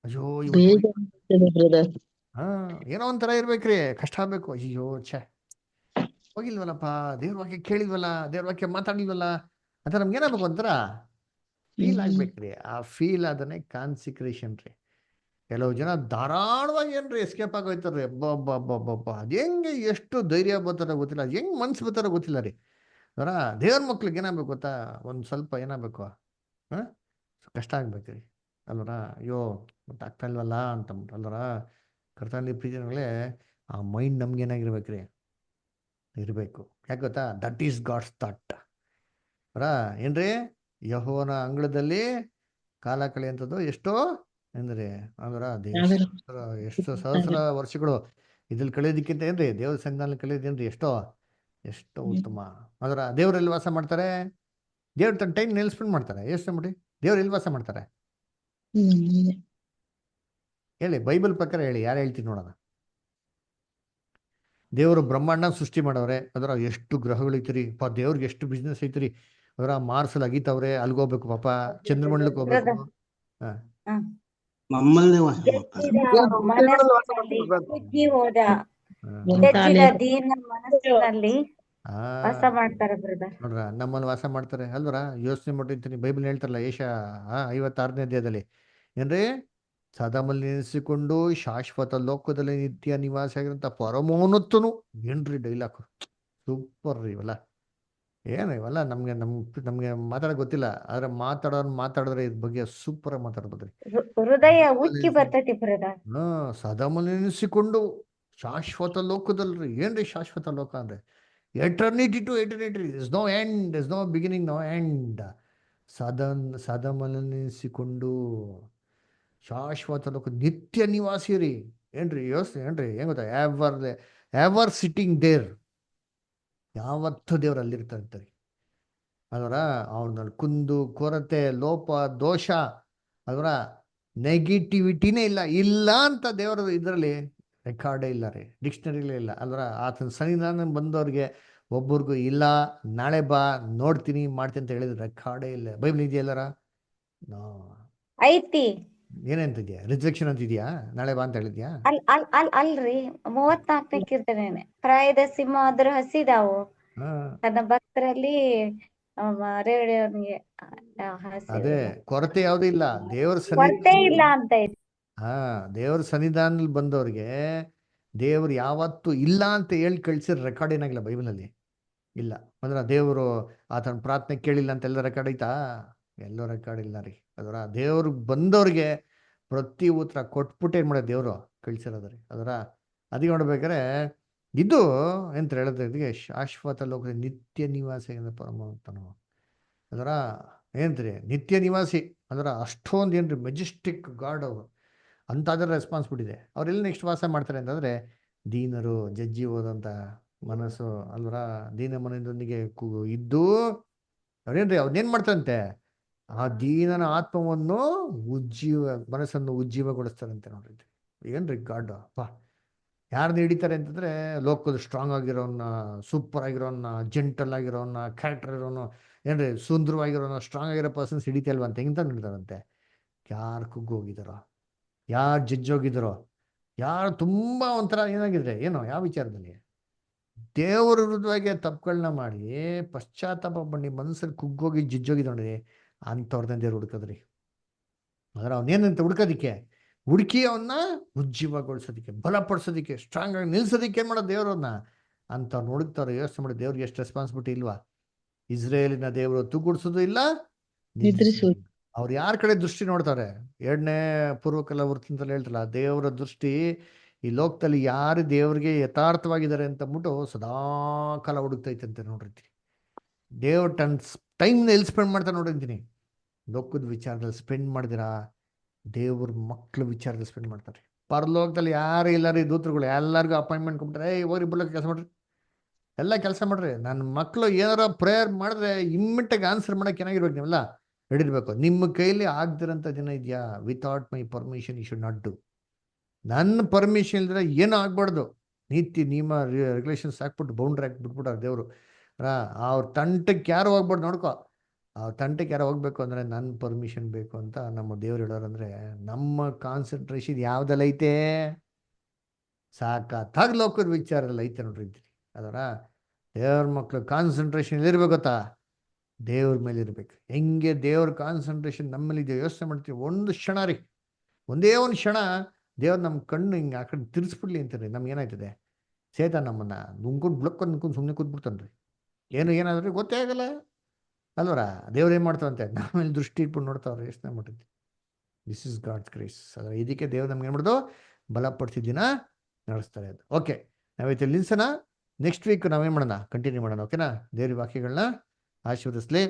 ಅಯ್ಯೋ ಇವತ್ತು ಏನೋ ಒಂಥರ ಇರ್ಬೇಕ್ರಿ, ಕಷ್ಟ ಆಗ್ಬೇಕು. ಅಯ್ಯೋ ಛೆ ಹೋಗಿಲ್ವಲ್ಲಪ್ಪ, ದೇವ್ರ ವಾಕ್ಯ ಕೇಳಿಲ್ವಲ್ಲ, ದೇವ್ರ ವಾಕ್ಯ ಮಾತಾಡಿಲ್ವಲ್ಲ ಅಂತ ನಮ್ಗೆ ಏನಾಗ್ಬೇಕು ಒಂಥರ ಫೀಲ್ ಆಗ್ಬೇಕ್ರಿ. ಆ ಫೀಲ್ ಅದನ್ನೇ ಕಾನ್ಸಿಕ್ರೇಷನ್ ರೀ. ಕೆಲವು ಜನ ಧಾರಾಳವಾಗಿ ಏನ್ರಿ ಎಸ್ಕೇಪ್ ಆಗೋಯ್ತಾರ್ರಿ. ಅಬ್ಬಬ್ಬಬ್ಬಬ್ಬ ಅದು ಹೆಂಗೆ ಎಷ್ಟು ಧೈರ್ಯ ಬರ್ತಾರೋ ಗೊತ್ತಿಲ್ಲ, ಅದು ಹೆಂಗೆ ಮನ್ಸು ಬರ್ತಾರೋ ಗೊತ್ತಿಲ್ಲ ರೀ. ಅದರ ದೇವ್ರ ಮಕ್ಳಿಗೆ ಏನಾಗಬೇಕು ಗೊತ್ತಾ, ಒಂದು ಸ್ವಲ್ಪ ಏನಾಗಬೇಕು, ಕಷ್ಟ ಆಗ್ಬೇಕ್ರಿ ಅಲ್ವರ. ಅಯ್ಯೋ ಮತ್ತೆ ಆಗ್ತಾ ಇಲ್ವಲ್ಲ ಅಂತಂದ್ಬಿಟ್ಟು ಅಲ್ವರ. ಕರ್ತನಲ್ಲಿ ಪ್ರೀತಿಗಳೇ, ಆ ಮೈಂಡ್ ನಮ್ಗೆ ಏನಾಗಿರ್ಬೇಕ್ರಿ, ಇರಬೇಕು. ಯಾಕೆ ಗೊತ್ತಾ? ದಟ್ ಈಸ್ ಗಾಡ್ಸ್ ಥಾಟ್ ಅವರ. ಏನ್ರಿ, ಯೆಹೋವನ ಅಂಗಳದಲ್ಲಿ ಕಾಲ ಕಳೆಯುವಂಥದ್ದು ಎಷ್ಟೋ ಅಂದ್ರೆ ಅದರ ಎಷ್ಟು ಸಹಸ್ರ ವರ್ಷಗಳು ಇದ್ರಲ್ಲಿ ಕಳೆಯೋದಕ್ಕಿಂತ ಏನ್ರಿ ದೇವ್ರ ಸನ್ನಿಧಾನದಲ್ಲಿ ಕಳೆಯೋದೇನ್ರಿ ಎಷ್ಟೋ ಎಷ್ಟೋ ಉತ್ತಮ. ಅದರ ದೇವ್ರಲ್ಲಿ ವಾಸ ಮಾಡ್ತಾರೆ, ದೇವ್ರ ತನ್ನ ಟೈಮ್ ಸ್ಪೆಂಡ್ ಮಾಡ್ತಾರೆ. ಯೋಚನೆ ಮಾಡಿ, ದೇವ್ರು ಎಲ್ಲಿ ವಾಸ ಮಾಡ್ತಾರೆ ಹೇಳಿ? ಬೈಬಲ್ ಪ್ರಕಾರ ಹೇಳಿ, ಯಾರು ಹೇಳ್ತೀನಿ ನೋಡೋಣ. ದೇವರು ಬ್ರಹ್ಮಾಂಡ ಸೃಷ್ಟಿ ಮಾಡವ್ರೆ, ಅದರ ಎಷ್ಟು ಗ್ರಹಗಳು ಐತಿರಿ ಪಾಪ, ದೇವ್ರಿಗೆ ಎಷ್ಟು ಬಿಸ್ನೆಸ್ ಐತಿರಿ. ಅದರ ಮಾರ್ಸಲ್ಲಿ ಅಗಿತವ್ರೆ, ಅಲ್ಗೋಗ್ಬೇಕು ಪಾಪ, ಚಂದ್ರಮಂಡಲಕ್ಕೆ ಹೋಗ್ಬೇಕು. ನಮ್ಮಲ್ಲೇ ವಾಸ ಮಾಡ್ತಾರೆ ನೋಡ್ರ, ನಮ್ಮಲ್ಲಿ ವಾಸ ಮಾಡ್ತಾರೆ ಅಲ್ವರ. ಯೋಚನೆ ಮಾಡಿರ್ತೀನಿ, ಬೈಬಲ್ ಹೇಳ್ತಾರಲ್ಲ ಏಷ್ಯಾ 56ನೇ ಅಧ್ಯಾಯದಲ್ಲಿ ಏನ್ರಿ, ಸದಮಲ್ಲಿ ನೆನೆಸಿಕೊಂಡು ಶಾಶ್ವತ ಲೋಕದಲ್ಲಿ ನಿತ್ಯ ನಿವಾಸ ಆಗಿರಂತ ಪರಮೋನ್ನತನು. ಏನ್ರಿ ಡೈಲಾಗ್, ಸೂಪರ್ ರೀ ಇವೆಲ್ಲ. ಏನು ಇವೆಲ್ಲ ನಮ್ಗೆ ಮಾತಾಡೋಕೆ ಗೊತ್ತಿಲ್ಲ, ಆದ್ರೆ ಮಾತಾಡಿದ್ರೆ ಇದ್ರ ಬಗ್ಗೆ ಸೂಪರ್ ಆಗಿ ಮಾತಾಡ್ಬೋದ್ರಿ. ಹೃದಯ ಉಕ್ಕಿ ಬರ್ತೈತಿ ಬ್ರದರ್. ಸದಮಲ್ಲಿ ನೆನೆಸಿಕೊಂಡು ಶಾಶ್ವತ ಲೋಕದಲ್ರಿ. ಏನ್ರಿ ಶಾಶ್ವತ ಲೋಕ ಅಂದ್ರೆ? Eternity to eternity, is no end, is no beginning, no end. ಸದಮಲ್ಲಿ ನೆನೆಸಿಕೊಂಡು ಶಾಶ್ವತ ಲೋಕ ನಿತ್ಯ ನಿವಾಸಿ ರೀ. ಏನ್ರಿ ಯೋಚನೆ, ಏನ್ರಿ ಹೆಂಗ್ ಗೊತ್ತಾ? Ever sitting there. ಯಾವತ್ತೂ ದೇವ್ರು ಅಲ್ಲಿರ್ತಾ ಇರ್ತಾರೆ. ಅದರ ಅವನಲ್ಲಿ ಕುಂದು ಕೊರತೆ ಲೋಪ ದೋಷ ಅದರ ನೆಗೆಟಿವಿಟಿನೇ ಇಲ್ಲ ಅಂತ ದೇವರ ಇದರಲ್ಲಿ ರೆಕಾರ್ಡೇ ಇಲ್ಲ ರೀ, ಡಿಕ್ಷನರಿಲೇ ಇಲ್ಲ ಅಲ್ವರ. ಆತನ ಸನ್ನಿಧಾನ ಬಂದವ್ರಿಗೆ ಒಬ್ಬರಿಗೂ ಇಲ್ಲ, ನಾಳೆ ಬಾ ನೋಡ್ತೀನಿ ಮಾಡ್ತೀನಿ ಅಂತ ಹೇಳಿದ್ರೆ ರೆಕಾರ್ಡೇ ಇಲ್ಲ. ಬೈಬಲ್ ಇದೆಯಲ್ಲರ? ಐತಿ. ಏನಂತಿದ್ಯಾ? ರಿಜೆಕ್ಷನ್ ಅಂತಿದ್ಯಾ? ನಾಳೆ ಬಾ ಅಂತ ಹೇಳಿದ್ಯಾ? ಅಲ್ರಿ 34ನೇ ಕೀರ್ತನೆ, ಪ್ರಾಯದ ಸಿಂಹ ಆದ್ರೂ ಹಸಿದಾವು, ತನ್ನ ಭಕ್ತರಲ್ಲಿ ಅದೇ ಕೊರತೆ ಯಾವ್ದು ಇಲ್ಲ. ದೇವ್ರ ಕೊರತೆ ಇಲ್ಲ ಅಂತ ಐತಿ. ದೇವ್ರ ಸನ್ನಿಧಾನದಲ್ಲಿ ಬಂದವ್ರಿಗೆ ದೇವ್ರು ಯಾವತ್ತು ಇಲ್ಲ ಅಂತ ಹೇಳಿ ಕಳ್ಸಿರೋ ರೆಕಾರ್ಡ್ ಏನಾಗಿಲ್ಲ ಬೈಬಲಲ್ಲಿ ಇಲ್ಲ. ಅಂದ್ರೆ ದೇವರು ಆತನ ಪ್ರಾರ್ಥನೆ ಕೇಳಿಲ್ಲ ಅಂತ ಎಲ್ಲ ರೆಕಾರ್ಡ್ ಐತಾ? ಎಲ್ಲೋ ರೆಕಾರ್ಡ್ ಇಲ್ಲ ರೀ. ಅದರ ದೇವ್ರು ಬಂದವ್ರಿಗೆ ಪ್ರತಿ ಉತ್ತರ ಕೊಟ್ಬಿಟ್ಟು ಏನ್ ಮಾಡೋದು ದೇವರು ಕಳ್ಸಿರೋದ್ರಿ. ಅದರ ಅದಕ್ಕೆ ನೋಡ್ಬೇಕಾರೆ ಇದು ಎಂತ ಹೇಳಿದ್ರೆ ಶಾಶ್ವತ ಲೋಕದ ನಿತ್ಯ ನಿವಾಸಿ ಪರಮಾತ್ಮನು. ಅದರ ಏನ್ರಿ ನಿತ್ಯ ನಿವಾಸಿ ಅದರ ಅಷ್ಟೊಂದು ಏನ್ರಿ ಮೆಜೆಸ್ಟಿಕ್ ಗಾಡ್ ಅವರು ಅಂತ ಅದರ ರೆಸ್ಪಾನ್ಸಿಬಿಲಿಟಿ ಇದೆ. ಅವ್ರೆಲ್ಲ ನೆಕ್ಸ್ಟ್ ವಾಸ ಮಾಡ್ತಾರೆ ಅಂತಂದ್ರೆ ದೀನರು ಜಜ್ಜಿ ಹೋದಂತ ಮನಸ್ಸು ಅಲ್ವರ, ದೀನ ಮನದೊಂದಿಗೆ ಇದ್ದು ಅವ್ರೇನ್ರಿ ಅವ್ನೇನ್ ಮಾಡ್ತಾರಂತೆ, ಆ ದೀನನ ಆತ್ಮವನ್ನು ಮನಸ್ಸನ್ನು ಉಜ್ಜೀವಗೊಳಿಸ್ತಾರಂತೆ. ನೋಡ್ರಿ ಏನ್ರಿ ಗಾಡ್ ಅಪ್ಪ. ಯಾರನ್ನ ಹಿಡಿತಾರೆ ಅಂತಂದ್ರೆ ಲೋಕದ ಸ್ಟ್ರಾಂಗ್ ಆಗಿರೋನ್ನ, ಸೂಪರ್ ಆಗಿರೋನ್ನ, ಜೆಂಟಲ್ ಆಗಿರೋನ್ನ, ಕ್ಯಾರೆಕ್ಟರ್ ಇರೋನು, ಏನ್ರಿ ಸುಂದರವಾಗಿರೋನ, ಸ್ಟ್ರಾಂಗ್ ಆಗಿರೋ ಪರ್ಸನ್ಸ್ ಹಿಡಿತಲ್ವ ಅಂತ ಹೆಂತ ಹಿಡಿತಾರಂತೆ. ಯಾರು ಕುಗ್ಗೋಗಿದಾರೋ, ಯಾರು ಜಜ್ಜೋಗಿದಾರೋ, ಯಾರು ತುಂಬಾ ಒಂಥರ ಏನಾಗಿದ್ರೆ ಏನೋ ಯಾವ ವಿಚಾರದಲ್ಲಿ ದೇವರ ವಿರುದ್ಧವಾಗಿ ತಪ್ಪುಗಳನ್ನ ಮಾಡಿ ಪಶ್ಚಾತ್ತಾಪ ಬನ್ನಿ ಮನಸ್ಸಲ್ಲಿ ಕುಗ್ಗೋಗಿ ಜಜ್ಜೋಗಿದ್ ನೋಡ್ರಿ, ಅಂಥವ್ರನ್ನ ದೇವ್ರು ಹುಡ್ಕದ್ರಿ. ಆದ್ರೆ ಅವನೇನಂತ ಹುಡ್ಕೋದಿಕ್ಕೆ ಹುಡುಕಿ ಅವನ್ನ ಉಜ್ಜೀವಗೊಳಿಸೋದಿಕ್ಕೆ, ಬಲಪಡಿಸೋದಿಕ್ಕೆ, ಸ್ಟ್ರಾಂಗ್ ಆಗಿ ನಿಲ್ಸೋದಿಕ್ಕೆ ಏನ್ ಮಾಡೋದು ದೇವ್ರನ್ನ ಅಂಥವ್ರು ಹುಡುಕ್ತಾರೆ. ಯೋಚನೆ ಮಾಡಿ, ದೇವ್ರಿಗೆ ಎಷ್ಟು ರೆಸ್ಪಾನ್ಸಿಬಿಲಿಟಿ ಇಲ್ವಾ? ಇಸ್ರೇಲಿನ ದೇವರು ತೂಗುಡ್ಸೋದು ಇಲ್ಲ, ಅವ್ರು ಯಾರ ಕಡೆ ದೃಷ್ಟಿ ನೋಡ್ತಾರೆ? 2ನೇ ಪೂರ್ವಕಾಲ ವೃತ್ತಂತಲ್ಲಿ ಹೇಳ್ತಾರಲ್ಲ, ದೇವರ ದೃಷ್ಟಿ ಈ ಲೋಕದಲ್ಲಿ ಯಾರು ದೇವ್ರಿಗೆ ಯಥಾರ್ಥವಾಗಿದ್ದಾರೆ ಅಂತ ಅಂದ್ಬಿಟ್ಟು ಸದಾಕಾಲ ಹುಡುಕ್ತೈತಂತೆ. ನೋಡಿರ್ತೀನಿ ದೇವ್ರ ಟೈಮ್ನ ಎಲ್ಲಿ ಸ್ಪೆಂಡ್ ಮಾಡ್ತಾರೆ ನೋಡಿರ್ತೀನಿ. ಲೋಕದ ವಿಚಾರದಲ್ಲಿ ಸ್ಪೆಂಡ್ ಮಾಡಿದಿರಾ, ದೇವ್ರ ಮಕ್ಳ ವಿಚಾರದಲ್ಲಿ ಸ್ಪೆಂಡ್ ಮಾಡ್ತಾರೆ. ಪರಲೋಕದಲ್ಲಿ ಯಾರು ಇಲ್ಲಾರಿ ದೂತರುಗಳು ಎಲ್ಲರಿಗೂ ಅಪಾಯಿಂಟ್ಮೆಂಟ್ ಕೊಟ್ಬಿಟ್ರೆ ಹೋಗ್ರಿ ಬುಲ್ಲಕ್ಕೆ ಕೆಲಸ ಮಾಡ್ರಿ, ಎಲ್ಲ ಕೆಲಸ ಮಾಡ್ರಿ. ನನ್ನ ಮಕ್ಕಳು ಏನಾರ ಪ್ರೇಯರ್ ಮಾಡಿದ್ರೆ ಇಮ್ಮಿಡಿಯೇಟಾಗಿ ಆನ್ಸರ್ ಮಾಡಕ್ಕೆ ಏನಾಗಿರ್ಬೇಕು, ನೀವೆಲ್ಲ ಹಿಡಿರ್ಬೇಕು. ನಿಮ್ಮ ಕೈಲಿ ಆಗ್ದಿರೋಂಥ ದಿನ ಇದೆಯಾ? Without my permission you should not do. ನನ್ನ ಪರ್ಮಿಷನ್ ಇಲ್ದ್ರೆ ಏನೂ ಆಗ್ಬಾರ್ದು. ನೀತಿ ನಿಯಮ ರೆಗ್ಯುಲೇಷನ್ಸ್ ಹಾಕ್ಬಿಟ್ಟು ಬೌಂಡ್ರಿ ಹಾಕಿ ಬಿಟ್ಬಿಟ್ಟಾರೆ ದೇವರು. ಅವ್ರ ತಂಟಕ್ಕೆ ಯಾರು ಹೋಗ್ಬಾರ್ದು ನೋಡ್ಕೊ. ಅವ್ರ ತಂಟಕ್ಕೆ ಯಾರು ಹೋಗ್ಬೇಕು ಅಂದ್ರೆ ನನ್ನ ಪರ್ಮಿಷನ್ ಬೇಕು ಅಂತ ನಮ್ಮ ದೇವ್ರು ಹೇಳೋರಂದ್ರೆ ನಮ್ಮ ಕಾನ್ಸಂಟ್ರೇಷನ್ ಯಾವ್ದಲ್ಲ ಐತೆ, ಸಾಕತ್ತಾಗಿ ಲೋಕದ ವಿಚಾರದಲ್ಲಿ ಐತೆ ನೋಡ್ರಿ ಇದ್ರಿ ಅದರ. ದೇವ್ರ ಮಕ್ಳು ಕಾನ್ಸಂಟ್ರೇಷನ್ ಎಲ್ಲಿರ್ಬೇಕು ಗೊತ್ತಾ? ದೇವ್ರ ಮೇಲೆ ಇರ್ಬೇಕು. ಹೆಂಗೆ ದೇವ್ರ ಕಾನ್ಸಂಟ್ರೇಷನ್ ನಮ್ಮಲ್ಲಿ ಇದೆ ಯೋಚನೆ ಮಾಡ್ತೀವಿ. ಒಂದು ಕ್ಷಣ ರೀ, ಒಂದೇ ಒಂದು ಕ್ಷಣ ದೇವ್ರು ನಮ್ಮ ಕಣ್ಣು ಹಿಂಗೆ ಆ ಕಡೆ ತಿರ್ಸ್ಬಿಡ್ಲಿ ಅಂತಾರೆ, ನಮ್ಗೆ ಏನಾಯ್ತದೆ? ಸೇತ ನಮ್ಮನ್ನ ನುಂಗ್ಕೊಂಡು ಬ್ಲಕ್ಕೊಂಡು ನುಂಗ್ಕೊಂಡು ಸುಮ್ಮನೆ ಕೂತ್ಬಿಡ್ತಾನ್ರಿ. ಏನಾದ್ರೂ ಗೊತ್ತೇ ಆಗಲ್ಲ ಅಲ್ವರ. ದೇವ್ರು ಏನು ಮಾಡ್ತಾವಂತೆ? ನಾವೇಲೆ ದೃಷ್ಟಿ ಇಟ್ಬಿಟ್ಟು ನೋಡ್ತಾವ್ರೆ, ಯೋಚನೆ ಮಾಡಿದ್ವಿ. This is God's grace. ಅದರ ಇದಕ್ಕೆ ದೇವ್ರು ನಮ್ಗೆ ಏನು ಮಾಡೋದು? ಬಲಪಡಿಸಿ ದಿನ ನಡೆಸ್ತಾರೆ ಅದು. ಓಕೆ, ನಾವೈತೆ ನಿಲ್ಸೋಣ. ನೆಕ್ಸ್ಟ್ ವೀಕ್ ನಾವೇನು ಮಾಡೋಣ? ಕಂಟಿನ್ಯೂ ಮಾಡೋಣ. ಓಕೆನಾ? ದೇವ್ರ ವಾಕ್ಯಗಳನ್ನ ಆಶೀರ್ವದಿಸ್ಲಿ.